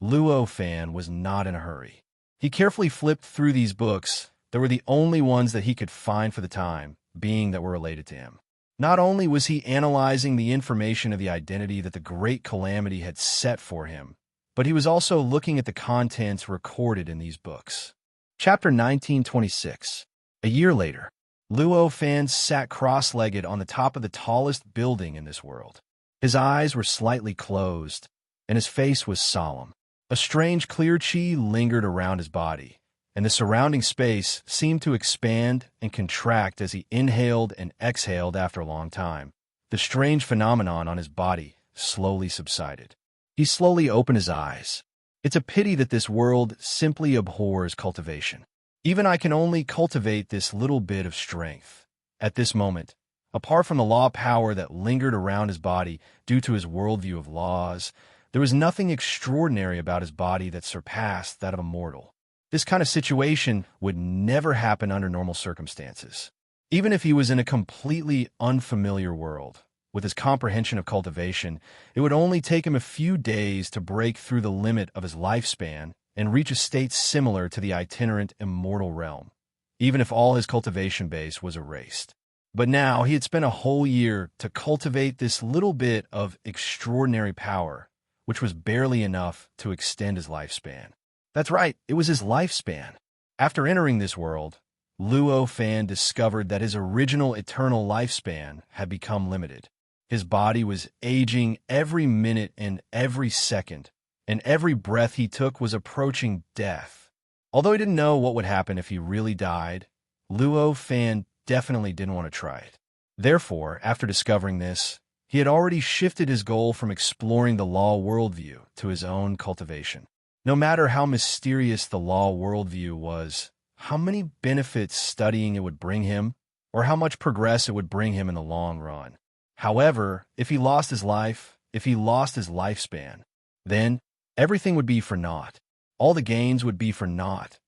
Luo Fan was not in a hurry. He carefully flipped through these books that were the only ones that he could find for the time being that were related to him. Not only was he analyzing the information of the identity that the Great Calamity had set for him, but he was also looking at the contents recorded in these books. Chapter 1926. A year later, Luo Fan sat cross-legged on the top of the tallest building in this world. His eyes were slightly closed, and his face was solemn. A strange clear chi lingered around his body, and the surrounding space seemed to expand and contract as he inhaled and exhaled after a long time. The strange phenomenon on his body slowly subsided. He slowly opened his eyes. It's a pity that this world simply abhors cultivation. Even I can only cultivate this little bit of strength. At this moment, apart from the law power that lingered around his body due to his worldview of laws, there was nothing extraordinary about his body that surpassed that of a mortal. This kind of situation would never happen under normal circumstances. Even if he was in a completely unfamiliar world, with his comprehension of cultivation, it would only take him a few days to break through the limit of his lifespan and reach a state similar to the itinerant immortal realm, even if all his cultivation base was erased. But now he had spent a whole year to cultivate this little bit of extraordinary power, which was barely enough to extend his lifespan. That's right, it was his lifespan. After entering this world, Luo Fan discovered that his original eternal lifespan had become limited. His body was aging every minute and every second, and every breath he took was approaching death. Although he didn't know what would happen if he really died, Luo Fan definitely didn't want to try it. Therefore, after discovering this, he had already shifted his goal from exploring the law worldview to his own cultivation. No matter how mysterious the law worldview was, how many benefits studying it would bring him, or how much progress it would bring him in the long run. However, if he lost his life, if he lost his lifespan, then everything would be for naught. All the gains would be for naught.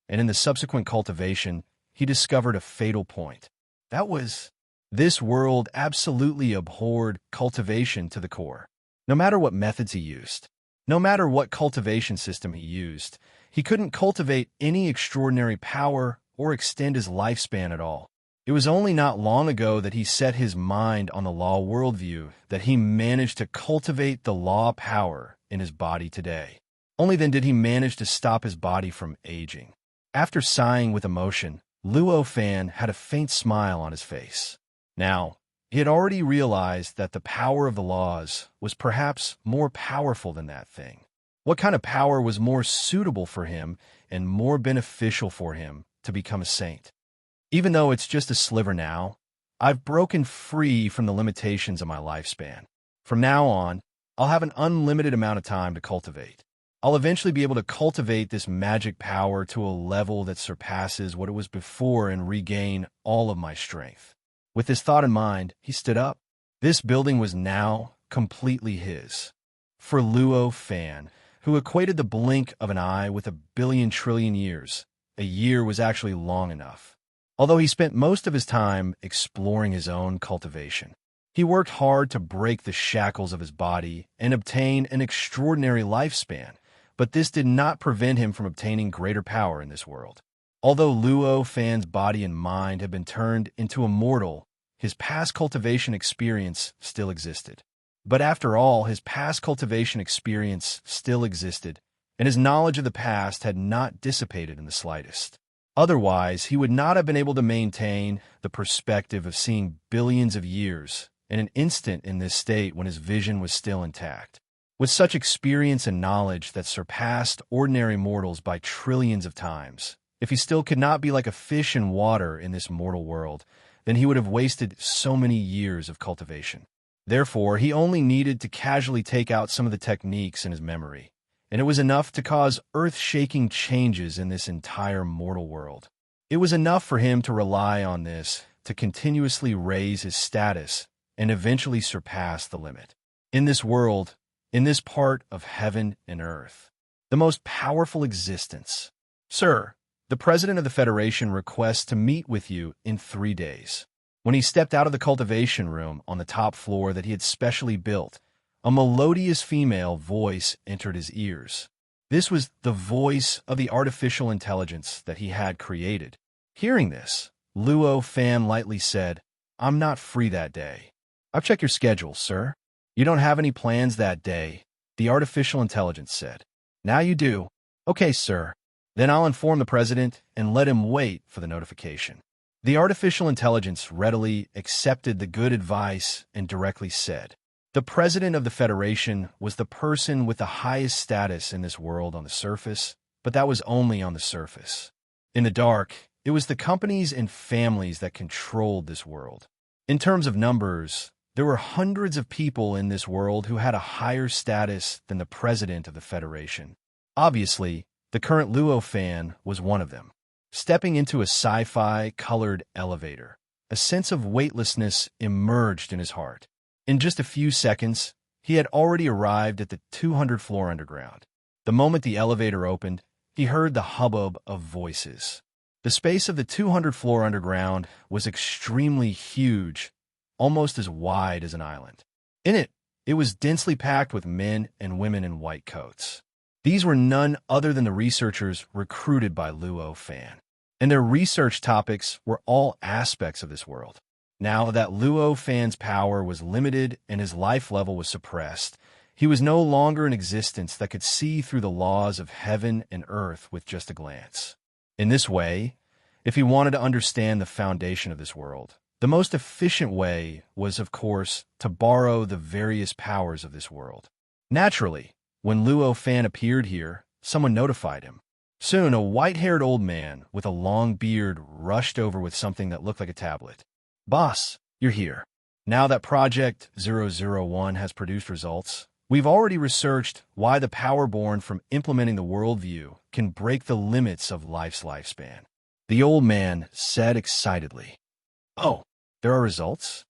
And in the subsequent cultivation, he discovered a fatal point. That was, this world absolutely abhorred cultivation to the core. No matter what methods he used, no matter what cultivation system he used, he couldn't cultivate any extraordinary power or extend his lifespan at all. It was only not long ago that he set his mind on the law worldview that he managed to cultivate the law power in his body today. Only then did he manage to stop his body from aging. After sighing with emotion, Luo Fan had a faint smile on his face. Now, he had already realized that the power of the laws was perhaps more powerful than that thing. What kind of power was more suitable for him and more beneficial for him to become a saint? Even though it's just a sliver now, I've broken free from the limitations of my lifespan. From now on, I'll have an unlimited amount of time to cultivate. I'll eventually be able to cultivate this magic power to a level that surpasses what it was before and regain all of my strength. With this thought in mind, he stood up. This building was now completely his. For Luo Fan, who equated the blink of an eye with 1 billion years, a year was actually long enough. Although he spent most of his time exploring his own cultivation, he worked hard to break the shackles of his body and obtain an extraordinary lifespan, but this did not prevent him from obtaining greater power in this world. Although Luo Fan's body and mind had been turned into a mortal, his past cultivation experience still existed. But after all, his past cultivation experience still existed, and his knowledge of the past had not dissipated in the slightest. Otherwise, he would not have been able to maintain the perspective of seeing billions of years in an instant in this state when his vision was still intact. With such experience and knowledge that surpassed ordinary mortals by trillions of times, if he still could not be like a fish in water in this mortal world, then he would have wasted so many years of cultivation. Therefore, he only needed to casually take out some of the techniques in his memory, and it was enough to cause earth-shaking changes in this entire mortal world. It was enough for him to rely on this to continuously raise his status and eventually surpass the limit. In this world, in this part of heaven and earth, the most powerful existence. Sir, the President of the Federation requests to meet with you in 3 days. When he stepped out of the cultivation room on the top floor that he had specially built, a melodious female voice entered his ears. This was the voice of the artificial intelligence that he had created. Hearing this, Luo Fan lightly said, I'm not free that day. I've checked your schedule, sir. You don't have any plans that day, the artificial intelligence said. Now you do. Okay, sir. Then I'll inform the president and let him wait for the notification. The artificial intelligence readily accepted the good advice and directly said, the president of the Federation was the person with the highest status in this world on the surface, but that was only on the surface. In the dark, it was the companies and families that controlled this world. In terms of numbers, there were hundreds of people in this world who had a higher status than the president of the Federation. Obviously, the current Luo fan was one of them. Stepping into a sci-fi colored elevator, a sense of weightlessness emerged in his heart. In just a few seconds, he had already arrived at the 200th floor underground. The moment the elevator opened, he heard the hubbub of voices. The space of the 200th floor underground was extremely huge, almost as wide as an island. In it, it was densely packed with men and women in white coats. These were none other than the researchers recruited by Luo Fan, and their research topics were all aspects of this world. Now that Luo Fan's power was limited and his life level was suppressed, he was no longer an existence that could see through the laws of heaven and earth with just a glance. In this way, if he wanted to understand the foundation of this world, the most efficient way was, of course, to borrow the various powers of this world. Naturally, when Luo Fan appeared here, someone notified him. Soon, a white-haired old man with a long beard rushed over with something that looked like a tablet. Boss, you're here. Now that Project 001 has produced results, we've already researched why the power born from implementing the worldview can break the limits of life's lifespan. The old man said excitedly. Oh, there are results?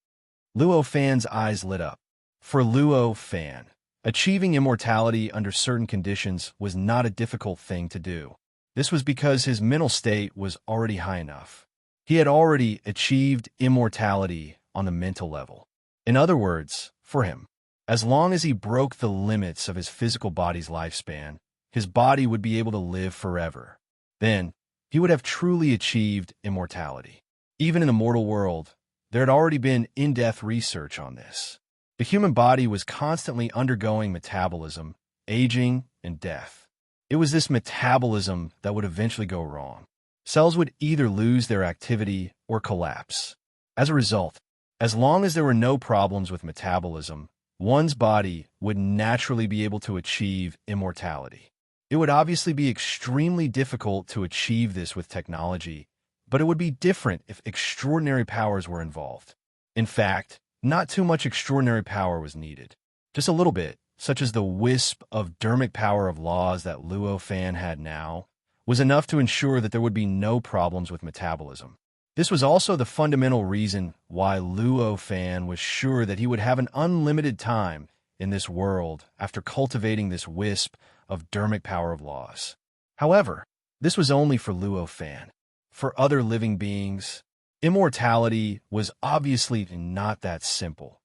Luo Fan's eyes lit up. For Luo Fan, achieving immortality under certain conditions was not a difficult thing to do. This was because his mental state was already high enough. He had already achieved immortality on the mental level. In other words, for him, as long as he broke the limits of his physical body's lifespan, his body would be able to live forever. Then, he would have truly achieved immortality. Even in the mortal world, there had already been in-depth research on this. The human body was constantly undergoing metabolism, aging, and death. It was this metabolism that would eventually go wrong. Cells would either lose their activity or collapse. As a result, as long as there were no problems with metabolism, one's body would naturally be able to achieve immortality. It would obviously be extremely difficult to achieve this with technology, but it would be different if extraordinary powers were involved. In fact, not too much extraordinary power was needed. Just a little bit, such as the wisp of dermic power of laws that Luo Fan had now, was enough to ensure that there would be no problems with metabolism. This was also the fundamental reason why Luo Fan was sure that he would have an unlimited time in this world after cultivating this wisp of dermic power of laws. However, this was only for Luo Fan. For other living beings, immortality was obviously not that simple.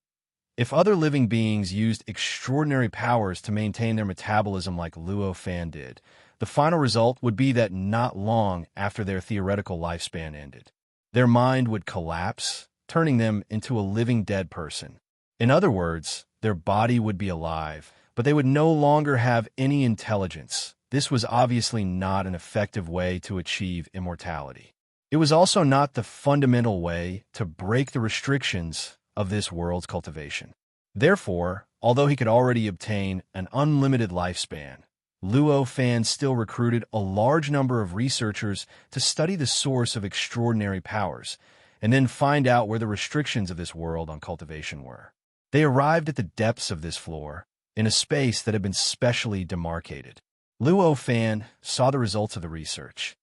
If other living beings used extraordinary powers to maintain their metabolism like Luo Fan did, the final result would be that not long after their theoretical lifespan ended, their mind would collapse, turning them into a living dead person. In other words, their body would be alive, but they would no longer have any intelligence. This was obviously not an effective way to achieve immortality. It was also not the fundamental way to break the restrictions of this world's cultivation. Therefore, although he could already obtain an unlimited lifespan, Luo Fan still recruited a large number of researchers to study the source of extraordinary powers, and then find out where the restrictions of this world on cultivation were. They arrived at the depths of this floor, in a space that had been specially demarcated. Luo Fan saw the results of the research.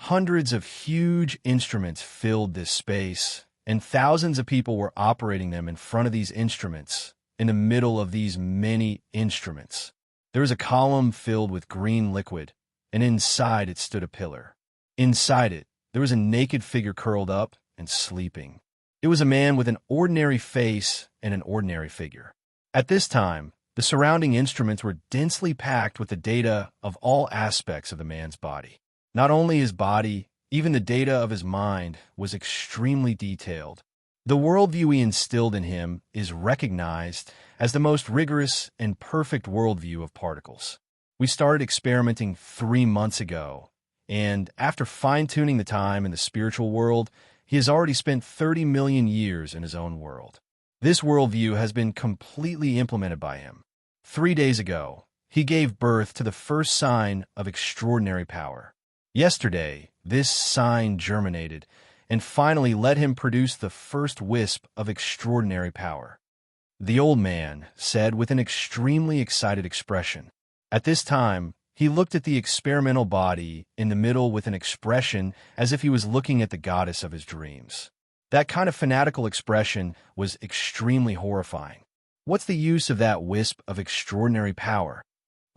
Hundreds of huge instruments filled this space, and thousands of people were operating them in front of these instruments, in the middle of these many instruments. There was a column filled with green liquid, and inside it stood a pillar. Inside it, there was a naked figure curled up and sleeping. It was a man with an ordinary face and an ordinary figure. At this time, the surrounding instruments were densely packed with the data of all aspects of the man's body. Not only his body, even the data of his mind was extremely detailed. The worldview he instilled in him is recognized as the most rigorous and perfect worldview of particles. We started experimenting 3 months ago, and after fine-tuning the time in the spiritual world, he has already spent 30 million years in his own world. This worldview has been completely implemented by him. 3 days ago, he gave birth to the first sign of extraordinary power. Yesterday, this sign germinated and finally let him produce the first wisp of extraordinary power. The old man said with an extremely excited expression. At this time, he looked at the experimental body in the middle with an expression as if he was looking at the goddess of his dreams. That kind of fanatical expression was extremely horrifying. What's the use of that wisp of extraordinary power?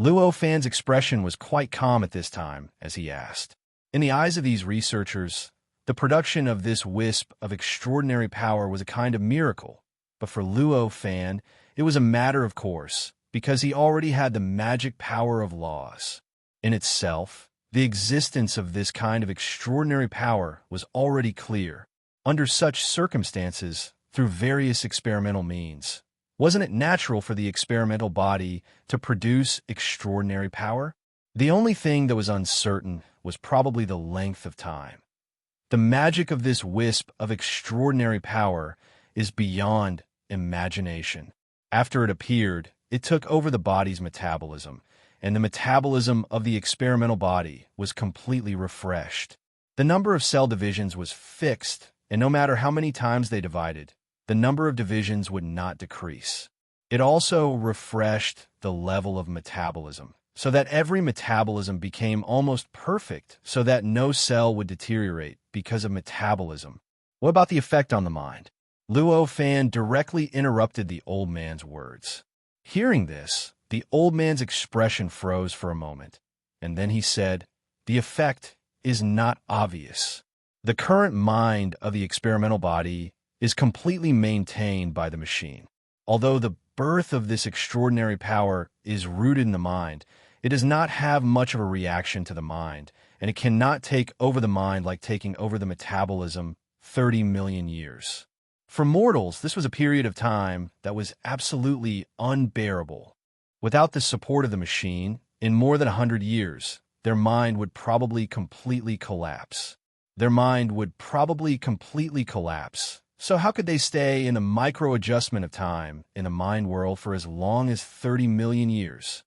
Luo Fan's expression was quite calm at this time as he asked. In the eyes of these researchers, the production of this wisp of extraordinary power was a kind of miracle, but for Luo Fan, it was a matter of course, because he already had the magic power of laws. In itself, the existence of this kind of extraordinary power was already clear. Under such circumstances, through various experimental means, wasn't it natural for the experimental body to produce extraordinary power? The only thing that was uncertain was probably the length of time. The magic of this wisp of extraordinary power is beyond imagination. After it appeared, it took over the body's metabolism, and the metabolism of the experimental body was completely refreshed. The number of cell divisions was fixed, and no matter how many times they divided, the number of divisions would not decrease. It also refreshed the level of metabolism, so that every metabolism became almost perfect, so that no cell would deteriorate because of metabolism. What about the effect on the mind? Luo Fan directly interrupted the old man's words. Hearing this, the old man's expression froze for a moment, and then he said, "The effect is not obvious. The current mind of the experimental body is completely maintained by the machine. Although the birth of this extraordinary power is rooted in the mind, it does not have much of a reaction to the mind, and it cannot take over the mind like taking over the metabolism 30 million years. For mortals, this was a period of time that was absolutely unbearable. Without the support of the machine, in more than 100 years, their mind would probably completely collapse. So how could they stay in the micro-adjustment of time in the mind world for as long as 30 million years?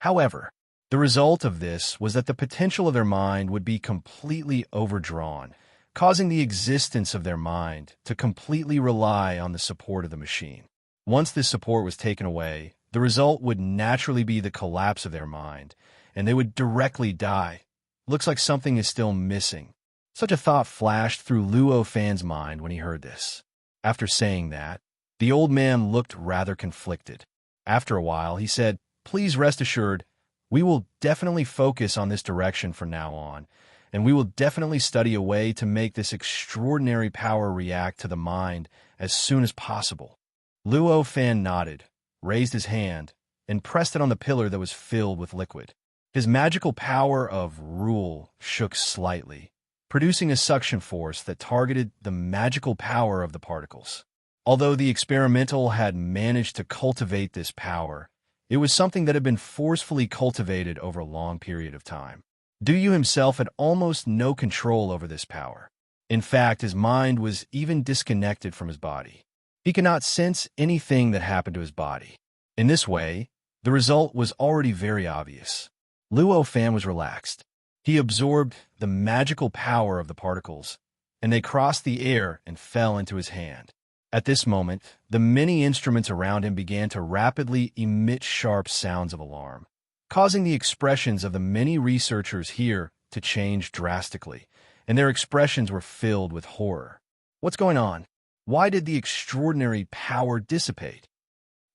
However, the result of this was that the potential of their mind would be completely overdrawn, causing the existence of their mind to completely rely on the support of the machine. Once this support was taken away, the result would naturally be the collapse of their mind, and they would directly die. Looks like something is still missing. Such a thought flashed through Luo Fan's mind when he heard this. After saying that, the old man looked rather conflicted. After a while, he said, "Please rest assured, we will definitely focus on this direction from now on, and we will definitely study a way to make this extraordinary power react to the mind as soon as possible." Luo Fan nodded, raised his hand, and pressed it on the pillar that was filled with liquid. His magical power of rule shook slightly, producing a suction force that targeted the magical power of the particles. Although the experimental had managed to cultivate this power, it was something that had been forcefully cultivated over a long period of time. Duyu himself had almost no control over this power. In fact, his mind was even disconnected from his body. He could not sense anything that happened to his body. In this way, the result was already very obvious. Luo Fan was relaxed. He absorbed the magical power of the particles, and they crossed the air and fell into his hand. At this moment, the many instruments around him began to rapidly emit sharp sounds of alarm, causing the expressions of the many researchers here to change drastically, and their expressions were filled with horror. What's going on? Why did the extraordinary power dissipate?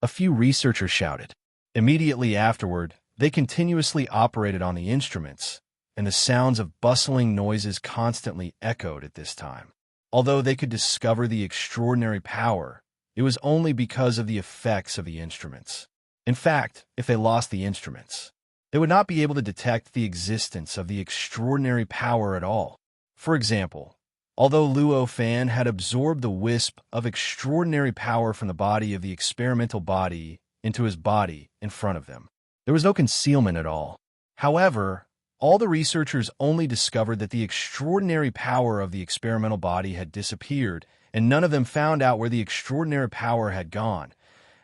A few researchers shouted. Immediately afterward, they continuously operated on the instruments, and the sounds of bustling noises constantly echoed at this time. Although they could discover the extraordinary power, it was only because of the effects of the instruments. In fact, if they lost the instruments, they would not be able to detect the existence of the extraordinary power at all. For example, Although Luo Fan had absorbed the wisp of extraordinary power from the body of the experimental body into his body in front of them, there was no concealment at all. However, all the researchers only discovered that the extraordinary power of the experimental body had disappeared, and none of them found out where the extraordinary power had gone.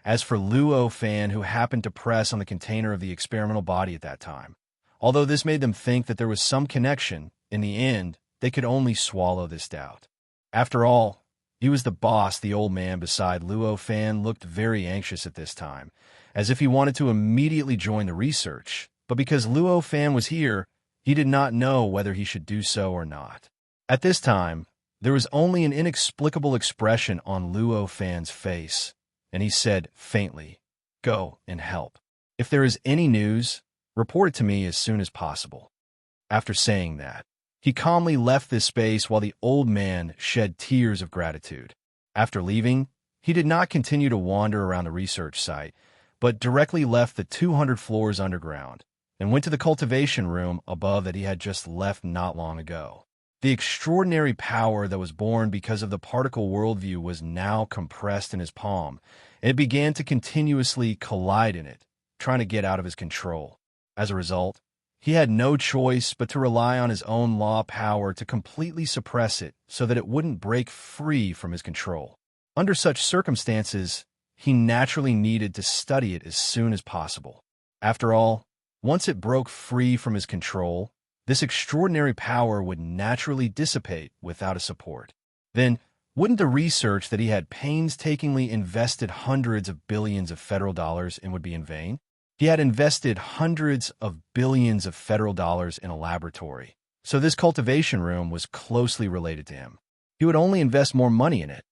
As for Luo Fan, who happened to press on the container of the experimental body at that time, although this made them think that there was some connection, in the end, they could only swallow this doubt. After all, he was the boss. The old man beside Luo Fan looked very anxious at this time, as if he wanted to immediately join the research, but because Luo Fan was here, he did not know whether he should do so or not. At this time, there was only an inexplicable expression on Luo Fan's face, and he said faintly, "Go and help. If there is any news, report it to me as soon as possible." After saying that, he calmly left this space while the old man shed tears of gratitude. After leaving, he did not continue to wander around the research site, but directly left the 200 floors underground and went to the cultivation room above that he had just left not long ago. The extraordinary power that was born because of the particle worldview was now compressed in his palm, and it began to continuously collide in it, trying to get out of his control. As a result, he had no choice but to rely on his own law power to completely suppress it so that it wouldn't break free from his control. Under such circumstances, he naturally needed to study it as soon as possible. After all, once it broke free from his control, this extraordinary power would naturally dissipate without a support. Then, wouldn't the research that he had painstakingly invested hundreds of billions of federal dollars in would be in vain? He had invested hundreds of billions of federal dollars in a laboratory, so this cultivation room was closely related to him. He would only invest more money in it,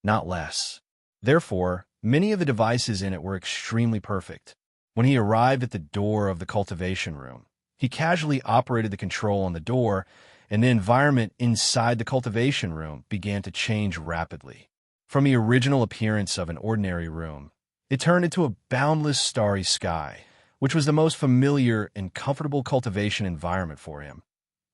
not less. Therefore, many of the devices in it were extremely perfect. When he arrived at the door of the cultivation room, he casually operated the control on the door, and the environment inside the cultivation room began to change rapidly. From the original appearance of an ordinary room, it turned into a boundless starry sky, which was the most familiar and comfortable cultivation environment for him.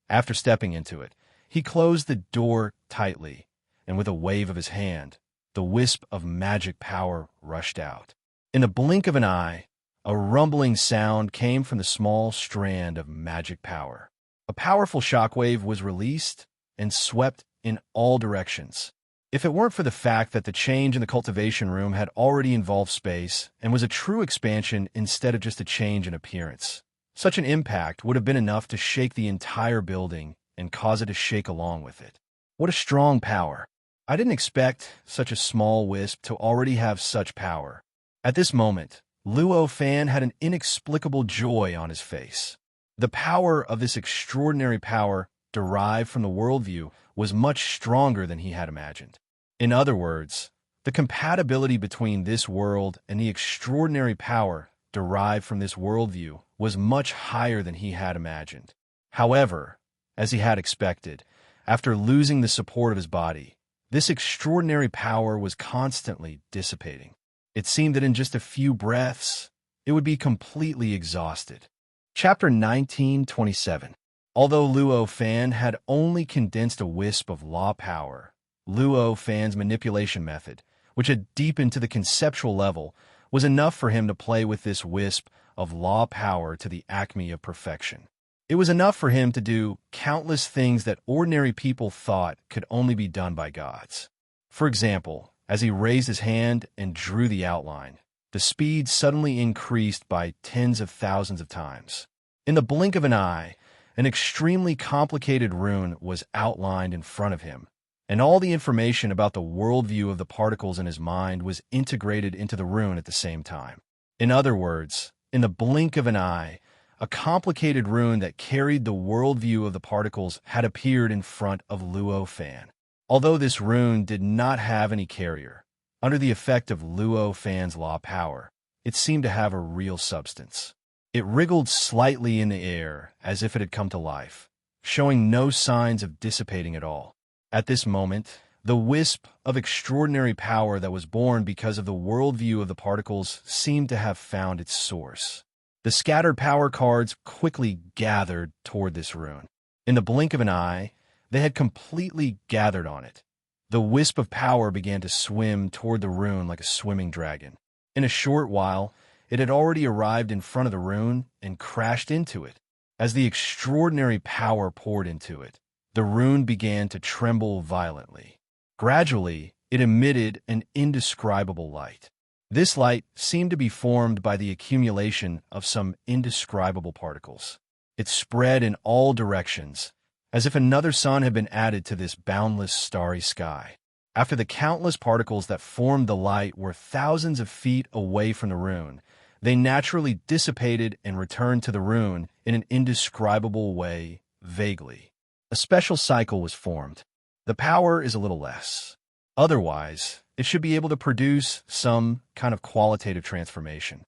After stepping into it, he closed the door tightly, and with a wave of his hand, the wisp of magic power rushed out. In the blink of an eye, a rumbling sound came from the small strand of magic power. A powerful shockwave was released and swept in all directions. If it weren't for the fact that the change in the cultivation room had already involved space and was a true expansion instead of just a change in appearance, such an impact would have been enough to shake the entire building and cause it to shake along with it. What a strong power! I didn't expect such a small wisp to already have such power. At this moment, Luo Fan had an inexplicable joy on his face. The power of this extraordinary power derived from the worldview was much stronger than he had imagined. In other words, the compatibility between this world and the extraordinary power derived from this worldview was much higher than he had imagined. However, as he had expected, after losing the support of his body, this extraordinary power was constantly dissipating. It seemed that in just a few breaths, it would be completely exhausted. Chapter 1927. Although Luo Fan had only condensed a wisp of law power, Luo Fan's manipulation method, which had deepened to the conceptual level, was enough for him to play with this wisp of law power to the acme of perfection. It was enough for him to do countless things that ordinary people thought could only be done by gods. For example, as he raised his hand and drew the outline, the speed suddenly increased by tens of thousands of times. In the blink of an eye, an extremely complicated rune was outlined in front of him, and all the information about the worldview of the particles in his mind was integrated into the rune at the same time. In other words, in the blink of an eye, a complicated rune that carried the worldview of the particles had appeared in front of Luo Fan. Although this rune did not have any carrier, under the effect of Luo Fan's law power, it seemed to have a real substance. It wriggled slightly in the air as if it had come to life, showing no signs of dissipating at all. At this moment, the wisp of extraordinary power that was born because of the worldview of the particles seemed to have found its source. The scattered power cards quickly gathered toward this rune. In the blink of an eye, They had completely gathered on it. The wisp of power began to swim toward the rune like a swimming dragon. In a short while, it had already arrived in front of the rune and crashed into it. As the extraordinary power poured into it, the rune began to tremble violently. Gradually, it emitted an indescribable light. This light seemed to be formed by the accumulation of some indescribable particles. It spread in all directions, as if another sun had been added to this boundless starry sky. After the countless particles that formed the light were thousands of feet away from the rune, they naturally dissipated and returned to the rune in an indescribable way, vaguely. A special cycle was formed. The power is a little less. Otherwise, it should be able to produce some kind of qualitative transformation.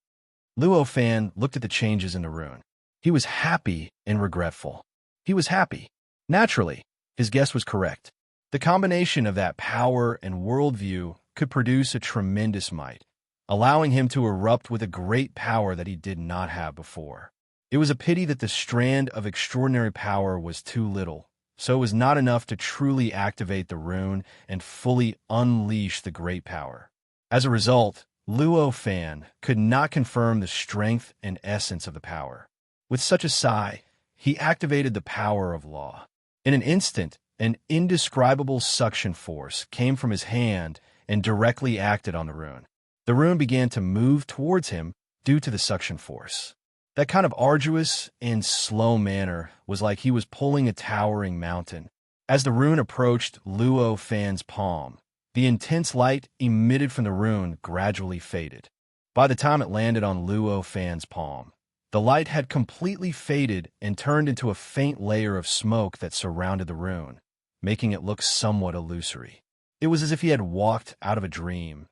Luo Fan looked at the changes in the rune. He was happy and regretful. He was happy. Naturally, his guess was correct. The combination of that power and worldview could produce a tremendous might, allowing him to erupt with a great power that he did not have before. It was a pity that the strand of extraordinary power was too little, so it was not enough to truly activate the rune and fully unleash the great power. As a result, Luo Fan could not confirm the strength and essence of the power. With such a sigh, he activated the power of law. In an instant, an indescribable suction force came from his hand and directly acted on the rune. The rune began to move towards him due to the suction force. That kind of arduous and slow manner was like he was pulling a towering mountain. As the rune approached Luo Fan's palm, the intense light emitted from the rune gradually faded. By the time it landed on Luo Fan's palm, the light had completely faded and turned into a faint layer of smoke that surrounded the rune, making it look somewhat illusory. It was as if he had walked out of a dream.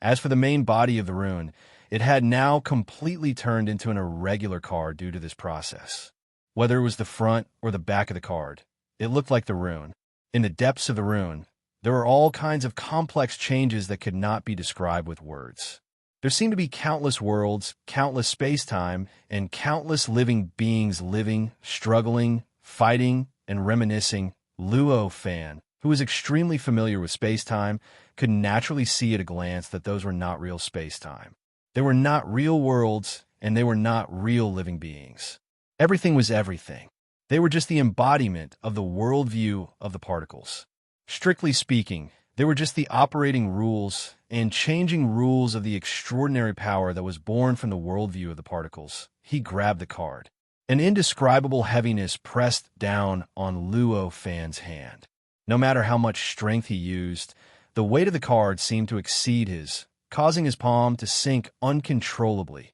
As for the main body of the rune, it had now completely turned into an irregular card due to this process. Whether it was the front or the back of the card, it looked like the rune. In the depths of the rune, there were all kinds of complex changes that could not be described with words. There seemed to be countless worlds, countless space-time, and countless living beings living, struggling, fighting, and reminiscing. Luo Fan, who was extremely familiar with space-time, could naturally see at a glance that those were not real space-time. They were not real worlds, and they were not real living beings. Everything was everything. They were just the embodiment of the worldview of the particles. Strictly speaking, they were just the operating rules and changing rules of the extraordinary power that was born from the worldview of the particles. He grabbed the card. An indescribable heaviness pressed down on Luo Fan's hand. No matter how much strength he used, the weight of the card seemed to exceed his, causing his palm to sink uncontrollably.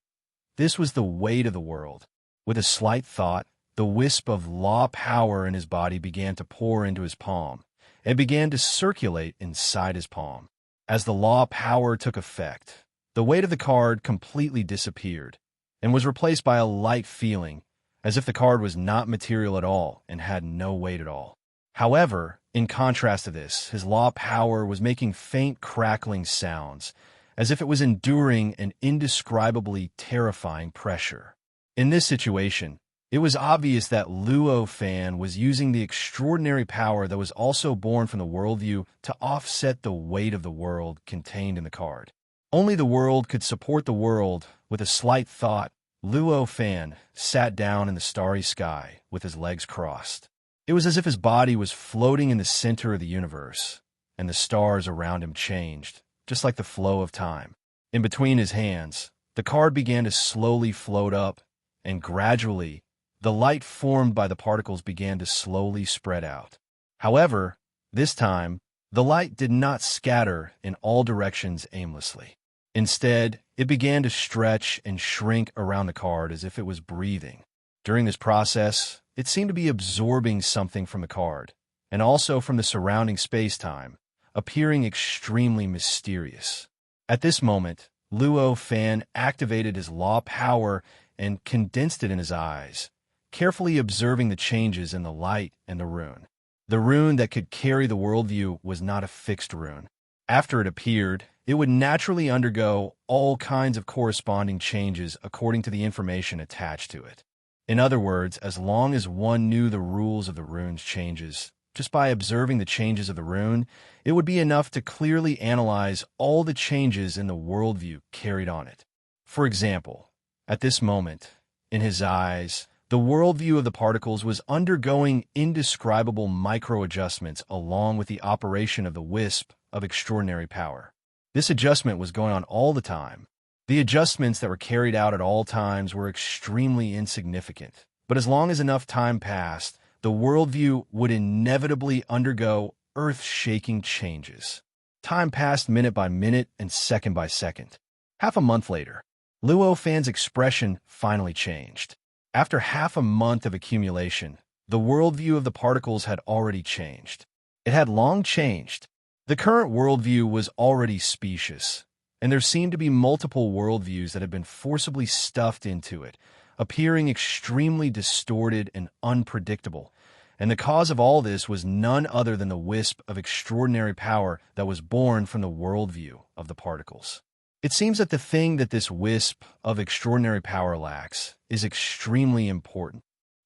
This was the weight of the world. With a slight thought, the wisp of law power in his body began to pour into his palm and began to circulate inside his palm. As the law power took effect, the weight of the card completely disappeared and was replaced by a light feeling, as if the card was not material at all and had no weight at all. However, in contrast to this, his law power was making faint crackling sounds, as if it was enduring an indescribably terrifying pressure. In this situation, it was obvious that Luo Fan was using the extraordinary power that was also born from the worldview to offset the weight of the world contained in the card. Only the world could support the world. With a slight thought, Luo Fan sat down in the starry sky with his legs crossed. It was as if his body was floating in the center of the universe, and the stars around him changed, just like the flow of time. In between his hands, the card began to slowly float up, and gradually, the light formed by the particles began to slowly spread out. However, this time, the light did not scatter in all directions aimlessly. Instead, it began to stretch and shrink around the card as if it was breathing. During this process, it seemed to be absorbing something from the card, and also from the surrounding space-time, appearing extremely mysterious. At this moment, Luo Fan activated his law power and condensed it in his eyes, carefully observing the changes in the light and the rune. The rune that could carry the worldview was not a fixed rune. After it appeared, it would naturally undergo all kinds of corresponding changes according to the information attached to it. In other words, as long as one knew the rules of the rune's changes, just by observing the changes of the rune, it would be enough to clearly analyze all the changes in the worldview carried on it. For example, at this moment, in his eyes, the worldview of the particles was undergoing indescribable micro-adjustments along with the operation of the wisp of extraordinary power. This adjustment was going on all the time. The adjustments that were carried out at all times were extremely insignificant, but as long as enough time passed, the worldview would inevitably undergo earth-shaking changes. Time passed minute by minute and second by second. Half a month later, Luo Fan's expression finally changed. After half a month of accumulation, the worldview of the particles had already changed. It had long changed. The current worldview was already specious, and there seemed to be multiple worldviews that had been forcibly stuffed into it, appearing extremely distorted and unpredictable. And the cause of all this was none other than the wisp of extraordinary power that was born from the worldview of the particles. It seems that the thing that this wisp of extraordinary power lacks is extremely important.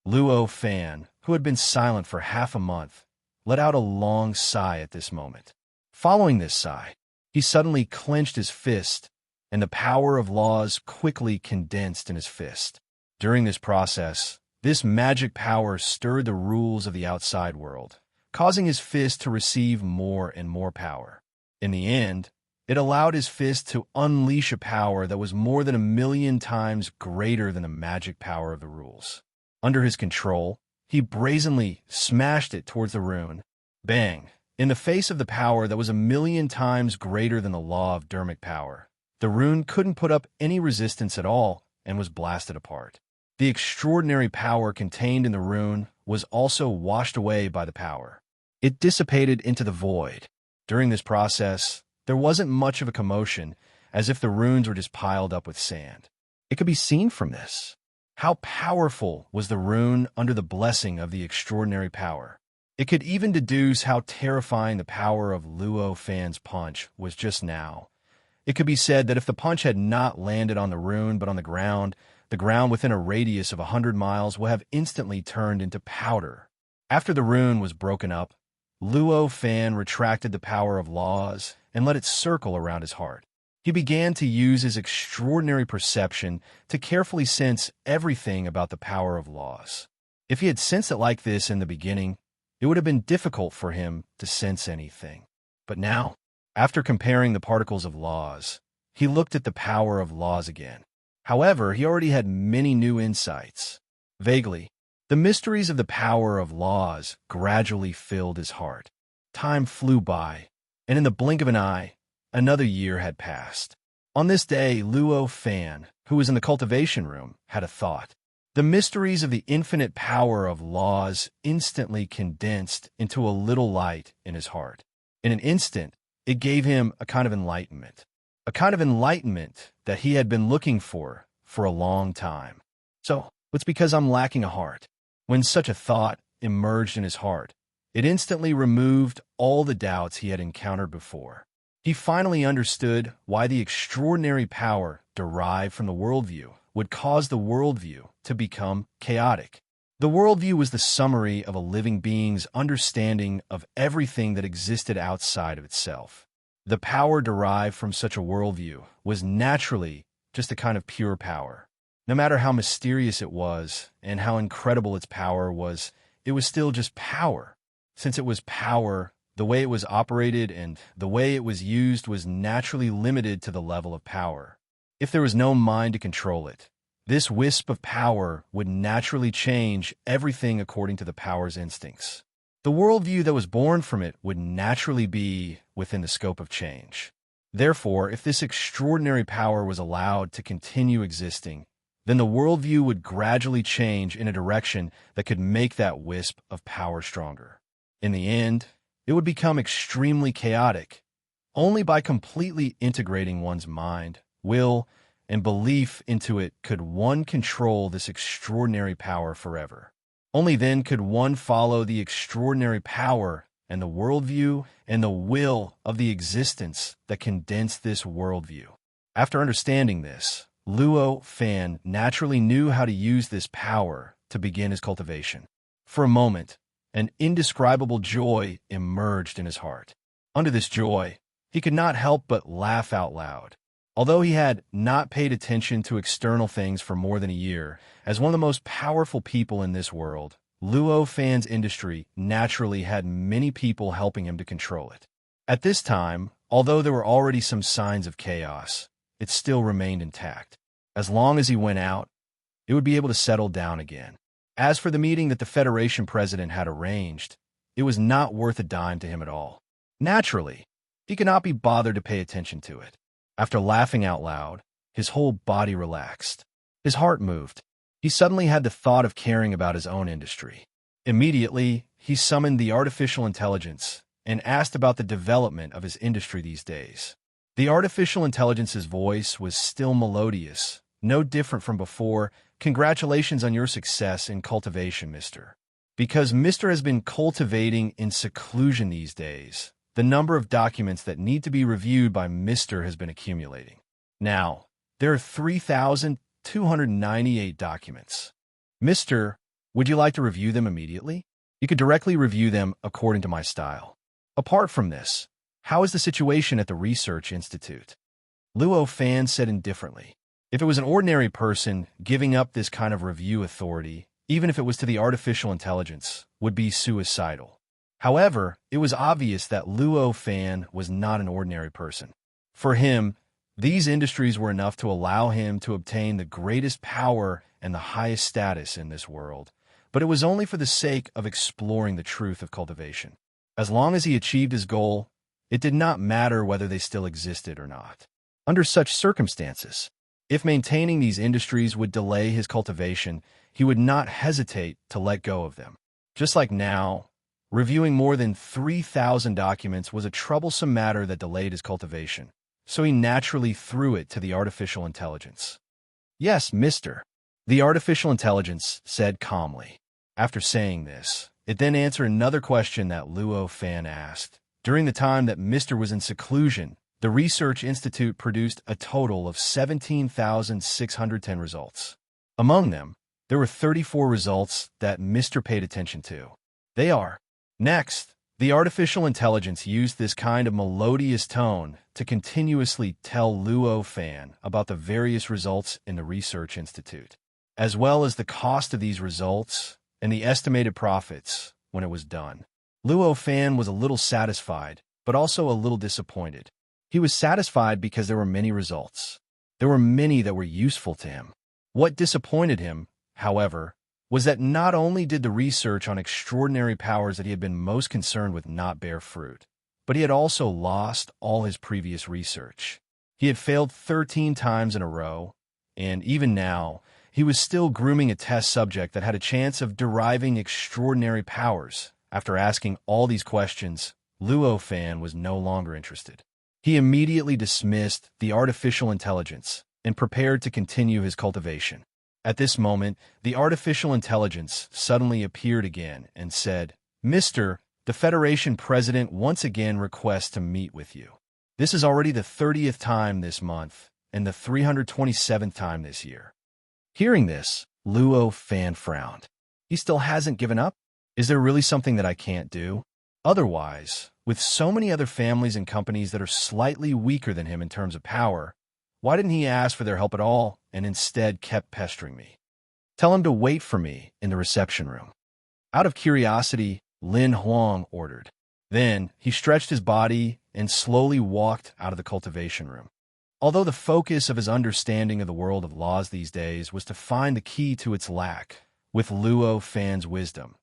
Luo Fan, who had been silent for half a month, let out a long sigh at this moment. Following this sigh, he suddenly clenched his fist, and the power of laws quickly condensed in his fist. During this process, this magic power stirred the rules of the outside world, causing his fist to receive more and more power. In the end, it allowed his fist to unleash a power that was more than 1,000,000 times greater than the magic power of the rules. Under his control, he brazenly smashed it towards the rune. Bang! In the face of the power that was 1,000,000 times greater than the law of Dermic power, the rune couldn't put up any resistance at all and was blasted apart. The extraordinary power contained in the rune was also washed away by the power. It dissipated into the void. During this process, there wasn't much of a commotion, as if the runes were just piled up with sand. It could be seen from this. How powerful was the rune under the blessing of the extraordinary power? It could even deduce how terrifying the power of Luo Fan's punch was just now. It could be said that if the punch had not landed on the rune but on the ground within a radius of 100 miles would have instantly turned into powder. After the rune was broken up, Luo Fan retracted the power of laws and let it circle around his heart. He began to use his extraordinary perception to carefully sense everything about the power of laws. If he had sensed it like this in the beginning, it would have been difficult for him to sense anything. But now, after comparing the particles of laws, he looked at the power of laws again. However, he already had many new insights. Vaguely, the mysteries of the power of laws gradually filled his heart. Time flew by, and in the blink of an eye, another year had passed. On this day, Luo Fan, who was in the cultivation room, had a thought. The mysteries of the infinite power of laws instantly condensed into a little light in his heart. In an instant, it gave him a kind of enlightenment that he had been looking for a long time. So, it's because I'm lacking a heart. When such a thought emerged in his heart, it instantly removed all the doubts he had encountered before. He finally understood why the extraordinary power derived from the worldview would cause the worldview to become chaotic. The worldview was the summary of a living being's understanding of everything that existed outside of itself. The power derived from such a worldview was naturally just a kind of pure power. No matter how mysterious it was and how incredible its power was, it was still just power. Since it was power, the way it was operated and the way it was used was naturally limited to the level of power. If there was no mind to control it, this wisp of power would naturally change everything according to the power's instincts. The worldview that was born from it would naturally be within the scope of change. Therefore, if this extraordinary power was allowed to continue existing, then the worldview would gradually change in a direction that could make that wisp of power stronger. In the end, it would become extremely chaotic. Only by completely integrating one's mind, will, and belief into it could one control this extraordinary power forever. Only then could one follow the extraordinary power and the worldview and the will of the existence that condensed this worldview. After understanding this, Luo Fan naturally knew how to use this power to begin his cultivation. For a moment, An indescribable joy emerged in his heart. Under this joy, he could not help but laugh out loud. Although he had not paid attention to external things for more than a year, as one of the most powerful people in this world, Luo Fan's industry naturally had many people helping him to control it. At this time, although there were already some signs of chaos, it still remained intact. As long as he went out, it would be able to settle down again. As for the meeting that the Federation president had arranged, it was not worth a dime to him at all. Naturally, he could not be bothered to pay attention to it. After laughing out loud, his whole body relaxed. His heart moved. He suddenly had the thought of caring about his own industry. Immediately, he summoned the artificial intelligence and asked about the development of his industry these days. The artificial intelligence's voice was still melodious, no different from before. Congratulations on your success in cultivation, Mr. Because Mr. has been cultivating in seclusion these days, the number of documents that need to be reviewed by Mr. has been accumulating. Now, there are 3,298 documents. Mr., would you like to review them immediately? You could directly review them according to my style. Apart from this, how is the situation at the Research Institute? Luo Fan said indifferently. If it was an ordinary person, giving up this kind of review authority, even if it was to the artificial intelligence, would be suicidal. However, it was obvious that Luo Fan was not an ordinary person. For him, these industries were enough to allow him to obtain the greatest power and the highest status in this world, but it was only for the sake of exploring the truth of cultivation. As long as he achieved his goal, it did not matter whether they still existed or not. Under such circumstances, if maintaining these industries would delay his cultivation, he would not hesitate to let go of them. Just like now, reviewing more than 3,000 documents was a troublesome matter that delayed his cultivation, so he naturally threw it to the artificial intelligence. Yes, Mr. The artificial intelligence said calmly. After saying this, it then answered another question that Luo Fan asked. During the time that Mr. was in seclusion, the Research Institute produced a total of 17,610 results. Among them, there were 34 results that Mr. paid attention to. They are: next, the artificial intelligence used this kind of melodious tone to continuously tell Luo Fan about the various results in the Research Institute, as well as the cost of these results and the estimated profits when it was done. Luo Fan was a little satisfied, but also a little disappointed. He was satisfied because there were many results. There were many that were useful to him. What disappointed him, however, was that not only did the research on extraordinary powers that he had been most concerned with not bear fruit, but he had also lost all his previous research. He had failed 13 times in a row, and even now, he was still grooming a test subject that had a chance of deriving extraordinary powers. After asking all these questions, Luo Fan was no longer interested. He immediately dismissed the artificial intelligence and prepared to continue his cultivation. At this moment, the artificial intelligence suddenly appeared again and said, "Mr. The Federation President once again requests to meet with you. This is already the 30th time this month and the 327th time this year." Hearing this, Luo Fan frowned. He still hasn't given up? Is there really something that I can't do? Otherwise, with so many other families and companies that are slightly weaker than him in terms of power, why didn't he ask for their help at all and instead kept pestering me? Tell him to wait for me in the reception room. Out of curiosity, Lin Huang ordered. Then he stretched his body and slowly walked out of the cultivation room. Although the focus of his understanding of the world of laws these days was to find the key to its lack, with Luo Fan's wisdom,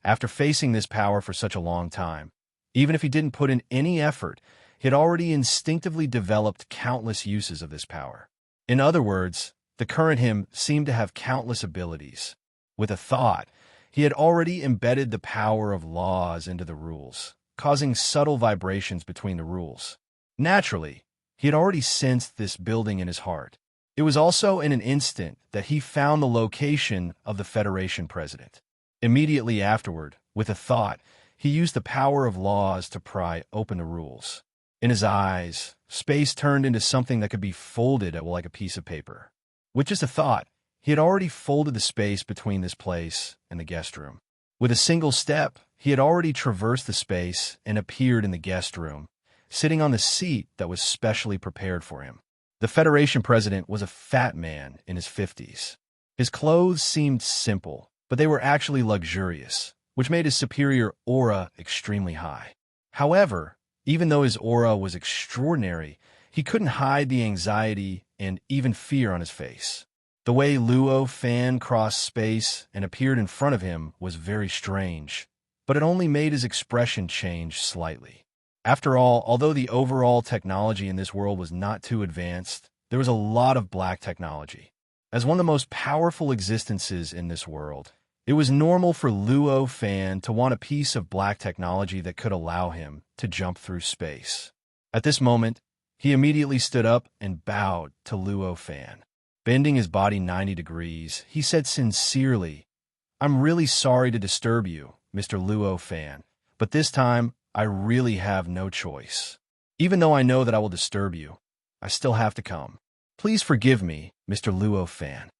after facing this power for such a long time, even if he didn't put in any effort, he had already instinctively developed countless uses of this power. In other words, the current him seemed to have countless abilities. With a thought, he had already embedded the power of laws into the rules, causing subtle vibrations between the rules. Naturally, he had already sensed this building in his heart. It was also in an instant that he found the location of the Federation president. Immediately afterward, with a thought, he used the power of laws to pry open the rules. In his eyes, space turned into something that could be folded like a piece of paper. With just a thought, he had already folded the space between this place and the guest room. With a single step, he had already traversed the space and appeared in the guest room, sitting on the seat that was specially prepared for him. The Federation president was a fat man in his 50s. His clothes seemed simple, but they were actually luxurious, which made his superior aura extremely high. However, even though his aura was extraordinary, he couldn't hide the anxiety and even fear on his face. The way Luo Fan crossed space and appeared in front of him was very strange, but it only made his expression change slightly. After all, although the overall technology in this world was not too advanced, there was a lot of black technology. As one of the most powerful existences in this world, it was normal for Luo Fan to want a piece of black technology that could allow him to jump through space. At this moment, he immediately stood up and bowed to Luo Fan. Bending his body 90 degrees, he said sincerely, "I'm really sorry to disturb you, Mr. Luo Fan, but this time I really have no choice. Even though I know that I will disturb you, I still have to come. Please forgive me, Mr. Luo Fan."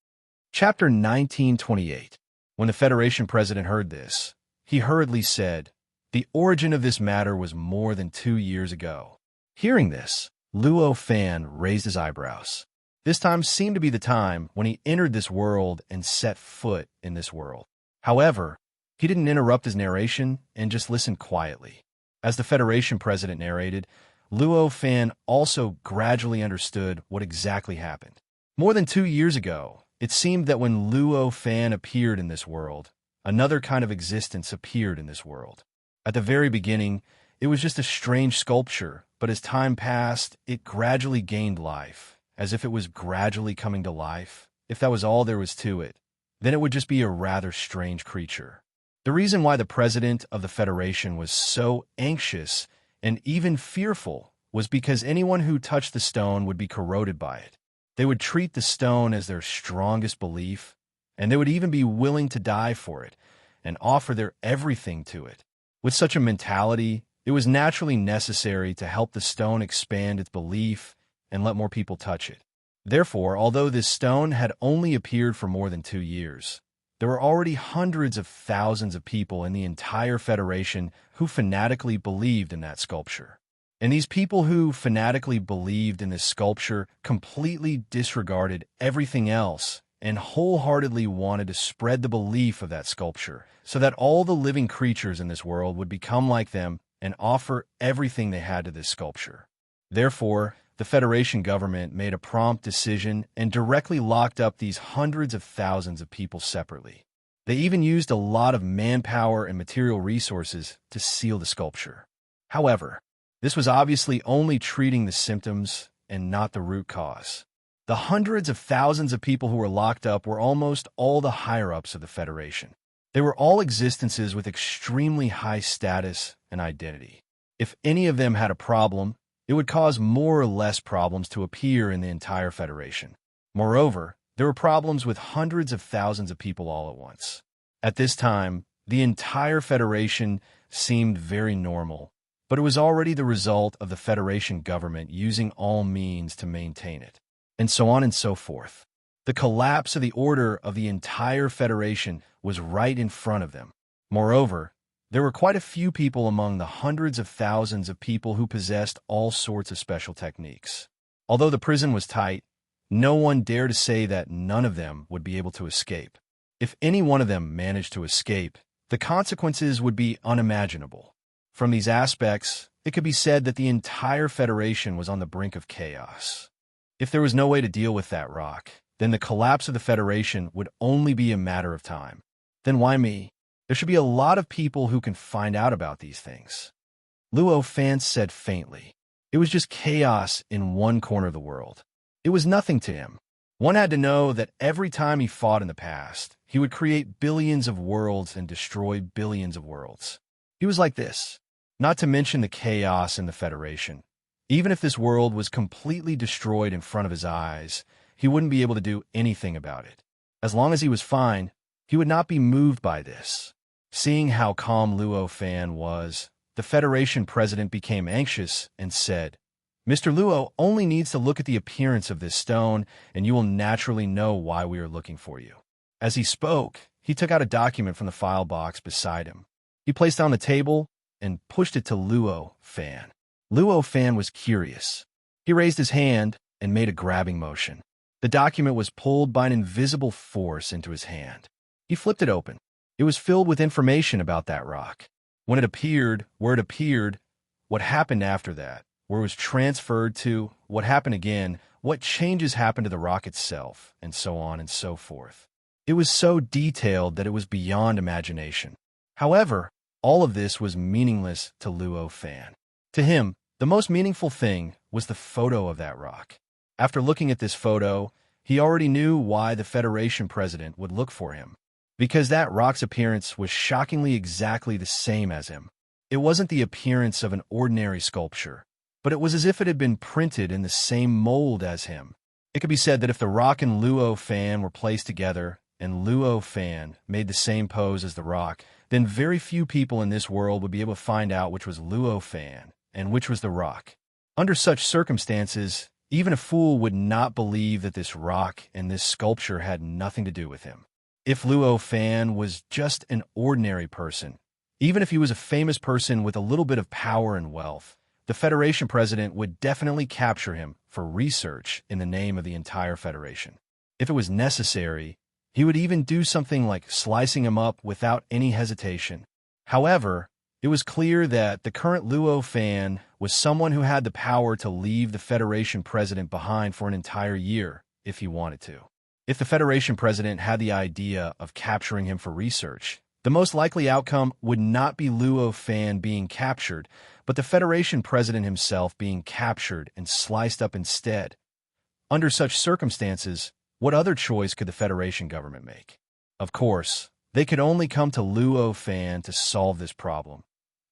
Chapter 1928. When the Federation president heard this, he hurriedly said, "The origin of this matter was more than 2 years ago." Hearing this, Luo Fan raised his eyebrows. This time seemed to be the time when he entered this world and set foot in this world. However, he didn't interrupt his narration and just listened quietly. As the Federation president narrated, Luo Fan also gradually understood what exactly happened. More than 2 years ago, it seemed that when Luo Fan appeared in this world, another kind of existence appeared in this world. At the very beginning, it was just a strange sculpture, but as time passed, it gradually gained life, as if it was gradually coming to life. If that was all there was to it, then it would just be a rather strange creature. The reason why the president of the Federation was so anxious and even fearful was because anyone who touched the stone would be corroded by it. They would treat the stone as their strongest belief, and they would even be willing to die for it and offer their everything to it. With such a mentality, it was naturally necessary to help the stone expand its belief and let more people touch it. Therefore, although this stone had only appeared for more than 2 years, there were already hundreds of thousands of people in the entire Federation who fanatically believed in that sculpture. And these people who fanatically believed in this sculpture completely disregarded everything else and wholeheartedly wanted to spread the belief of that sculpture so that all the living creatures in this world would become like them and offer everything they had to this sculpture. Therefore, the Federation government made a prompt decision and directly locked up these hundreds of thousands of people separately. They even used a lot of manpower and material resources to seal the sculpture. However, this was obviously only treating the symptoms and not the root cause. The hundreds of thousands of people who were locked up were almost all the higher-ups of the Federation. They were all existences with extremely high status and identity. If any of them had a problem, it would cause more or less problems to appear in the entire Federation. Moreover, there were problems with hundreds of thousands of people all at once. At this time, the entire Federation seemed very normal, but it was already the result of the Federation government using all means to maintain it, and so on and so forth. The collapse of the order of the entire Federation was right in front of them. Moreover, there were quite a few people among the hundreds of thousands of people who possessed all sorts of special techniques. Although the prison was tight, no one dared to say that none of them would be able to escape. If any one of them managed to escape, the consequences would be unimaginable. From these aspects, it could be said that the entire Federation was on the brink of chaos. If there was no way to deal with that rock, then the collapse of the Federation would only be a matter of time. Then why me? There should be a lot of people who can find out about these things. Luo Fan said faintly. It was just chaos in one corner of the world. It was nothing to him. One had to know that every time he fought in the past, he would create billions of worlds and destroy billions of worlds. He was like this. Not to mention the chaos in the Federation. Even if this world was completely destroyed in front of his eyes, he wouldn't be able to do anything about it. As long as he was fine, he would not be moved by this. Seeing how calm Luo Fan was, the Federation president became anxious and said, "Mr. Luo only needs to look at the appearance of this stone, and you will naturally know why we are looking for you." As he spoke, He took out a document from the file box beside him. He placed it on the table and pushed it to Luo Fan. Luo Fan was curious. He raised his hand and made a grabbing motion. The document was pulled by an invisible force into his hand. He flipped it open. It was filled with information about that rock. When it appeared, where it appeared, what happened after that, where it was transferred to, what happened again, what changes happened to the rock itself, and so on and so forth. It was so detailed that it was beyond imagination. However, all of this was meaningless to Luo Fan. To him, the most meaningful thing was the photo of that rock. After looking at this photo, he already knew why the Federation president would look for him. Because that rock's appearance was shockingly exactly the same as him. It wasn't the appearance of an ordinary sculpture, but it was as if it had been printed in the same mold as him. It could be said that if the rock and Luo Fan were placed together, and Luo Fan made the same pose as the rock, then very few people in this world would be able to find out which was Luo Fan and which was the rock. Under such circumstances, even a fool would not believe that this rock and this sculpture had nothing to do with him. If Luo Fan was just an ordinary person, even if he was a famous person with a little bit of power and wealth, the Federation president would definitely capture him for research in the name of the entire Federation. If it was necessary, he would even do something like slicing him up without any hesitation. However, it was clear that the current Luo Fan was someone who had the power to leave the Federation president behind for an entire year if he wanted to. If the Federation president had the idea of capturing him for research, the most likely outcome would not be Luo Fan being captured, but the Federation president himself being captured and sliced up instead. Under such circumstances, what other choice could the Federation government make? Of course, they could only come to Luo Fan to solve this problem.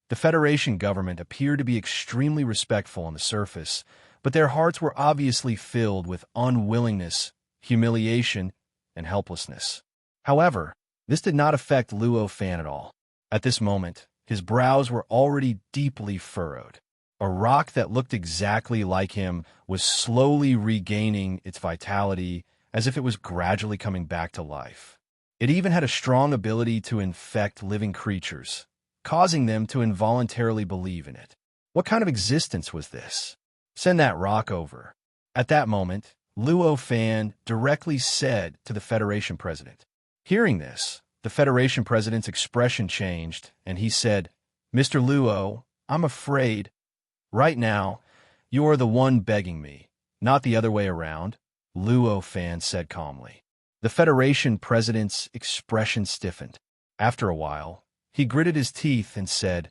The Federation government appeared to be extremely respectful on the surface, but their hearts were obviously filled with unwillingness, humiliation, and helplessness. However, this did not affect Luo Fan at all. At this moment, his brows were already deeply furrowed. A rock that looked exactly like him was slowly regaining its vitality as if it was gradually coming back to life. It even had a strong ability to infect living creatures, causing them to involuntarily believe in it. What kind of existence was this? Send that rock over. At that moment, Luo Fan directly said to the Federation president. Hearing this, the Federation president's expression changed, and he said, "Mr. Luo, I'm afraid. Right now, you are the one begging me, not the other way around," Luo Fan said calmly. The Federation president's expression stiffened. After a while, he gritted his teeth and said,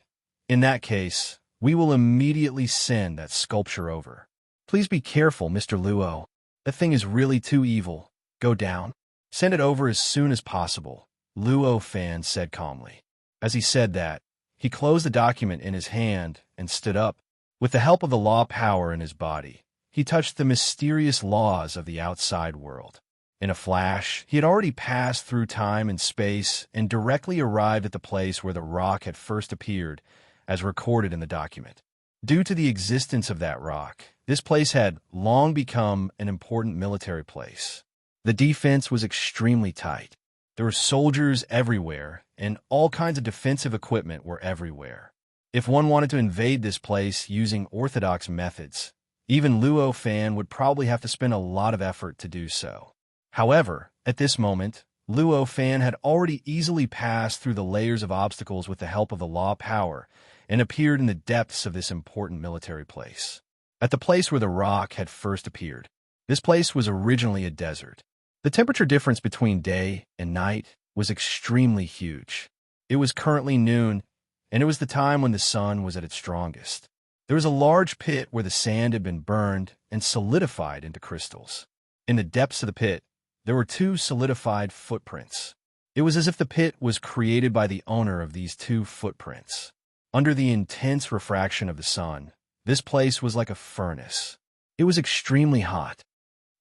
"In that case, we will immediately send that sculpture over. Please be careful, Mr. Luo. That thing is really too evil. Go down. Send it over as soon as possible," Luo Fan said calmly. As he said that, he closed the document in his hand and stood up. With the help of the law power in his body, he touched the mysterious laws of the outside world. In a flash, he had already passed through time and space and directly arrived at the place where the rock had first appeared, as recorded in the document. Due to the existence of that rock, this place had long become an important military place. The defense was extremely tight. There were soldiers everywhere, and all kinds of defensive equipment were everywhere. If one wanted to invade this place using orthodox methods, even Luo Fan would probably have to spend a lot of effort to do so. However, at this moment, Luo Fan had already easily passed through the layers of obstacles with the help of the law power and appeared in the depths of this important military place. At the place where the rock had first appeared, this place was originally a desert. The temperature difference between day and night was extremely huge. It was currently noon, and it was the time when the sun was at its strongest. There was a large pit where the sand had been burned and solidified into crystals. In the depths of the pit, there were 2 solidified footprints. It was as if the pit was created by the owner of these 2 footprints. Under the intense refraction of the sun, this place was like a furnace. It was extremely hot.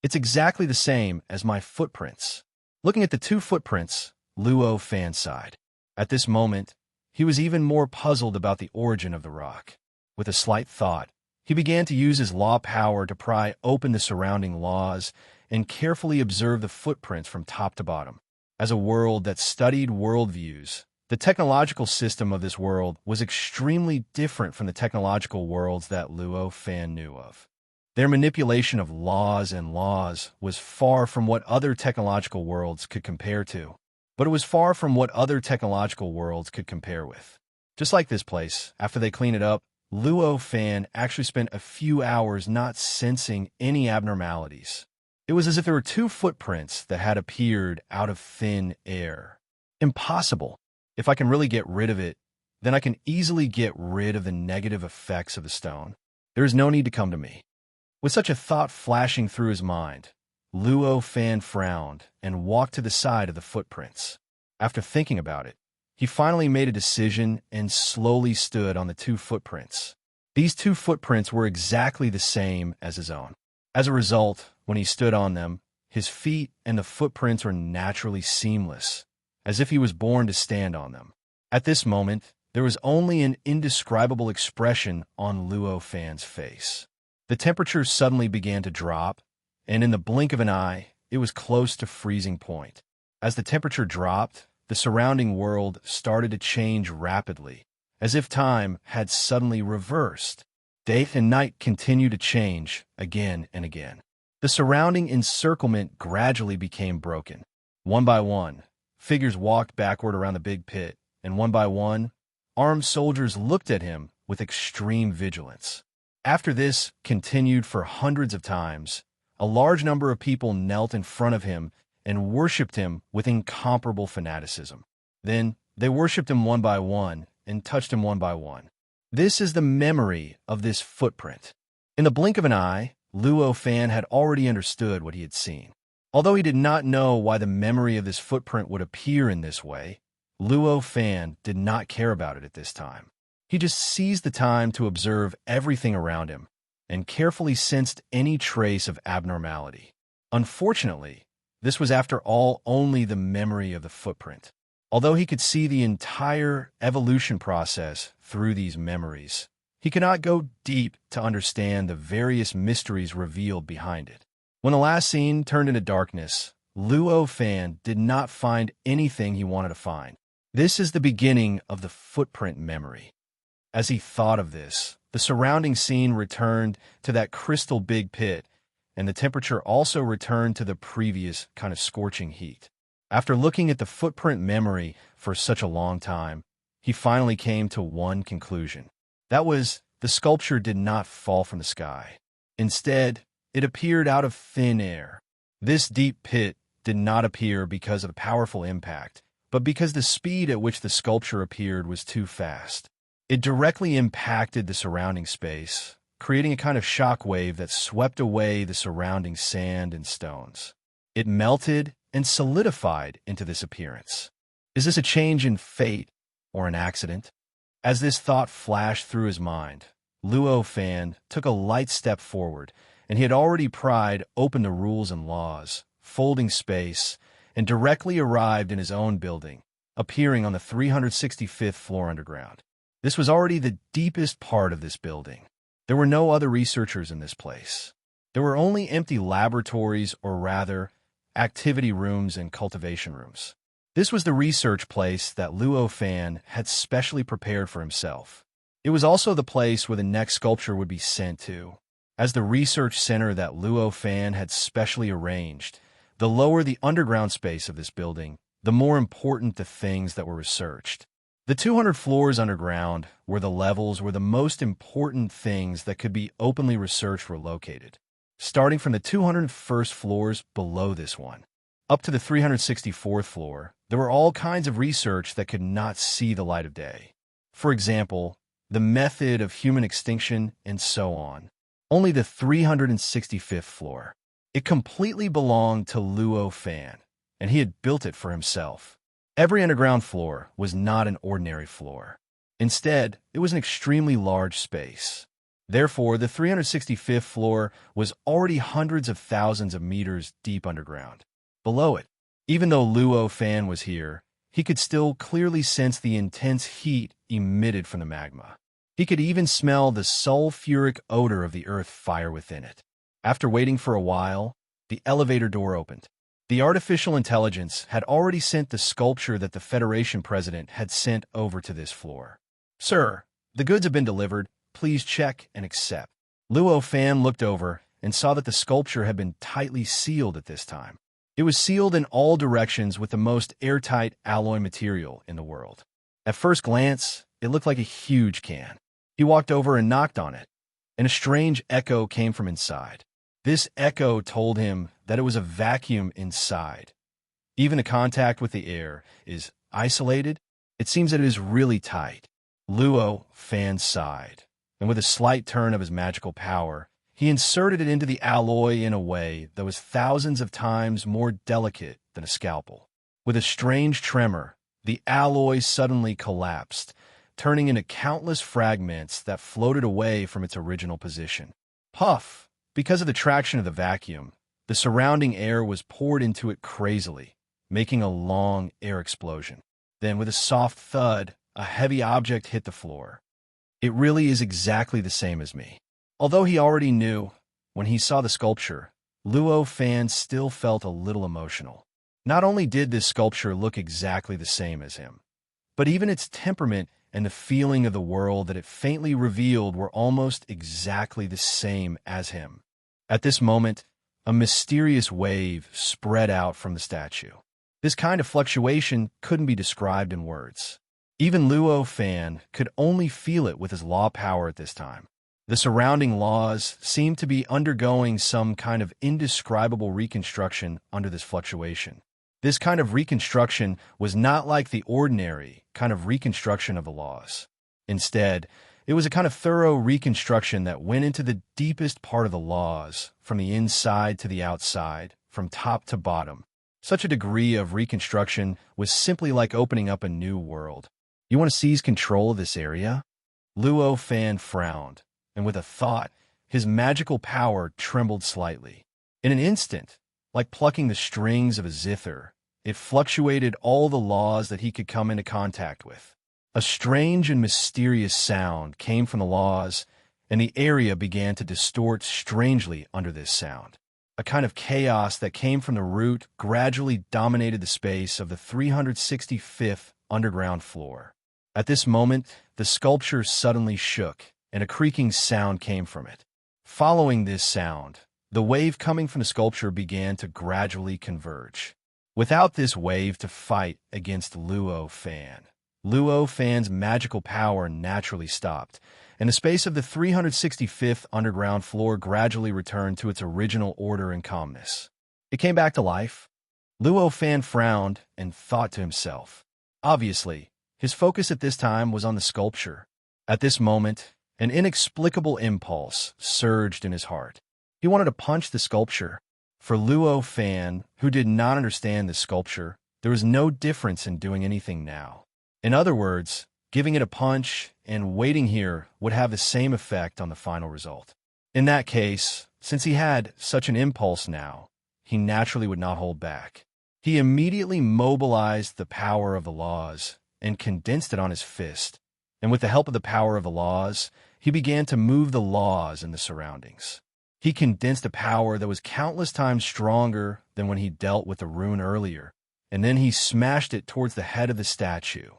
It's exactly the same as my footprints. Looking at the 2 footprints, Luo Fan sighed. At this moment, he was even more puzzled about the origin of the rock. With a slight thought, he began to use his law power to pry open the surrounding laws and carefully observe the footprints from top to bottom. As a world that studied worldviews, the technological system of this world was extremely different from the technological worlds that Luo Fan knew of. Their manipulation of laws was far from what other technological worlds could compare to, but it was far from what other technological worlds could compare with. Just like this place, after they clean it up, Luo Fan actually spent a few hours not sensing any abnormalities. It was as if there were two footprints that had appeared out of thin air. Impossible. If I can really get rid of it, then I can easily get rid of the negative effects of the stone. There is no need to come to me. With such a thought flashing through his mind, Luo Fan frowned and walked to the side of the footprints. After thinking about it, he finally made a decision and slowly stood on the two footprints. These two footprints were exactly the same as his own. As a result, when he stood on them, his feet and the footprints were naturally seamless, as if he was born to stand on them. At this moment, there was only an indescribable expression on Luo Fan's face. The temperature suddenly began to drop, and in the blink of an eye, it was close to freezing point. As the temperature dropped, the surrounding world started to change rapidly, as if time had suddenly reversed. Day and night continued to change again and again. The surrounding encirclement gradually became broken. One by one, figures walked backward around the big pit, and one by one, armed soldiers looked at him with extreme vigilance. After this continued for hundreds of times, a large number of people knelt in front of him and worshipped him with incomparable fanaticism. Then they worshipped him one by one and touched him one by one. This is the memory of this footprint. In the blink of an eye, Luo Fan had already understood what he had seen. Although he did not know why the memory of this footprint would appear in this way, Luo Fan did not care about it at this time. He just seized the time to observe everything around him and carefully sensed any trace of abnormality. Unfortunately, this was after all only the memory of the footprint. Although he could see the entire evolution process through these memories, he could not go deep to understand the various mysteries revealed behind it. When the last scene turned into darkness, Luo Fan did not find anything he wanted to find. This is the beginning of the footprint memory. As he thought of this, the surrounding scene returned to that crystal big pit, and the temperature also returned to the previous kind of scorching heat. After looking at the footprint memory for such a long time, he finally came to one conclusion. That was, the sculpture did not fall from the sky. Instead, it appeared out of thin air. This deep pit did not appear because of a powerful impact, but because the speed at which the sculpture appeared was too fast. It directly impacted the surrounding space, creating a kind of shock wave that swept away the surrounding sand and stones. It melted and solidified into this appearance. Is this a change in fate or an accident? As this thought flashed through his mind, Luo Fan took a light step forward, and he had already pried open the rules and laws, folding space, and directly arrived in his own building, appearing on the 365th floor underground. This was already the deepest part of this building. There were no other researchers in this place. There were only empty laboratories, or rather, activity rooms and cultivation rooms. This was the research place that Luo Fan had specially prepared for himself. It was also the place where the next sculpture would be sent to. As the research center that Luo Fan had specially arranged, the lower the underground space of this building, the more important the things that were researched. The 200 floors underground, where the levels where the most important things that could be openly researched were located, starting from the 201st floors below this one. Up to the 364th floor, there were all kinds of research that could not see the light of day. For example, the method of human extinction and so on. Only the 365th floor. It completely belonged to Luo Fan, and he had built it for himself. Every underground floor was not an ordinary floor. Instead, it was an extremely large space. Therefore, the 365th floor was already hundreds of thousands of meters deep underground. Below it, even though Luo Fan was here, he could still clearly sense the intense heat emitted from the magma. He could even smell the sulfuric odor of the earth fire within it. After waiting for a while, the elevator door opened. The artificial intelligence had already sent the sculpture that the Federation president had sent over to this floor. "Sir, the goods have been delivered. Please check and accept." Luo Fan looked over and saw that the sculpture had been tightly sealed at this time. It was sealed in all directions with the most airtight alloy material in the world. At first glance, it looked like a huge can. He walked over and knocked on it, and a strange echo came from inside. This echo told him that it was a vacuum inside. Even the contact with the air is isolated. It seems that it is really tight. Luo Fan sighed, and with a slight turn of his magical power, he inserted it into the alloy in a way that was thousands of times more delicate than a scalpel. With a strange tremor, the alloy suddenly collapsed, turning into countless fragments that floated away from its original position. Puff! Because of the traction of the vacuum, the surrounding air was poured into it crazily, making a long air explosion. Then, with a soft thud, a heavy object hit the floor. It really is exactly the same as me. Although he already knew, when he saw the sculpture, Luo Fan still felt a little emotional. Not only did this sculpture look exactly the same as him, but even its temperament and the feeling of the world that it faintly revealed were almost exactly the same as him. At this moment, a mysterious wave spread out from the statue. This kind of fluctuation couldn't be described in words. Even Luo Fan could only feel it with his law power at this time. The surrounding laws seemed to be undergoing some kind of indescribable reconstruction under this fluctuation. This kind of reconstruction was not like the ordinary kind of reconstruction of the laws. Instead, it was a kind of thorough reconstruction that went into the deepest part of the laws, from the inside to the outside, from top to bottom. Such a degree of reconstruction was simply like opening up a new world. "You want to seize control of this area?" Luo Fan frowned, and with a thought, his magical power trembled slightly. In an instant, like plucking the strings of a zither, it fluctuated all the laws that he could come into contact with. A strange and mysterious sound came from the laws, and the area began to distort strangely under this sound. A kind of chaos that came from the root gradually dominated the space of the 365th underground floor. At this moment, the sculpture suddenly shook, and a creaking sound came from it. Following this sound, the wave coming from the sculpture began to gradually converge. Without this wave to fight against Luo Fan's magical power naturally stopped, and the space of the 365th underground floor gradually returned to its original order and calmness. It came back to life. Luo Fan frowned and thought to himself. Obviously, his focus at this time was on the sculpture. At this moment, an inexplicable impulse surged in his heart. He wanted to punch the sculpture. For Luo Fan, who did not understand the sculpture, there was no difference in doing anything now. In other words, giving it a punch and waiting here would have the same effect on the final result. In that case, since he had such an impulse now, he naturally would not hold back. He immediately mobilized the power of the laws and condensed it on his fist, and with the help of the power of the laws, he began to move the laws in the surroundings. He condensed a power that was countless times stronger than when he dealt with the rune earlier, and then he smashed it towards the head of the statue.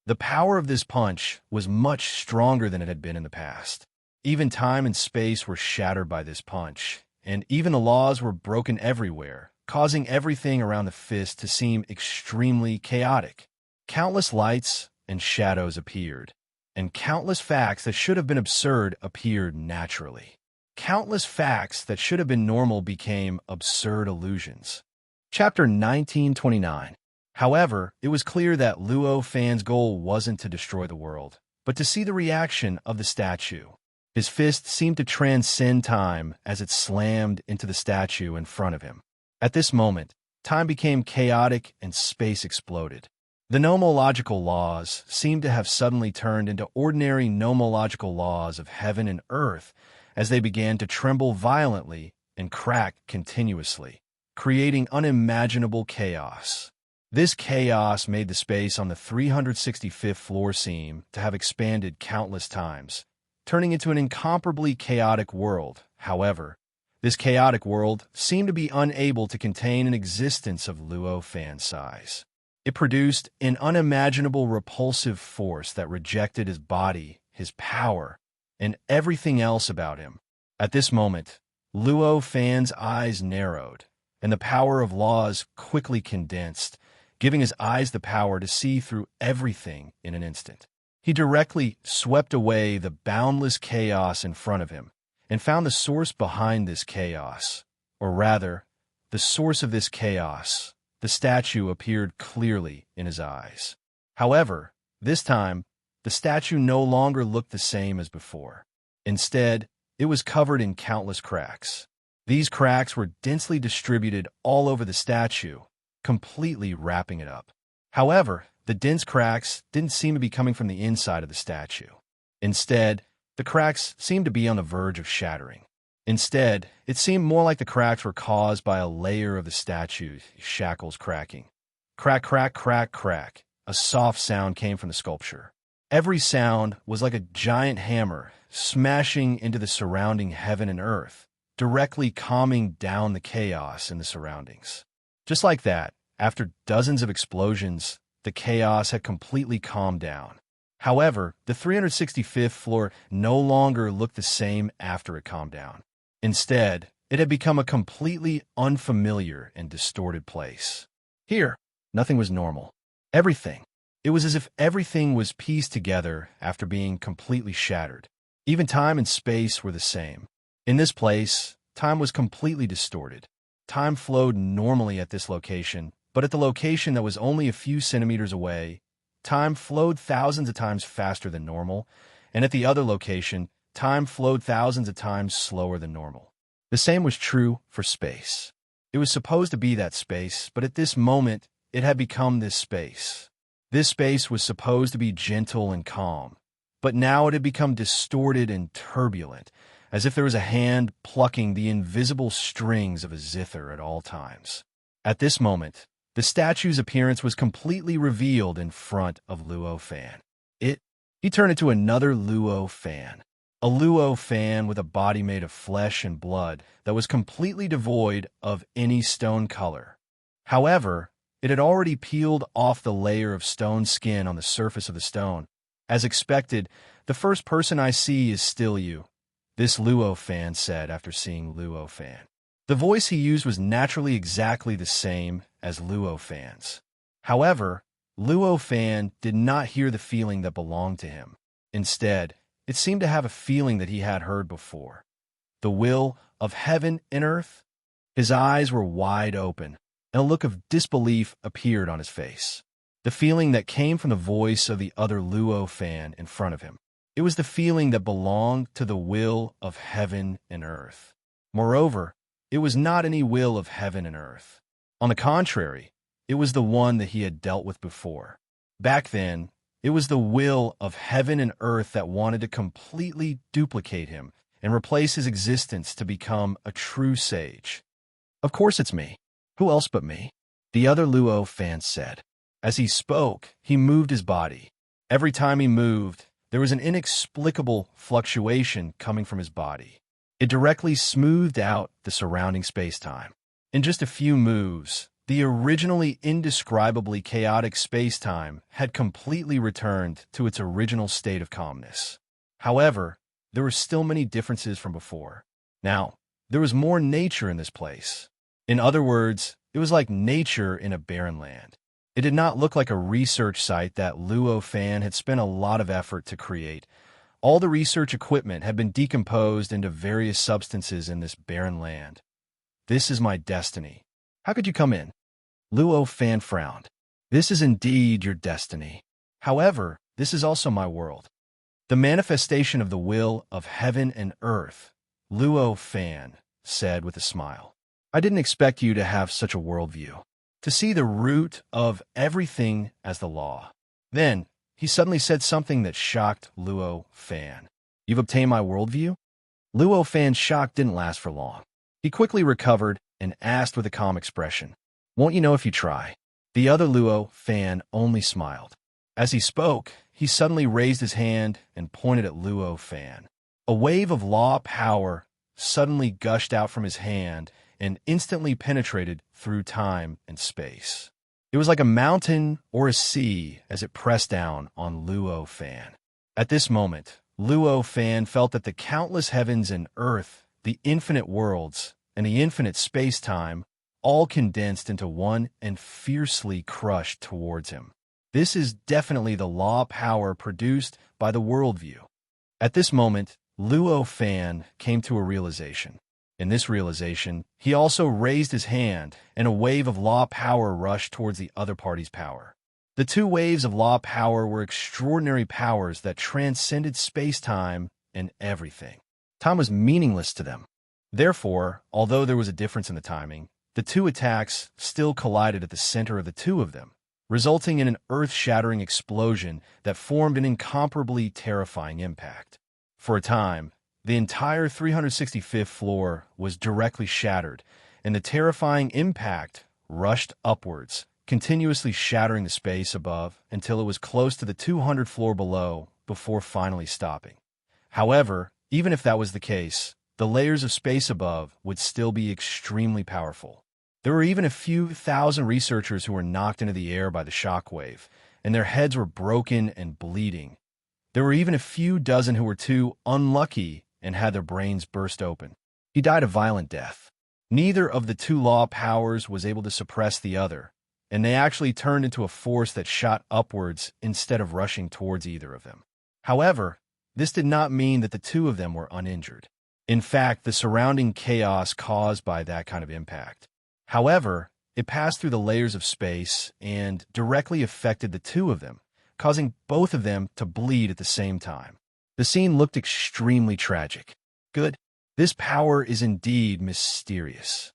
The power of this punch was much stronger than it had been in the past. Even time and space were shattered by this punch, and even the laws were broken everywhere, causing everything around the fist to seem extremely chaotic. Countless lights and shadows appeared, and countless facts that should have been absurd appeared naturally. Countless facts that should have been normal became absurd illusions. Chapter 1929. However, it was clear that Luo Fan's goal wasn't to destroy the world, but to see the reaction of the statue. His fist seemed to transcend time as it slammed into the statue in front of him. At this moment, time became chaotic and space exploded. The nomological laws seemed to have suddenly turned into ordinary nomological laws of heaven and earth as they began to tremble violently and crack continuously, creating unimaginable chaos. This chaos made the space on the 365th floor seem to have expanded countless times, turning into an incomparably chaotic world. However, This chaotic world seemed to be unable to contain an existence of Luo Fan size. It produced an unimaginable repulsive force that rejected his body, his power, and everything else about him. At this moment, Luo Fan's eyes narrowed, and the power of laws quickly condensed, giving his eyes the power to see through everything in an instant. He directly swept away the boundless chaos in front of him and found the source behind this chaos, or rather, the source of this chaos. The statue appeared clearly in his eyes. However, this time, the statue no longer looked the same as before. Instead, it was covered in countless cracks. These cracks were densely distributed all over the statue, completely wrapping it up. However, the dense cracks didn't seem to be coming from the inside of the statue. Instead, the cracks seemed to be on the verge of shattering. Instead, it seemed more like the cracks were caused by a layer of the statue's shackles cracking. Crack, crack, crack, crack. A soft sound came from the sculpture. Every sound was like a giant hammer smashing into the surrounding heaven and earth, directly calming down the chaos in the surroundings. Just like that, after dozens of explosions, the chaos had completely calmed down. However, the 365th floor no longer looked the same after it calmed down. Instead, it had become a completely unfamiliar and distorted place. Here, nothing was normal. Everything. It was as if everything was pieced together after being completely shattered. Even time and space were the same. In this place, time was completely distorted. Time flowed normally at this location, but at the location that was only a few centimeters away, time flowed thousands of times faster than normal, and at the other location, time flowed thousands of times slower than normal. The same was true for space. It was supposed to be that space, but at this moment, it had become this space. This space was supposed to be gentle and calm, but now it had become distorted and turbulent, as if there was a hand plucking the invisible strings of a zither at all times. At this moment, the statue's appearance was completely revealed in front of Luo Fan. He turned into another Luo Fan. A Luo Fan with a body made of flesh and blood that was completely devoid of any stone color. However, it had already peeled off the layer of stone skin on the surface of the stone. As expected, the first person I see is still you, this Luo Fan said after seeing Luo Fan. The voice he used was naturally exactly the same as Luo Fan's. However, Luo Fan did not hear the feeling that belonged to him. Instead, it seemed to have a feeling that he had heard before. The will of heaven and earth? His eyes were wide open, and a look of disbelief appeared on his face. The feeling that came from the voice of the other Luo Fan in front of him. It was the feeling that belonged to the will of heaven and earth. Moreover, it was not any will of heaven and earth. On the contrary, it was the one that he had dealt with before. Back then, it was the will of heaven and earth that wanted to completely duplicate him and replace his existence to become a true sage. Of course it's me. Who else but me? The other Luo Fan said. As he spoke, he moved his body. Every time he moved, there was an inexplicable fluctuation coming from his body. It directly smoothed out the surrounding space-time. In just a few moves, the originally indescribably chaotic space-time had completely returned to its original state of calmness. However, there were still many differences from before. Now, there was more nature in this place. In other words, it was like nature in a barren land. It did not look like a research site that Luo Fan had spent a lot of effort to create. All the research equipment had been decomposed into various substances in this barren land. This is my destiny. How could you come in? Luo Fan frowned. This is indeed your destiny. However, this is also my world. The manifestation of the will of heaven and earth, Luo Fan said with a smile. I didn't expect you to have such a worldview, to see the root of everything as the law. Then, he suddenly said something that shocked Luo Fan. You've obtained my worldview? Luo Fan's shock didn't last for long. He quickly recovered and asked with a calm expression, won't you know if you try? The other Luo Fan only smiled. As he spoke, he suddenly raised his hand and pointed at Luo Fan. A wave of law power suddenly gushed out from his hand and instantly penetrated through time and space. It was like a mountain or a sea as it pressed down on Luo Fan. At this moment, Luo Fan felt that the countless heavens and earth, the infinite worlds, and the infinite space-time all condensed into one and fiercely crushed towards him. This is definitely the law power produced by the worldview. At this moment, Luo Fan came to a realization. In this realization, he also raised his hand, and a wave of law power rushed towards the other party's power. The two waves of law power were extraordinary powers that transcended space-time and everything. Time was meaningless to them. Therefore, although there was a difference in the timing, the two attacks still collided at the center of the two of them, resulting in an earth-shattering explosion that formed an incomparably terrifying impact. For a time, the entire 365th floor was directly shattered, and the terrifying impact rushed upwards, continuously shattering the space above until it was close to the 200th floor below before finally stopping. However, even if that was the case, the layers of space above would still be extremely powerful. There were even a few thousand researchers who were knocked into the air by the shockwave, and their heads were broken and bleeding. There were even a few dozen who were too unlucky and had their brains burst open. He died a violent death. Neither of the two law powers was able to suppress the other, and they actually turned into a force that shot upwards instead of rushing towards either of them. However, this did not mean that the two of them were uninjured. In fact, the surrounding chaos caused by that kind of impact. However, it passed through the layers of space and directly affected the two of them, causing both of them to bleed at the same time. The scene looked extremely tragic. Good. This power is indeed mysterious.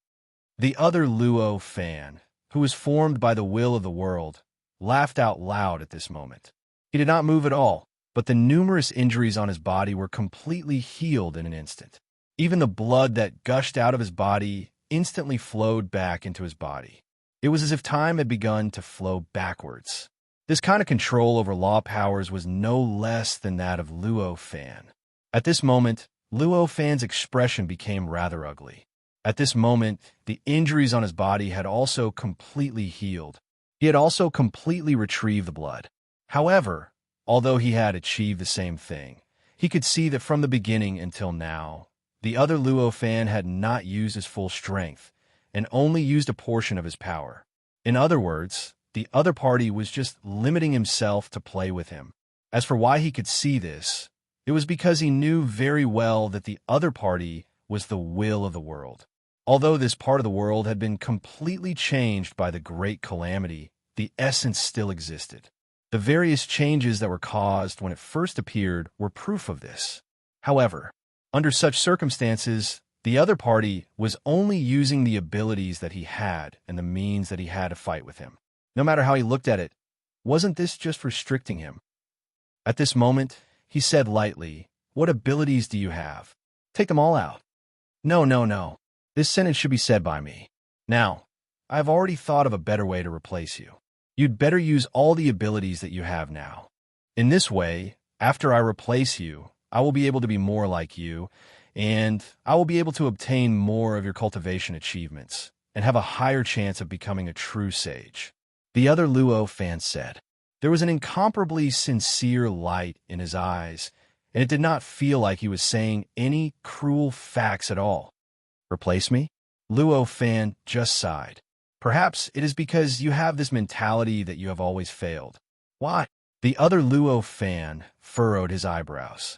The other Luo Fan, who was formed by the will of the world, laughed out loud at this moment. He did not move at all, but the numerous injuries on his body were completely healed in an instant. Even the blood that gushed out of his body instantly flowed back into his body. It was as if time had begun to flow backwards. This kind of control over law powers was no less than that of Luo Fan. At this moment, Luo Fan's expression became rather ugly. At this moment, the injuries on his body had also completely healed. He had also completely retrieved the blood. However, although he had achieved the same thing, he could see that from the beginning until now, the other Luo Fan had not used his full strength and only used a portion of his power. In other words, the other party was just limiting himself to play with him. As for why he could see this, it was because he knew very well that the other party was the will of the world. Although this part of the world had been completely changed by the great calamity, the essence still existed. The various changes that were caused when it first appeared were proof of this. However, under such circumstances, the other party was only using the abilities that he had and the means that he had to fight with him. No matter how he looked at it, wasn't this just restricting him? At this moment, he said lightly, "What abilities do you have? Take them all out." No. This sentence should be said by me. Now, I have already thought of a better way to replace you. You'd better use all the abilities that you have now. In this way, after I replace you, I will be able to be more like you, and I will be able to obtain more of your cultivation achievements, and have a higher chance of becoming a true sage. The other Luo Fan said. There was an incomparably sincere light in his eyes, and it did not feel like he was saying any cruel facts at all. Replace me? Luo Fan just sighed. Perhaps it is because you have this mentality that you have always failed. Why? The other Luo Fan furrowed his eyebrows.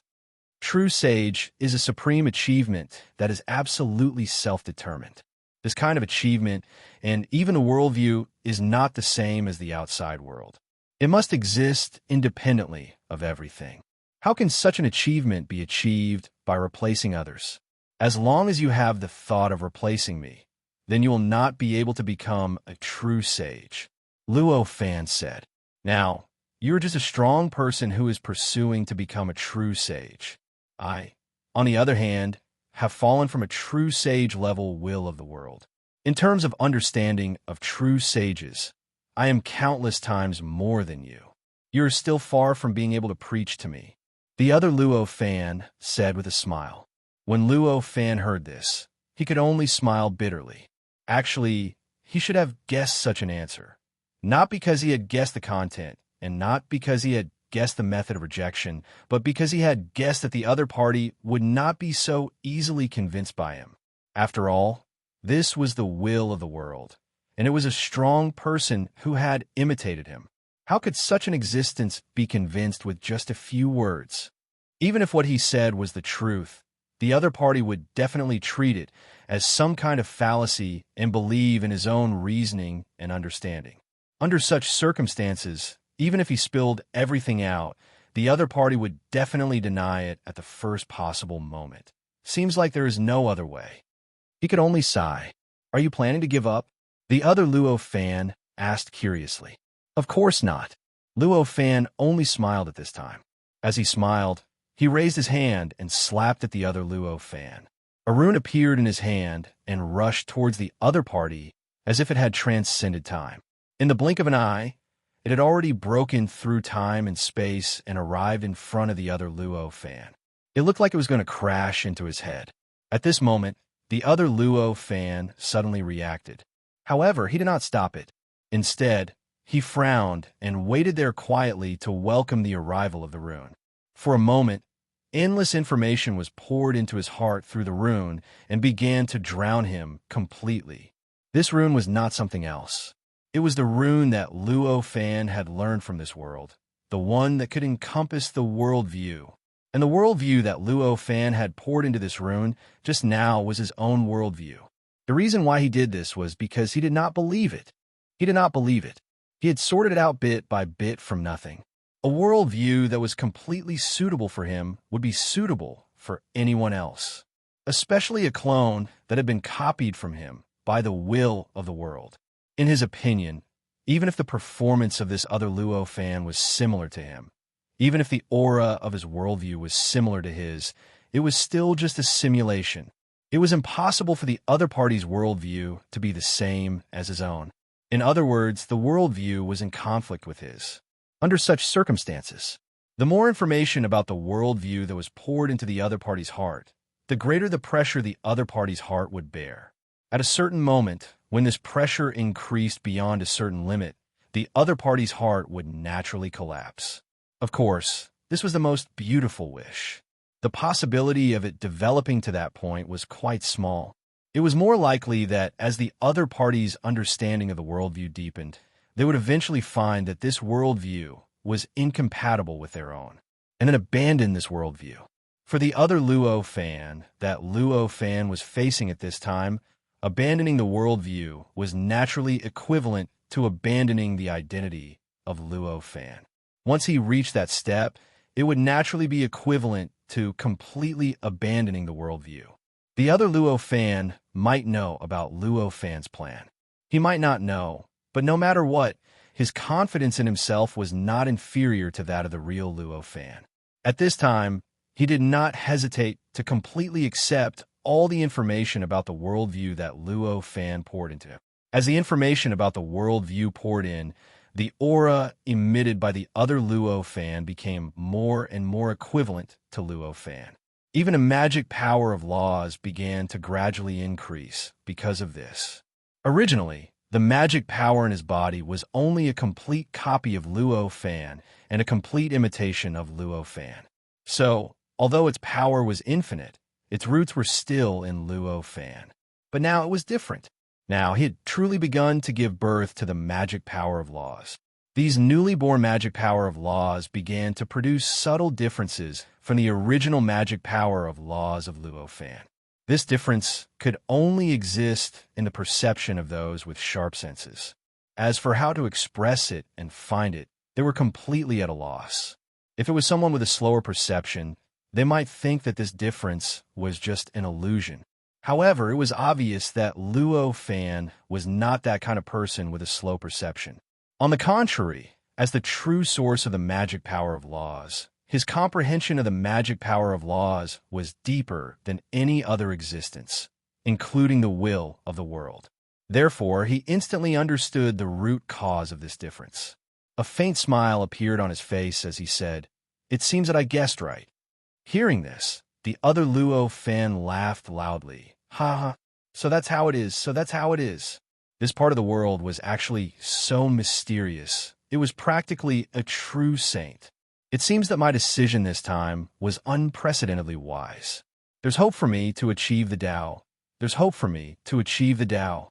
True sage is a supreme achievement that is absolutely self-determined. This kind of achievement, and even a worldview, is not the same as the outside world. It must exist independently of everything. How can such an achievement be achieved by replacing others? As long as you have the thought of replacing me, then you will not be able to become a true sage. Luo Fan said. Now, you are just a strong person who is pursuing to become a true sage. I, on the other hand, have fallen from a true sage-level will of the world. In terms of understanding of true sages, I am countless times more than you. You are still far from being able to preach to me. The other Luo Fan said with a smile. When Luo Fan heard this, he could only smile bitterly. Actually, he should have guessed such an answer. Not because he had guessed the content, and not because he had guessed the method of rejection, but because he had guessed that the other party would not be so easily convinced by him. After all, this was the will of the world, and it was a strong person who had imitated him. How could such an existence be convinced with just a few words? Even if what he said was the truth, the other party would definitely treat it as some kind of fallacy and believe in his own reasoning and understanding. Under such circumstances, even if he spilled everything out, the other party would definitely deny it at the first possible moment. Seems like there is no other way. He could only sigh. Are you planning to give up? The other Luo Fan asked curiously. Of course not. Luo Fan only smiled at this time. As he smiled, he raised his hand and slapped at the other Luo Fan. A rune appeared in his hand and rushed towards the other party as if it had transcended time. In the blink of an eye, it had already broken through time and space and arrived in front of the other Luo Fan. It looked like it was going to crash into his head. At this moment, the other Luo Fan suddenly reacted. However, he did not stop it. Instead, he frowned and waited there quietly to welcome the arrival of the rune. For a moment, endless information was poured into his heart through the rune and began to drown him completely. This rune was not something else. It was the rune that Luo Fan had learned from this world, the one that could encompass the worldview. And the worldview that Luo Fan had poured into this rune just now was his own worldview. The reason why he did this was because he did not believe it. He did not believe it. He had sorted it out bit by bit from nothing. A worldview that was completely suitable for him would be suitable for anyone else, especially a clone that had been copied from him by the will of the world. In his opinion, even if the performance of this other Luo Fan was similar to him, even if the aura of his worldview was similar to his, it was still just a simulation. It was impossible for the other party's worldview to be the same as his own. In other words, the worldview was in conflict with his. Under such circumstances, the more information about the worldview that was poured into the other party's heart, the greater the pressure the other party's heart would bear. At a certain moment, when this pressure increased beyond a certain limit, the other party's heart would naturally collapse. Of course, this was the most beautiful wish. The possibility of it developing to that point was quite small. It was more likely that as the other party's understanding of the worldview deepened, they would eventually find that this worldview was incompatible with their own, and then abandon this worldview. For the other Luo Fan that Luo Fan was facing at this time, abandoning the worldview was naturally equivalent to abandoning the identity of Luo Fan. Once he reached that step, it would naturally be equivalent to completely abandoning the worldview. The other Luo Fan might know about Luo Fan's plan. He might not know, but no matter what, his confidence in himself was not inferior to that of the real Luo Fan. At this time, he did not hesitate to completely accept all the information about the worldview that Luo Fan poured into him. As the information about the worldview poured in, the aura emitted by the other Luo Fan became more and more equivalent to Luo Fan. Even a magic power of laws began to gradually increase because of this. Originally, the magic power in his body was only a complete copy of Luo Fan and a complete imitation of Luo Fan. So, although its power was infinite, its roots were still in Luo Fan. But now it was different. Now he had truly begun to give birth to the magic power of laws. These newly born magic power of laws began to produce subtle differences from the original magic power of laws of Luo Fan. This difference could only exist in the perception of those with sharp senses. As for how to express it and find it, they were completely at a loss. If it was someone with a slower perception, they might think that this difference was just an illusion. However, it was obvious that Luo Fan was not that kind of person with a slow perception. On the contrary, as the true source of the magic power of laws, his comprehension of the magic power of laws was deeper than any other existence, including the will of the world. Therefore, he instantly understood the root cause of this difference. A faint smile appeared on his face as he said, "It seems that I guessed right." Hearing this, The other Luo fan laughed loudly. Ha ha. So that's how it is. So that's how it is. This part of the world was actually so mysterious. It was practically a true saint. It seems that my decision this time was unprecedentedly wise. There's hope for me to achieve the Tao. There's hope for me to achieve the Tao.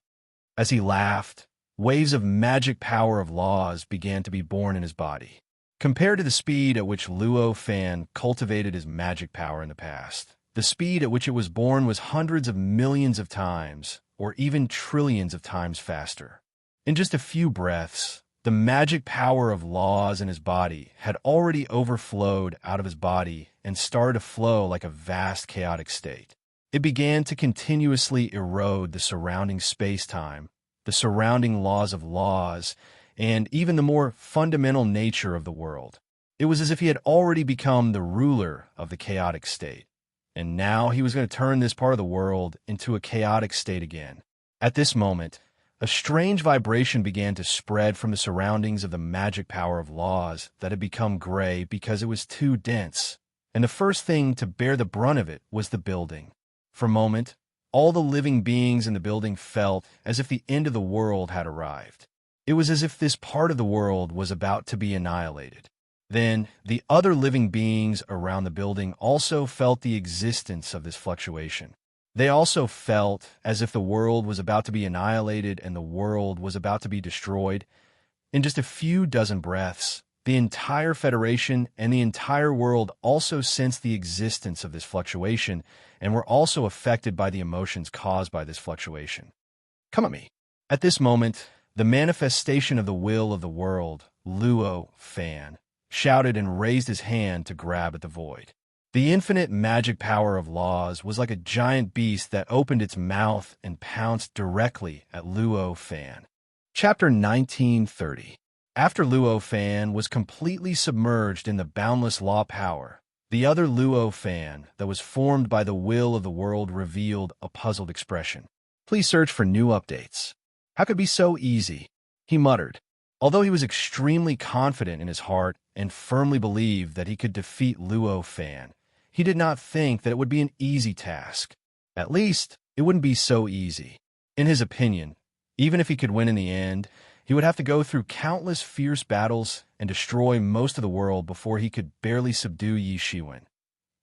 As he laughed, waves of magic power of laws began to be born in his body. Compared to the speed at which Luo Fan cultivated his magic power in the past, the speed at which it was born was hundreds of millions of times, or even trillions of times faster. In just a few breaths, the magic power of laws in his body had already overflowed out of his body and started to flow like a vast chaotic state. It began to continuously erode the surrounding space-time, the surrounding laws of laws, and even the more fundamental nature of the world. It was as if he had already become the ruler of the chaotic state, and now he was going to turn this part of the world into a chaotic state again. At this moment, a strange vibration began to spread from the surroundings of the magic power of laws that had become gray because it was too dense, and the first thing to bear the brunt of it was the building. For a moment, all the living beings in the building felt as if the end of the world had arrived. It was as if this part of the world was about to be annihilated. Then, the other living beings around the building also felt the existence of this fluctuation. They also felt as if the world was about to be annihilated and the world was about to be destroyed. In just a few dozen breaths, the entire Federation and the entire world also sensed the existence of this fluctuation and were also affected by the emotions caused by this fluctuation. Come at me. At this moment, the manifestation of the will of the world, Luo Fan, shouted and raised his hand to grab at the void. The infinite magic power of laws was like a giant beast that opened its mouth and pounced directly at Luo Fan. Chapter 1930. After Luo Fan was completely submerged in the boundless law power, the other Luo Fan that was formed by the will of the world revealed a puzzled expression. Please search for new updates. How could it be so easy? He muttered. Although he was extremely confident in his heart and firmly believed that he could defeat Luo Fan, he did not think that it would be an easy task. At least, it wouldn't be so easy. In his opinion, even if he could win in the end, he would have to go through countless fierce battles and destroy most of the world before he could barely subdue Yi Shiwen.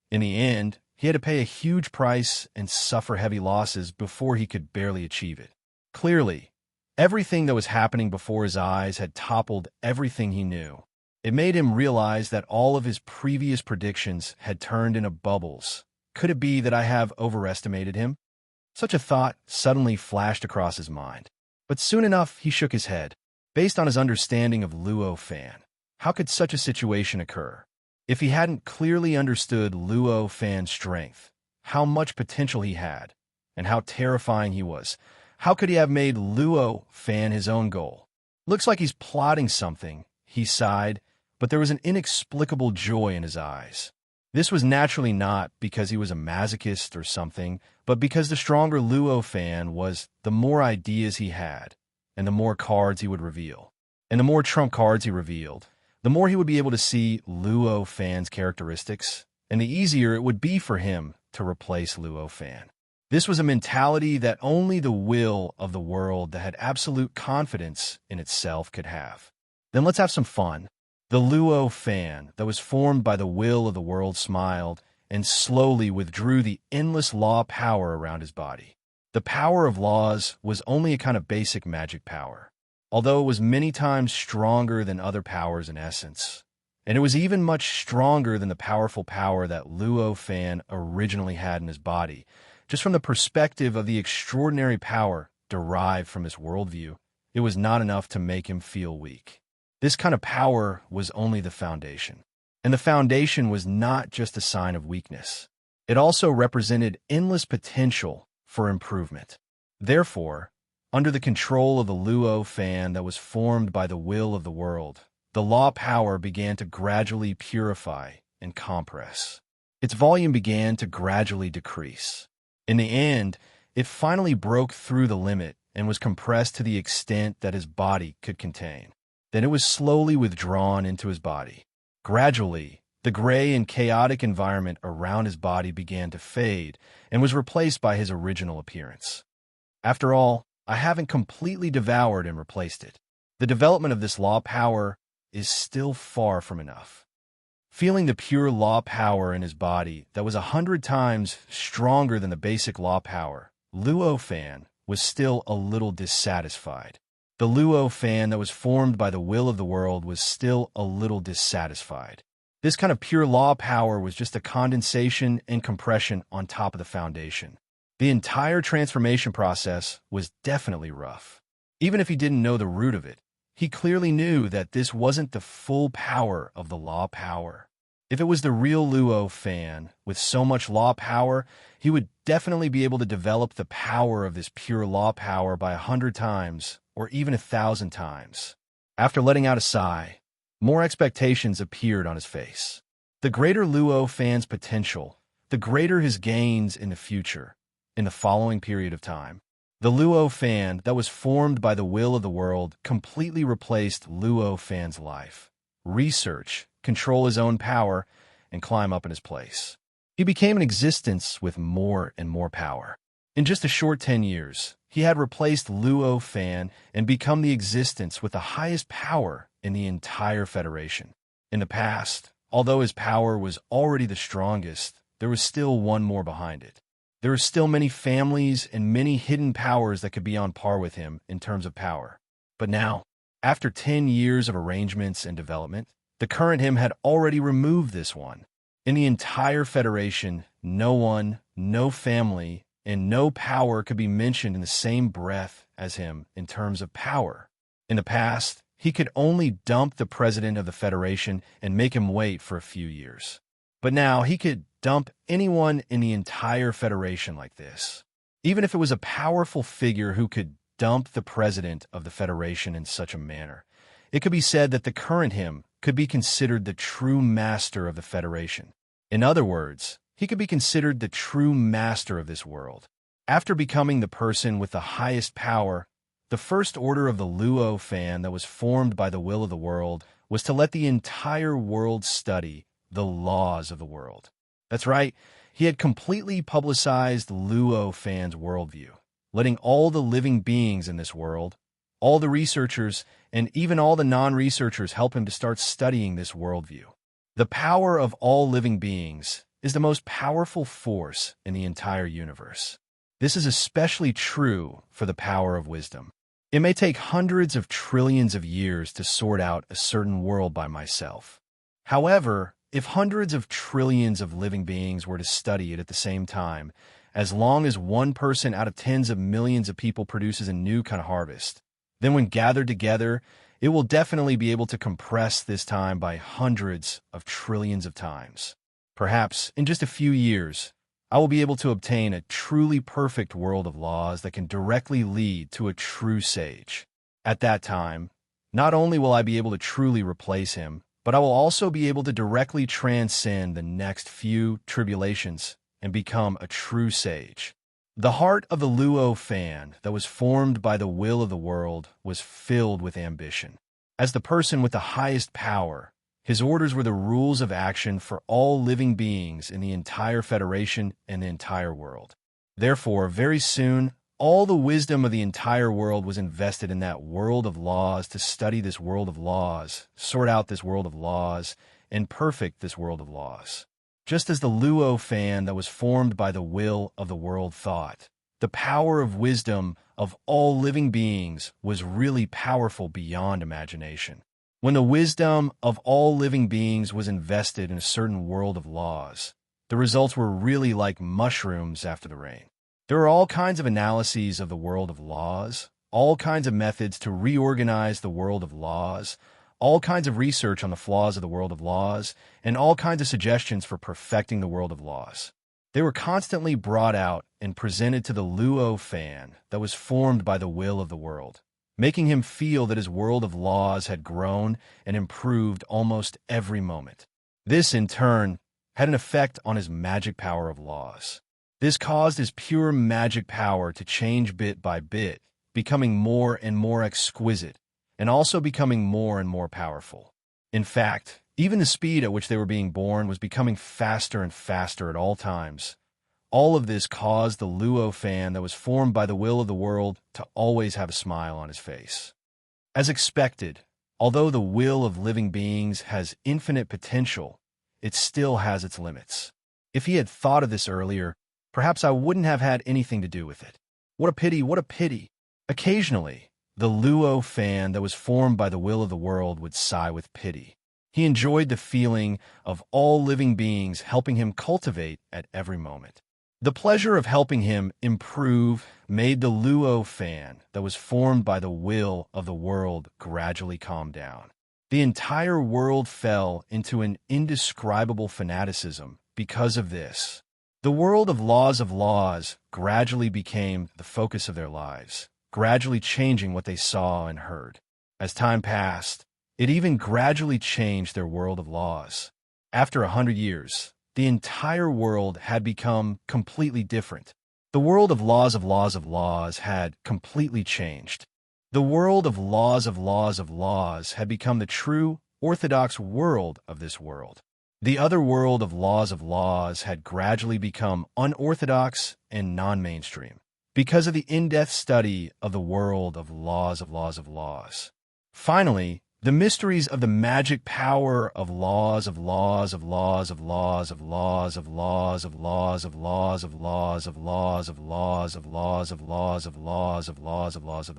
In the end, he had to pay a huge price and suffer heavy losses before he could barely achieve it. Clearly, everything that was happening before his eyes had toppled everything he knew. It made him realize that all of his previous predictions had turned into bubbles. Could it be that I have overestimated him? Such a thought suddenly flashed across his mind. But soon enough, he shook his head. Based on his understanding of Luo Fan, how could such a situation occur? If he hadn't clearly understood Luo Fan's strength, how much potential he had, and how terrifying he was, how could he have made Luo Fan his own goal? Looks like he's plotting something, he sighed, but there was an inexplicable joy in his eyes. This was naturally not because he was a masochist or something, but because the stronger Luo Fan was, the more ideas he had, and the more cards he would reveal. And the more trump cards he revealed, the more he would be able to see Luo Fan's characteristics, and the easier it would be for him to replace Luo Fan. This was a mentality that only the will of the world that had absolute confidence in itself could have. Then let's have some fun. The Luo Fan that was formed by the will of the world smiled and slowly withdrew the endless law power around his body. The power of laws was only a kind of basic magic power, although it was many times stronger than other powers in essence. And it was even much stronger than the powerful power that Luo Fan originally had in his body. Just from the perspective of the extraordinary power derived from his worldview, it was not enough to make him feel weak. This kind of power was only the foundation. And the foundation was not just a sign of weakness. It also represented endless potential for improvement. Therefore, under the control of the Luo Fan that was formed by the will of the world, the law power began to gradually purify and compress. Its volume began to gradually decrease. In the end, it finally broke through the limit and was compressed to the extent that his body could contain. Then it was slowly withdrawn into his body. Gradually, The gray and chaotic environment around his body began to fade and was replaced by his original appearance. After all, I haven't completely devoured and replaced it. The development of this law power is still far from enough. Feeling the pure law power in his body that was 100 times stronger than the basic law power, Luo Fan was still a little dissatisfied. The Luo Fan that was formed by the will of the world was still a little dissatisfied. This kind of pure law power was just a condensation and compression on top of the foundation. The entire transformation process was definitely rough. Even if he didn't know the root of it, he clearly knew that this wasn't the full power of the law power. If it was the real Luo Fan with so much law power, he would definitely be able to develop the power of this pure law power by 100 times or even 1,000 times. After letting out a sigh, more expectations appeared on his face. The greater Luo Fan's potential, the greater his gains in the future, in the following period of time. The Luo Fan that was formed by the will of the world completely replaced Luo Fan's life. Research, control his own power, and climb up in his place. He became an existence with more and more power. In just a short 10 years, he had replaced Luo Fan and become the existence with the highest power in the entire Federation. In the past, although his power was already the strongest, there was still one more behind it. There were still many families and many hidden powers that could be on par with him in terms of power. But now, after 10 years of arrangements and development, the current him had already removed this one. In the entire Federation, no one, no family, and no power could be mentioned in the same breath as him in terms of power. In the past, he could only dump the president of the Federation and make him wait for a few years. But now he could dump anyone in the entire Federation like this. Even if it was a powerful figure who could dump the president of the Federation in such a manner, it could be said that the current him could be considered the true master of the Federation. In other words, he could be considered the true master of this world. After becoming the person with the highest power, the first order of the Luo Fan that was formed by the will of the world was to let the entire world study the laws of the world. That's right, he had completely publicized Luo Fan's worldview, letting all the living beings in this world, all the researchers, and even all the non-researchers help him to start studying this worldview. The power of all living beings is the most powerful force in the entire universe. This is especially true for the power of wisdom. It may take hundreds of trillions of years to sort out a certain world by myself. However, if hundreds of trillions of living beings were to study it at the same time, as long as one person out of tens of millions of people produces a new kind of harvest, then when gathered together, it will definitely be able to compress this time by hundreds of trillions of times. Perhaps, in just a few years, I will be able to obtain a truly perfect world of laws that can directly lead to a true sage. At that time, not only will I be able to truly replace him, but I will also be able to directly transcend the next few tribulations and become a true sage. The heart of the Luo Fan that was formed by the will of the world was filled with ambition. As the person with the highest power, his orders were the rules of action for all living beings in the entire Federation and the entire world. Therefore, very soon, all the wisdom of the entire world was invested in that world of laws to study this world of laws, sort out this world of laws, and perfect this world of laws. Just as the Luo Fan that was formed by the will of the world thought, the power of wisdom of all living beings was really powerful beyond imagination. When the wisdom of all living beings was invested in a certain world of laws, the results were really like mushrooms after the rain. There are all kinds of analyses of the world of laws, all kinds of methods to reorganize the world of laws, all kinds of research on the flaws of the world of laws, and all kinds of suggestions for perfecting the world of laws. They were constantly brought out and presented to the Luo Fan that was formed by the will of the world, making him feel that his world of laws had grown and improved almost every moment. This, in turn, had an effect on his magic power of laws. This caused his pure magic power to change bit by bit, becoming more and more exquisite, and also becoming more and more powerful. In fact, Even the speed at which they were being born was becoming faster and faster at all times. All of this caused the Luo fan that was formed by the will of the world to always have a smile on his face. As expected, although the will of living beings has infinite potential, it still has its limits. If he had thought of this earlier, perhaps I wouldn't have had anything to do with it. What a pity, what a pity. Occasionally, the Luo fan that was formed by the will of the world would sigh with pity. He enjoyed the feeling of all living beings helping him cultivate at every moment. The pleasure of helping him improve made the Luo fan that was formed by the will of the world gradually calm down. The entire world fell into an indescribable fanaticism because of this. The world of laws gradually became the focus of their lives, gradually changing what they saw and heard. As time passed, it even gradually changed their world of laws. After 100 years, the entire world had become completely different. The world of laws had completely changed. The world of laws had become the true, orthodox world of this world. The other world of laws had gradually become unorthodox and non-mainstream because of the in-depth study of the world of laws. Finally, the mysteries of the magic power of laws of the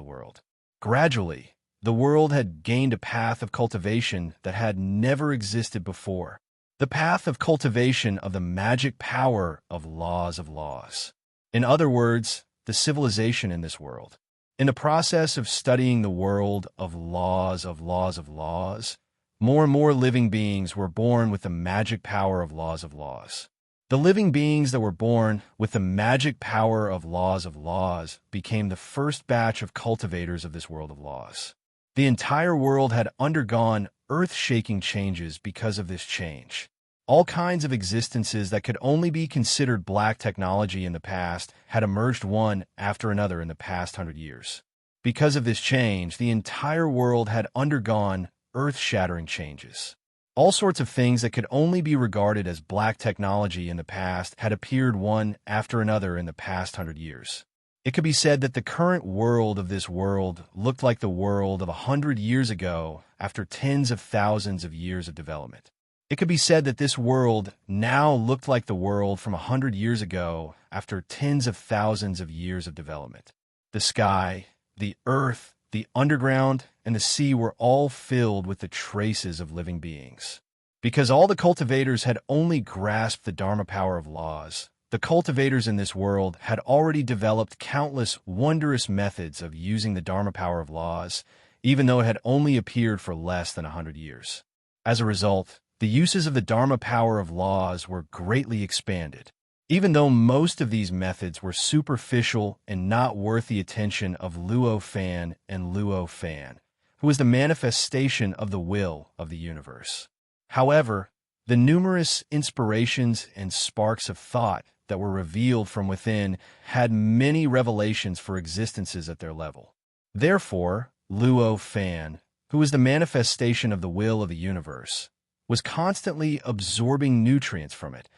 world. Gradually, the world had gained a path of cultivation that had never existed before. The path of cultivation of the magic power of laws. In other words, the civilization in this world. In the process of studying the world of laws, more and more living beings were born with the magic power of laws. The living beings that were born with the magic power of laws became the first batch of cultivators of this world of laws. The entire world had undergone earth-shaking changes because of this change. All kinds of existences that could only be considered black technology in the past had emerged one after another in the past 100 years. Because of this change, the entire world had undergone earth-shattering changes. All sorts of things that could only be regarded as black technology in the past had appeared one after another in the past 100 years. It could be said that the current world of this world looked like the world of 100 years ago after tens of thousands of years of development. It could be said that this world now looked like the world from 100 years ago after tens of thousands of years of development. The sky, the earth, the underground, and the sea were all filled with the traces of living beings. Because all the cultivators had only grasped the Dharma power of laws, the cultivators in this world had already developed countless wondrous methods of using the Dharma power of laws, even though it had only appeared for less than 100 years. As a result, the uses of the Dharma power of laws were greatly expanded. Even though most of these methods were superficial and not worth the attention of Luo Fan and Luo Fan, who was the manifestation of the will of the universe. However, the numerous inspirations and sparks of thought that were revealed from within had many revelations for existences at their level. Therefore, Luo Fan, who was the manifestation of the will of the universe, was constantly absorbing nutrients from it,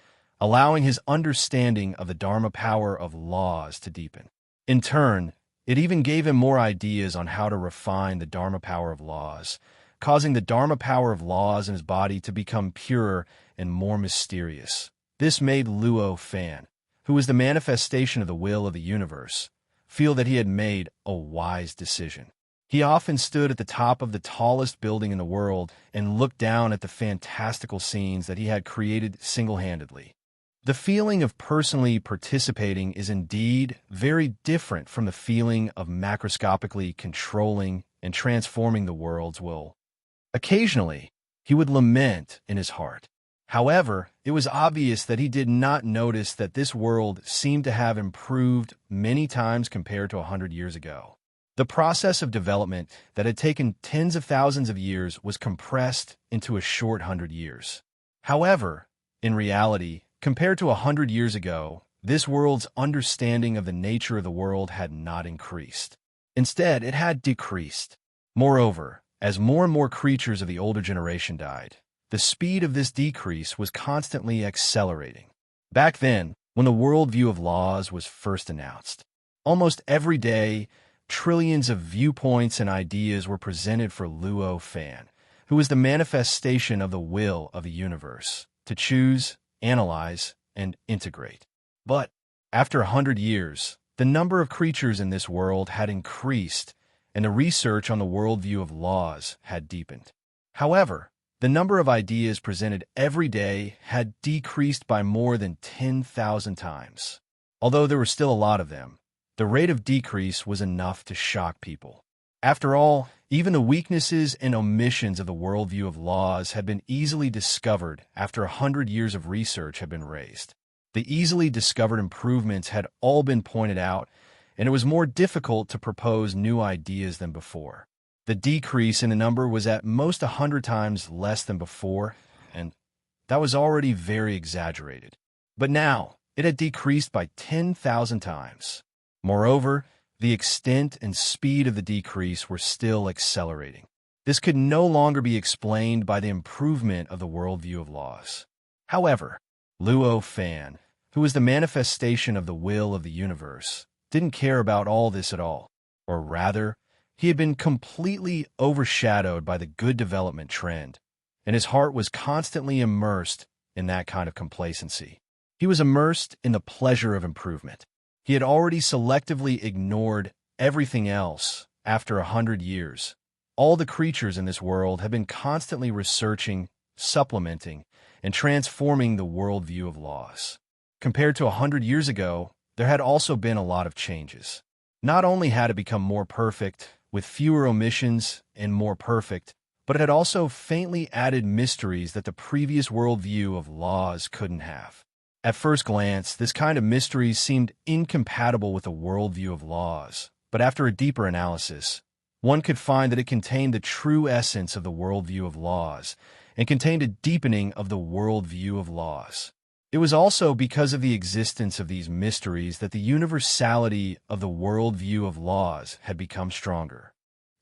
allowing his understanding of the Dharma power of laws to deepen. In turn, it even gave him more ideas on how to refine the Dharma power of laws, causing the Dharma power of laws in his body to become purer and more mysterious. This made Luo Fan, who was the manifestation of the will of the universe, feel that he had made a wise decision. He often stood at the top of the tallest building in the world and looked down at the fantastical scenes that he had created single-handedly. The feeling of personally participating is indeed very different from the feeling of macroscopically controlling and transforming the world's will. Occasionally, he would lament in his heart. However, it was obvious that he did not notice that this world seemed to have improved many times compared to 100 years ago. The process of development that had taken tens of thousands of years was compressed into a short 100 years. However, in reality, compared to 100 years ago, this world's understanding of the nature of the world had not increased. Instead, it had decreased. Moreover, as more and more creatures of the older generation died, the speed of this decrease was constantly accelerating. Back then, when the worldview of laws was first announced, almost every day, trillions of viewpoints and ideas were presented for Luo Fan, who was the manifestation of the will of the universe, to choose, analyze, and integrate. But after 100 years, the number of creatures in this world had increased, and the research on the worldview of laws had deepened. However, the number of ideas presented every day had decreased by more than 10,000 times. Although there were still a lot of them, the rate of decrease was enough to shock people. After all, even the weaknesses and omissions of the worldview of laws had been easily discovered after 100 years of research had been raised. The easily discovered improvements had all been pointed out, and it was more difficult to propose new ideas than before. The decrease in the number was at most 100 times less than before, and that was already very exaggerated. But now, it had decreased by 10,000 times. Moreover, the extent and speed of the decrease were still accelerating. This could no longer be explained by the improvement of the worldview of laws. However, Luo Fan, who was the manifestation of the will of the universe, didn't care about all this at all. Or rather, he had been completely overshadowed by the good development trend, and his heart was constantly immersed in that kind of complacency. He was immersed in the pleasure of improvement. He had already selectively ignored everything else after 100 years. All the creatures in this world had been constantly researching, supplementing, and transforming the worldview of laws. Compared to 100 years ago, there had also been a lot of changes. Not only had it become more perfect, with fewer omissions and more perfect, but it had also faintly added mysteries that the previous worldview of laws couldn't have. At first glance, this kind of mysteries seemed incompatible with the worldview of laws, but after a deeper analysis, one could find that it contained the true essence of the worldview of laws and contained a deepening of the worldview of laws. It was also because of the existence of these mysteries that the universality of the worldview of laws had become stronger.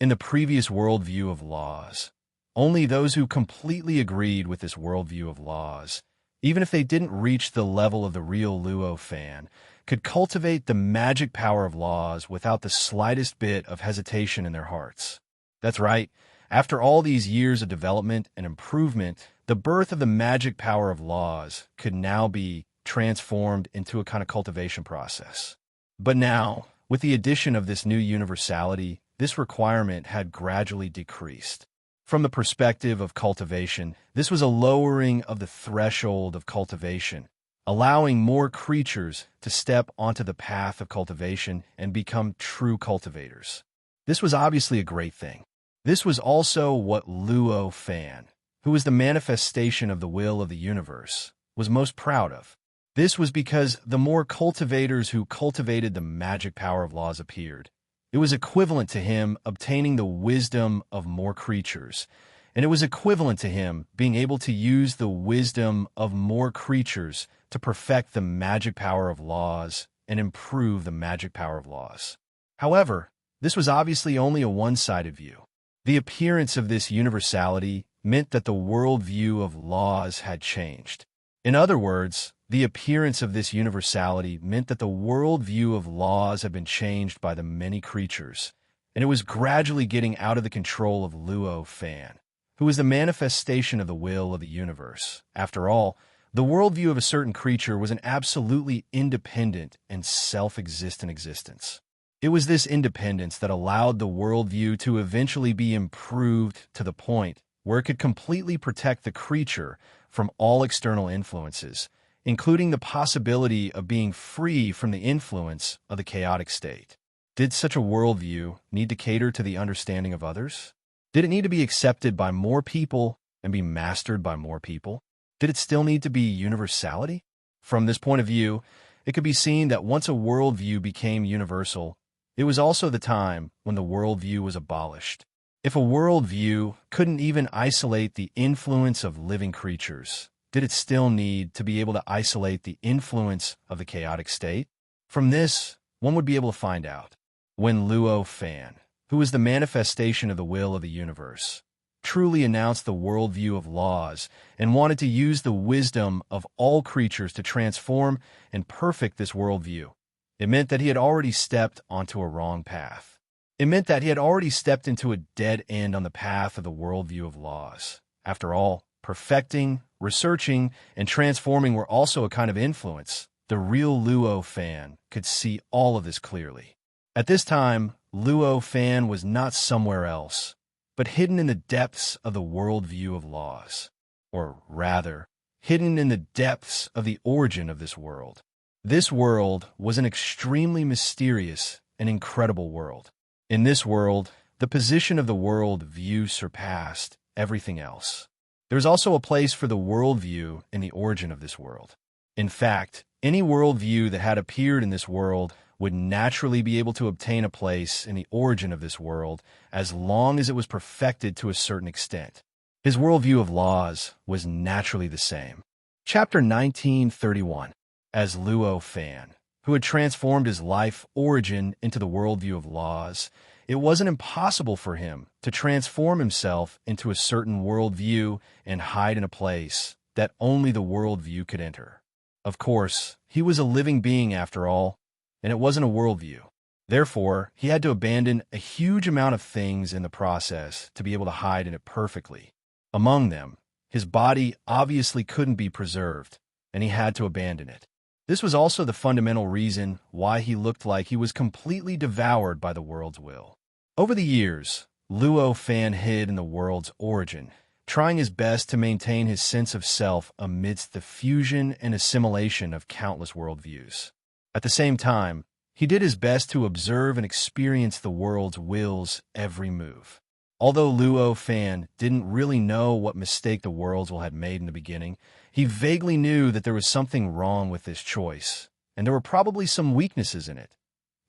In the previous worldview of laws, only those who completely agreed with this worldview of laws, even if they didn't reach the level of the real Luo Fan, could cultivate the magic power of laws without the slightest bit of hesitation in their hearts. That's right. After all these years of development and improvement, the birth of the magic power of laws could now be transformed into a kind of cultivation process. But now, with the addition of this new universality, this requirement had gradually decreased. From the perspective of cultivation, this was a lowering of the threshold of cultivation, allowing more creatures to step onto the path of cultivation and become true cultivators. This was obviously a great thing. This was also what Luo Fan, who was the manifestation of the will of the universe, was most proud of. This was because the more cultivators who cultivated the magic power of laws appeared, it was equivalent to him obtaining the wisdom of more creatures, and it was equivalent to him being able to use the wisdom of more creatures to perfect the magic power of laws and improve the magic power of laws. However, this was obviously only a one-sided view. The appearance of this universality meant that the worldview of laws had changed. In other words, the appearance of this universality meant that the worldview of laws had been changed by the many creatures, and it was gradually getting out of the control of Luo Fan, who was the manifestation of the will of the universe. After all, the worldview of a certain creature was an absolutely independent and self-existent existence. It was this independence that allowed the worldview to eventually be improved to the point where it could completely protect the creature from all external influences, including the possibility of being free from the influence of the chaotic state. Did such a worldview need to cater to the understanding of others? Did it need to be accepted by more people and be mastered by more people? Did it still need to be universality? From this point of view, it could be seen that once a worldview became universal, it was also the time when the worldview was abolished. If a worldview couldn't even isolate the influence of living creatures, did it still need to be able to isolate the influence of the chaotic state? From this, one would be able to find out. When Luo Fan, who was the manifestation of the will of the universe, truly announced the worldview of laws and wanted to use the wisdom of all creatures to transform and perfect this worldview. It meant that he had already stepped onto a wrong path. It meant that he had already stepped into a dead end on the path of the worldview of laws. After all, perfecting, researching, and transforming were also a kind of influence. The real Luo Fan could see all of this clearly. At this time, Luo Fan was not somewhere else, but hidden in the depths of the worldview of laws. Or rather, hidden in the depths of the origin of this world. This world was an extremely mysterious and incredible world. In this world, the position of the world view surpassed everything else. There is also a place for the worldview in the origin of this world. In fact, any worldview that had appeared in this world would naturally be able to obtain a place in the origin of this world as long as it was perfected to a certain extent. His worldview of laws was naturally the same. Chapter 1931. As Luo Fan, who had transformed his life origin into the worldview of laws, it wasn't impossible for him to transform himself into a certain worldview and hide in a place that only the worldview could enter. Of course, he was a living being after all, and it wasn't a worldview. Therefore, he had to abandon a huge amount of things in the process to be able to hide in it perfectly. Among them, his body obviously couldn't be preserved, and he had to abandon it. This was also the fundamental reason why he looked like he was completely devoured by the world's will. Over the years, Luo Fan hid in the world's origin, trying his best to maintain his sense of self amidst the fusion and assimilation of countless worldviews. At the same time, he did his best to observe and experience the world's will's every move. Although Luo Fan didn't really know what mistake the world's will had made in the beginning, he vaguely knew that there was something wrong with this choice, and there were probably some weaknesses in it.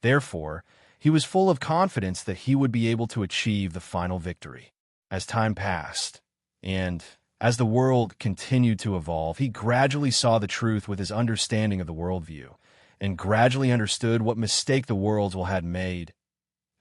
Therefore, he was full of confidence that he would be able to achieve the final victory. As time passed, and as the world continued to evolve, he gradually saw the truth with his understanding of the worldview, and gradually understood what mistake the world's will had made,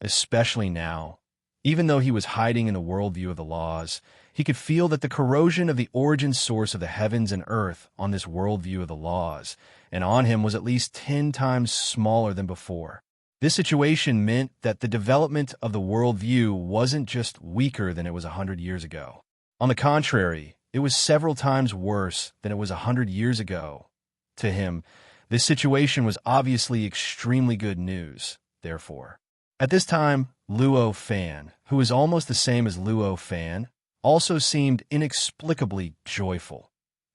especially now. Even though he was hiding in the worldview of the laws, he could feel that the corrosion of the origin source of the heavens and earth on this worldview of the laws, and on him was at least 10 times smaller than before. This situation meant that the development of the worldview wasn't just weaker than it was 100 years ago. On the contrary, it was several times worse than it was 100 years ago. To him, this situation was obviously extremely good news, therefore. At this time, Luo Fan, who was almost the same as Luo Fan, also seemed inexplicably joyful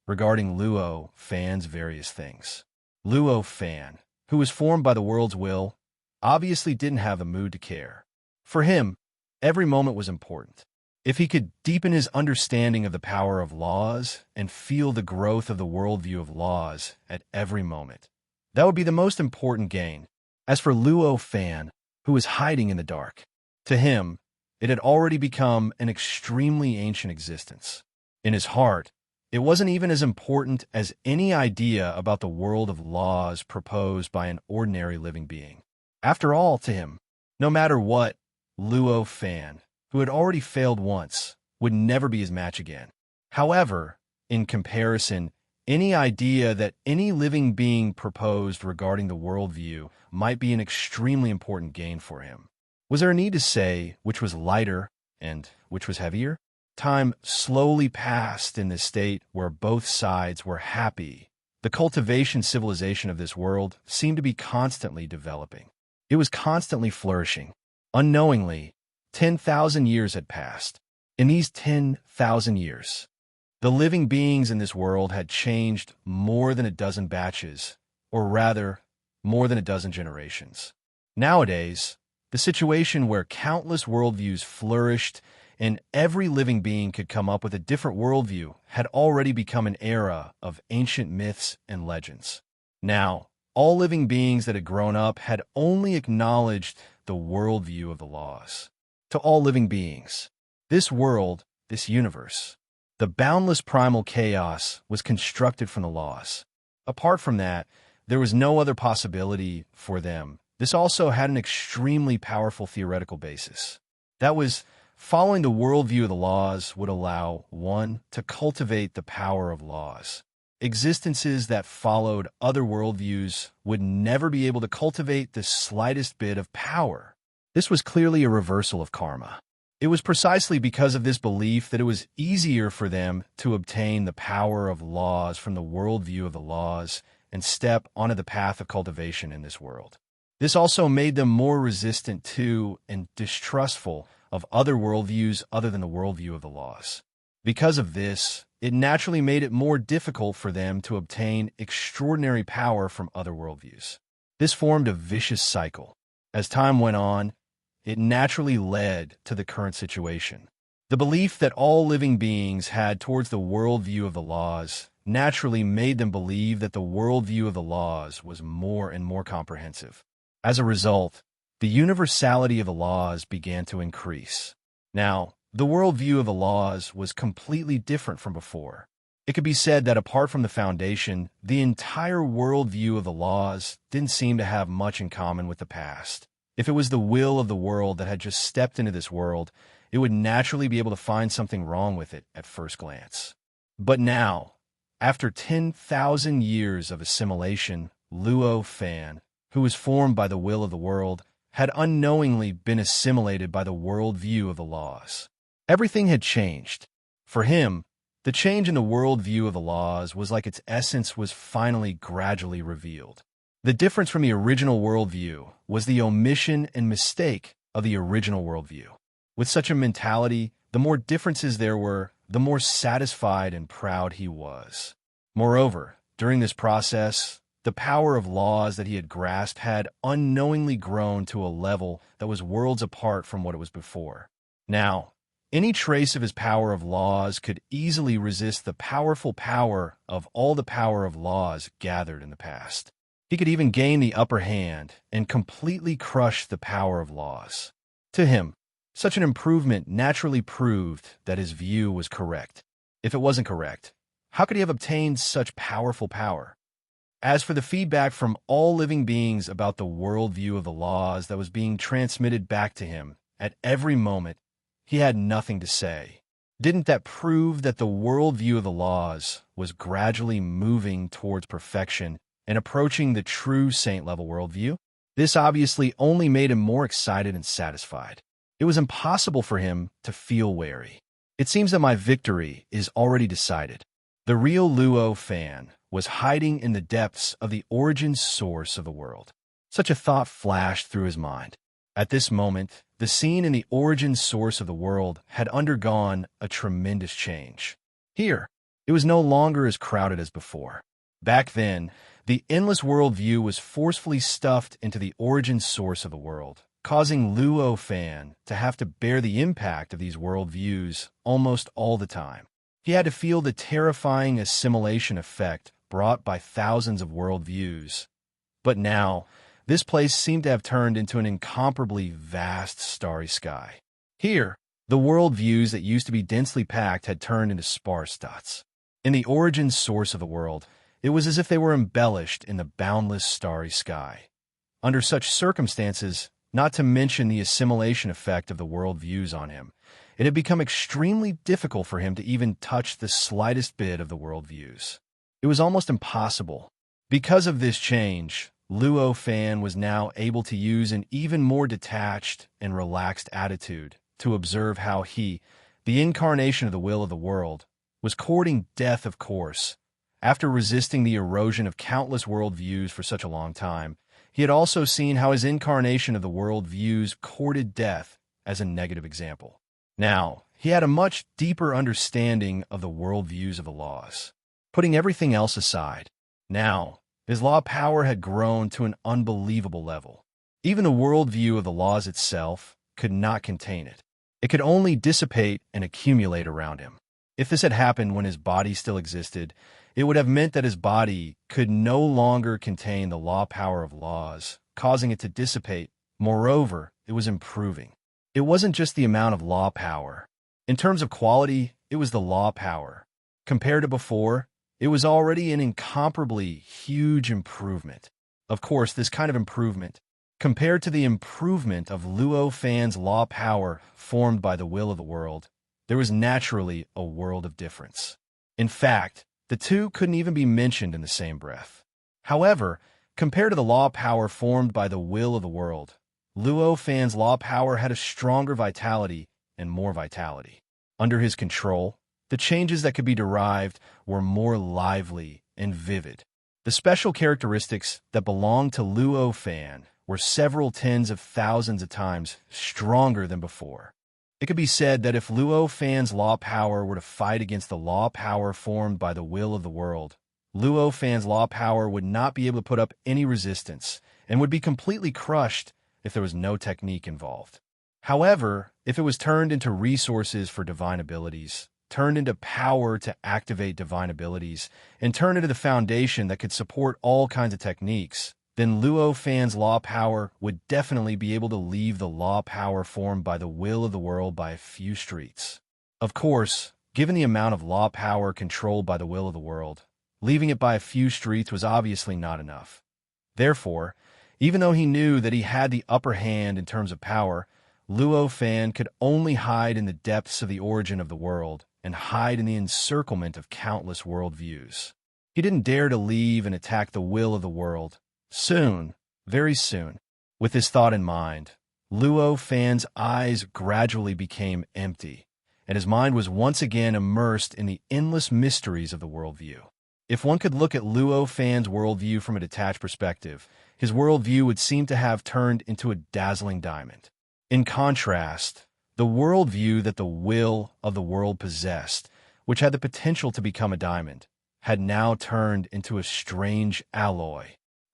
regarding Luo Fan's various things. Luo Fan, who was formed by the world's will, obviously didn't have a mood to care. For him, every moment was important. If he could deepen his understanding of the power of laws and feel the growth of the worldview of laws at every moment, that would be the most important gain. As for Luo Fan, who was hiding in the dark, to him, it had already become an extremely ancient existence. In his heart, it wasn't even as important as any idea about the world of laws proposed by an ordinary living being. After all, to him, no matter what, Luo Fan, who had already failed once, would never be his match again. However, in comparison, any idea that any living being proposed regarding the worldview might be an extremely important gain for him. Was there a need to say which was lighter and which was heavier? Time slowly passed in this state where both sides were happy. The cultivation civilization of this world seemed to be constantly developing. It was constantly flourishing. Unknowingly, 10,000 years had passed. In these 10,000 years, the living beings in this world had changed more than a dozen batches, or rather, more than a dozen generations. Nowadays, the situation where countless worldviews flourished and every living being could come up with a different worldview had already become an era of ancient myths and legends. Now, all living beings that had grown up had only acknowledged the worldview of the laws. To all living beings, this world, this universe, the boundless primal chaos was constructed from the laws. Apart from that, there was no other possibility for them. This also had an extremely powerful theoretical basis. That was Following the worldview of the laws would allow one to cultivate the power of laws. Existences that followed other worldviews would never be able to cultivate the slightest bit of power. This was clearly a reversal of karma. It was precisely because of this belief that it was easier for them to obtain the power of laws from the worldview of the laws and step onto the path of cultivation in this world. This also made them more resistant to and distrustful of other worldviews other than the worldview of the laws. Because of this, it naturally made it more difficult for them to obtain extraordinary power from other worldviews. This formed a vicious cycle. As time went on, it naturally led to the current situation. The belief that all living beings had towards the worldview of the laws naturally made them believe that the worldview of the laws was more and more comprehensive. As a result, the universality of the laws began to increase. Now, the worldview of the laws was completely different from before. It could be said that apart from the foundation, the entire worldview of the laws didn't seem to have much in common with the past. If it was the will of the world that had just stepped into this world, it would naturally be able to find something wrong with it at first glance. But now, after 10,000 years of assimilation, Luo Fan, who was formed by the will of the world, had unknowingly been assimilated by the worldview of the laws. Everything had changed. For him, the change in the worldview of the laws was like its essence was finally gradually revealed. The difference from the original worldview was the omission and mistake of the original worldview. With such a mentality, the more differences there were, the more satisfied and proud he was. Moreover, during this process, the power of laws that he had grasped had unknowingly grown to a level that was worlds apart from what it was before. Now, any trace of his power of laws could easily resist the powerful power of all the power of laws gathered in the past. He could even gain the upper hand and completely crush the power of laws. To him, such an improvement naturally proved that his view was correct. If it wasn't correct, how could he have obtained such powerful power? As for the feedback from all living beings about the worldview of the laws that was being transmitted back to him at every moment, he had nothing to say. Didn't that prove that the worldview of the laws was gradually moving towards perfection and approaching the true saint-level worldview? This obviously only made him more excited and satisfied. It was impossible for him to feel wary. It seems that my victory is already decided. The real Luo Fan was hiding in the depths of the origin source of the world. Such a thought flashed through his mind. At this moment, the scene in the origin source of the world had undergone a tremendous change. Here, it was no longer as crowded as before. Back then, the endless worldview was forcefully stuffed into the origin source of the world, causing Luo Fan to have to bear the impact of these worldviews almost all the time. He had to feel the terrifying assimilation effect brought by thousands of worldviews. But now, this place seemed to have turned into an incomparably vast starry sky. Here, the worldviews that used to be densely packed had turned into sparse dots. In the origin source of the world, it was as if they were embellished in the boundless starry sky. Under such circumstances, not to mention the assimilation effect of the worldviews on him, it had become extremely difficult for him to even touch the slightest bit of the worldviews. It was almost impossible. Because of this change, Luo Fan was now able to use an even more detached and relaxed attitude to observe how he, the incarnation of the will of the world, was courting death, of course. After resisting the erosion of countless worldviews for such a long time, he had also seen how his incarnation of the worldviews courted death as a negative example. Now, he had a much deeper understanding of the worldviews of the laws. Putting everything else aside, now, his law power had grown to an unbelievable level. Even the worldview of the laws itself could not contain it. It could only dissipate and accumulate around him. If this had happened when his body still existed, it would have meant that his body could no longer contain the law power of laws, causing it to dissipate. Moreover, it was improving. It wasn't just the amount of law power. In terms of quality, it was the law power. Compared to before, it was already an incomparably huge improvement. Of course, this kind of improvement Compared to the improvement of Luo Fan's law power formed by the will of the world, there was naturally a world of difference. In fact, the two couldn't even be mentioned in the same breath. However, compared to the law power formed by the will of the world, Luo Fan's law power had a stronger vitality and more vitality. Under his control, the changes that could be derived were more lively and vivid. The special characteristics that belonged to Luo Fan were several tens of thousands of times stronger than before. It could be said that if Luo Fan's law power were to fight against the law power formed by the will of the world, Luo Fan's law power would not be able to put up any resistance and would be completely crushed if there was no technique involved. However, if it was turned into resources for divine abilities, turned into power to activate divine abilities, and turned into the foundation that could support all kinds of techniques, then Luo Fan's law power would definitely be able to leave the law power formed by the will of the world by a few streets. Of course, given the amount of law power controlled by the will of the world, leaving it by a few streets was obviously not enough. Therefore, even though he knew that he had the upper hand in terms of power, Luo Fan could only hide in the depths of the origin of the world and hide in the encirclement of countless worldviews. He didn't dare to leave and attack the will of the world. Soon, very soon, with this thought in mind, Luo Fan's eyes gradually became empty, and his mind was once again immersed in the endless mysteries of the worldview. If one could look at Luo Fan's worldview from a detached perspective, his worldview would seem to have turned into a dazzling diamond. In contrast, the worldview that the will of the world possessed, which had the potential to become a diamond, had now turned into a strange alloy.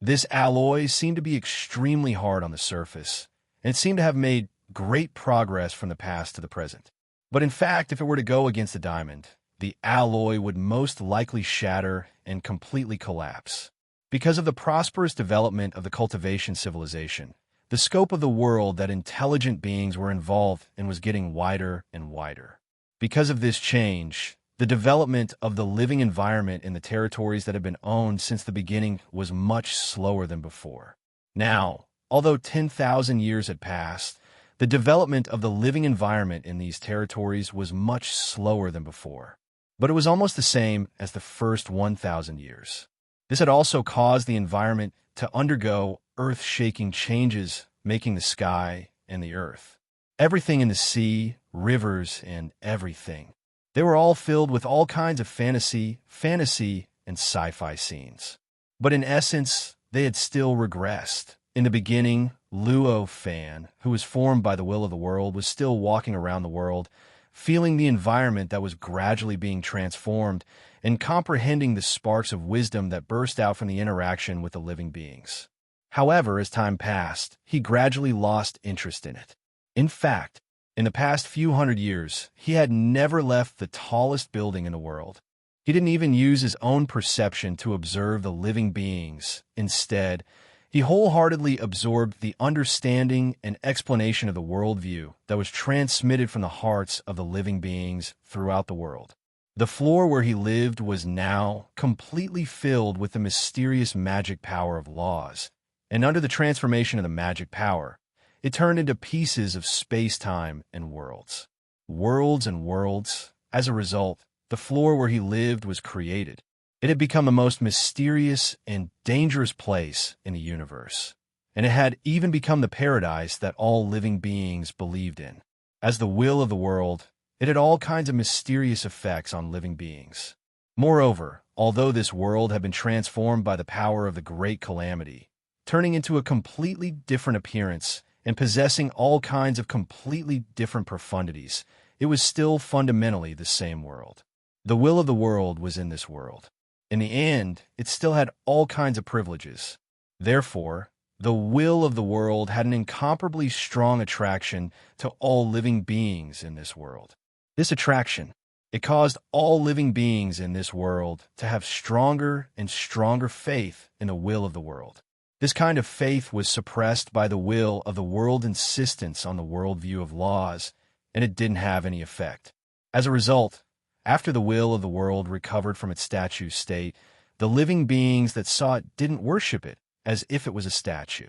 This alloy seemed to be extremely hard on the surface, and it seemed to have made great progress from the past to the present. But in fact, if it were to go against the diamond, the alloy would most likely shatter and completely collapse. Because of the prosperous development of the cultivation civilization, the scope of the world that intelligent beings were involved in was getting wider and wider. Because of this change, the development of the living environment in the territories that had been owned since the beginning was much slower than before. Now, although 10,000 years had passed, the development of the living environment in these territories was much slower than before. But it was almost the same as the first 1,000 years. This had also caused the environment to undergo earth-shaking changes, making the sky and the earth. Everything in the sea, rivers, and everything. They were all filled with all kinds of fantasy, and sci-fi scenes. But in essence, they had still regressed. In the beginning, Luo Fan, who was formed by the will of the world, was still walking around the world, feeling the environment that was gradually being transformed and comprehending the sparks of wisdom that burst out from the interaction with the living beings. However, as time passed, he gradually lost interest in it. In fact, in the past few hundred years, he had never left the tallest building in the world. He didn't even use his own perception to observe the living beings. Instead, he wholeheartedly absorbed the understanding and explanation of the worldview that was transmitted from the hearts of the living beings throughout the world. The floor where he lived was now completely filled with the mysterious magic power of laws, and under the transformation of the magic power, it turned into pieces of space-time and worlds. Worlds and worlds. As a result, the floor where he lived was created. It had become the most mysterious and dangerous place in the universe, and it had even become the paradise that all living beings believed in. As the will of the world, it had all kinds of mysterious effects on living beings. Moreover, although this world had been transformed by the power of the Great Calamity, turning into a completely different appearance and possessing all kinds of completely different profundities, it was still fundamentally the same world. The will of the world was in this world. In the end, it still had all kinds of privileges. Therefore, the will of the world had an incomparably strong attraction to all living beings in this world. This attraction, it caused all living beings in this world to have stronger and stronger faith in the will of the world. This kind of faith was suppressed by the will of the world insistence on the worldview of laws, and it didn't have any effect. As a result, after the will of the world recovered from its statue state, the living beings that saw it didn't worship it as if it was a statue.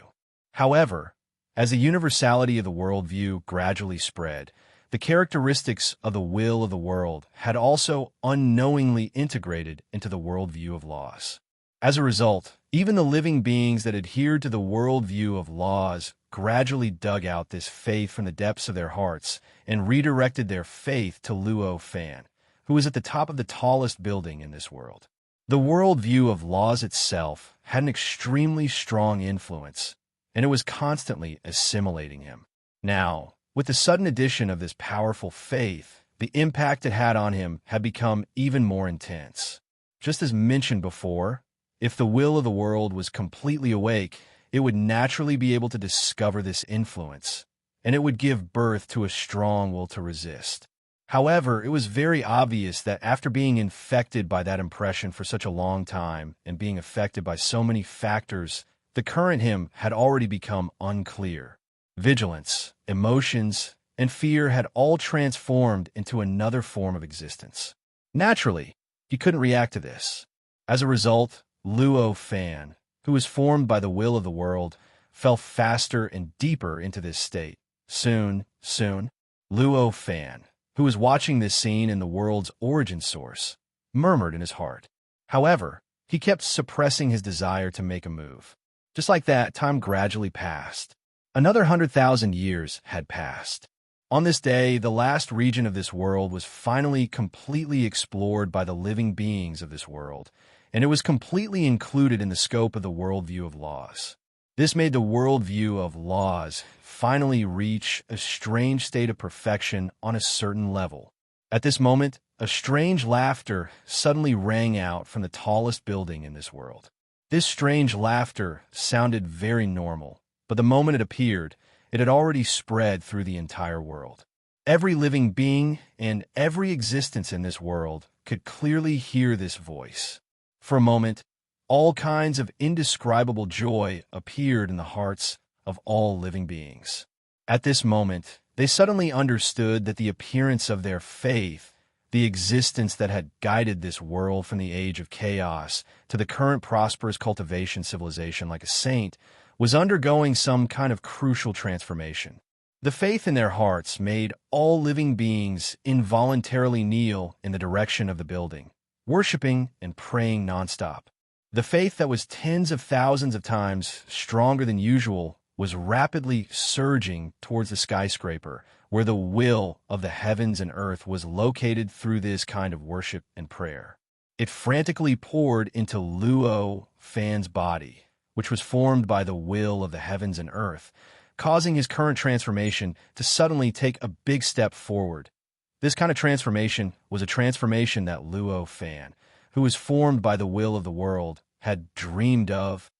However, as the universality of the worldview gradually spread, the characteristics of the will of the world had also unknowingly integrated into the worldview of laws. As a result, even the living beings that adhered to the worldview of laws gradually dug out this faith from the depths of their hearts and redirected their faith to Luo Fan, who was at the top of the tallest building in this world. The worldview of laws itself had an extremely strong influence, and it was constantly assimilating him. Now, with the sudden addition of this powerful faith, the impact it had on him had become even more intense. Just as mentioned before, if the will of the world was completely awake, it would naturally be able to discover this influence, and it would give birth to a strong will to resist. However, it was very obvious that after being infected by that impression for such a long time and being affected by so many factors, the current him had already become unclear. Vigilance, emotions, and fear had all transformed into another form of existence. Naturally, he couldn't react to this. As a result, Luo Fan, who was formed by the will of the world, fell faster and deeper into this state. Soon, Luo Fan, who was watching this scene in the world's origin source, murmured in his heart. However, he kept suppressing his desire to make a move. Just like that, time gradually passed. Another 100,000 years had passed. On this day, the last region of this world was finally completely explored by the living beings of this world, and it was completely included in the scope of the worldview of laws. This made the worldview of laws finally reach a strange state of perfection on a certain level. At this moment, a strange laughter suddenly rang out from the tallest building in this world. This strange laughter sounded very normal, but the moment it appeared, it had already spread through the entire world. Every living being and every existence in this world could clearly hear this voice. For a moment, all kinds of indescribable joy appeared in the hearts of all living beings. At this moment, they suddenly understood that the appearance of their faith, the existence that had guided this world from the age of chaos to the current prosperous cultivation civilization like a saint, was undergoing some kind of crucial transformation. The faith in their hearts made all living beings involuntarily kneel in the direction of the building, worshiping and praying nonstop. The faith that was tens of thousands of times stronger than usual was rapidly surging towards the skyscraper, where the will of the heavens and earth was located through this kind of worship and prayer. It frantically poured into Luo Fan's body, which was formed by the will of the heavens and earth, causing his current transformation to suddenly take a big step forward. This kind of transformation was a transformation that Luo Fan, who was formed by the will of the world, had dreamed of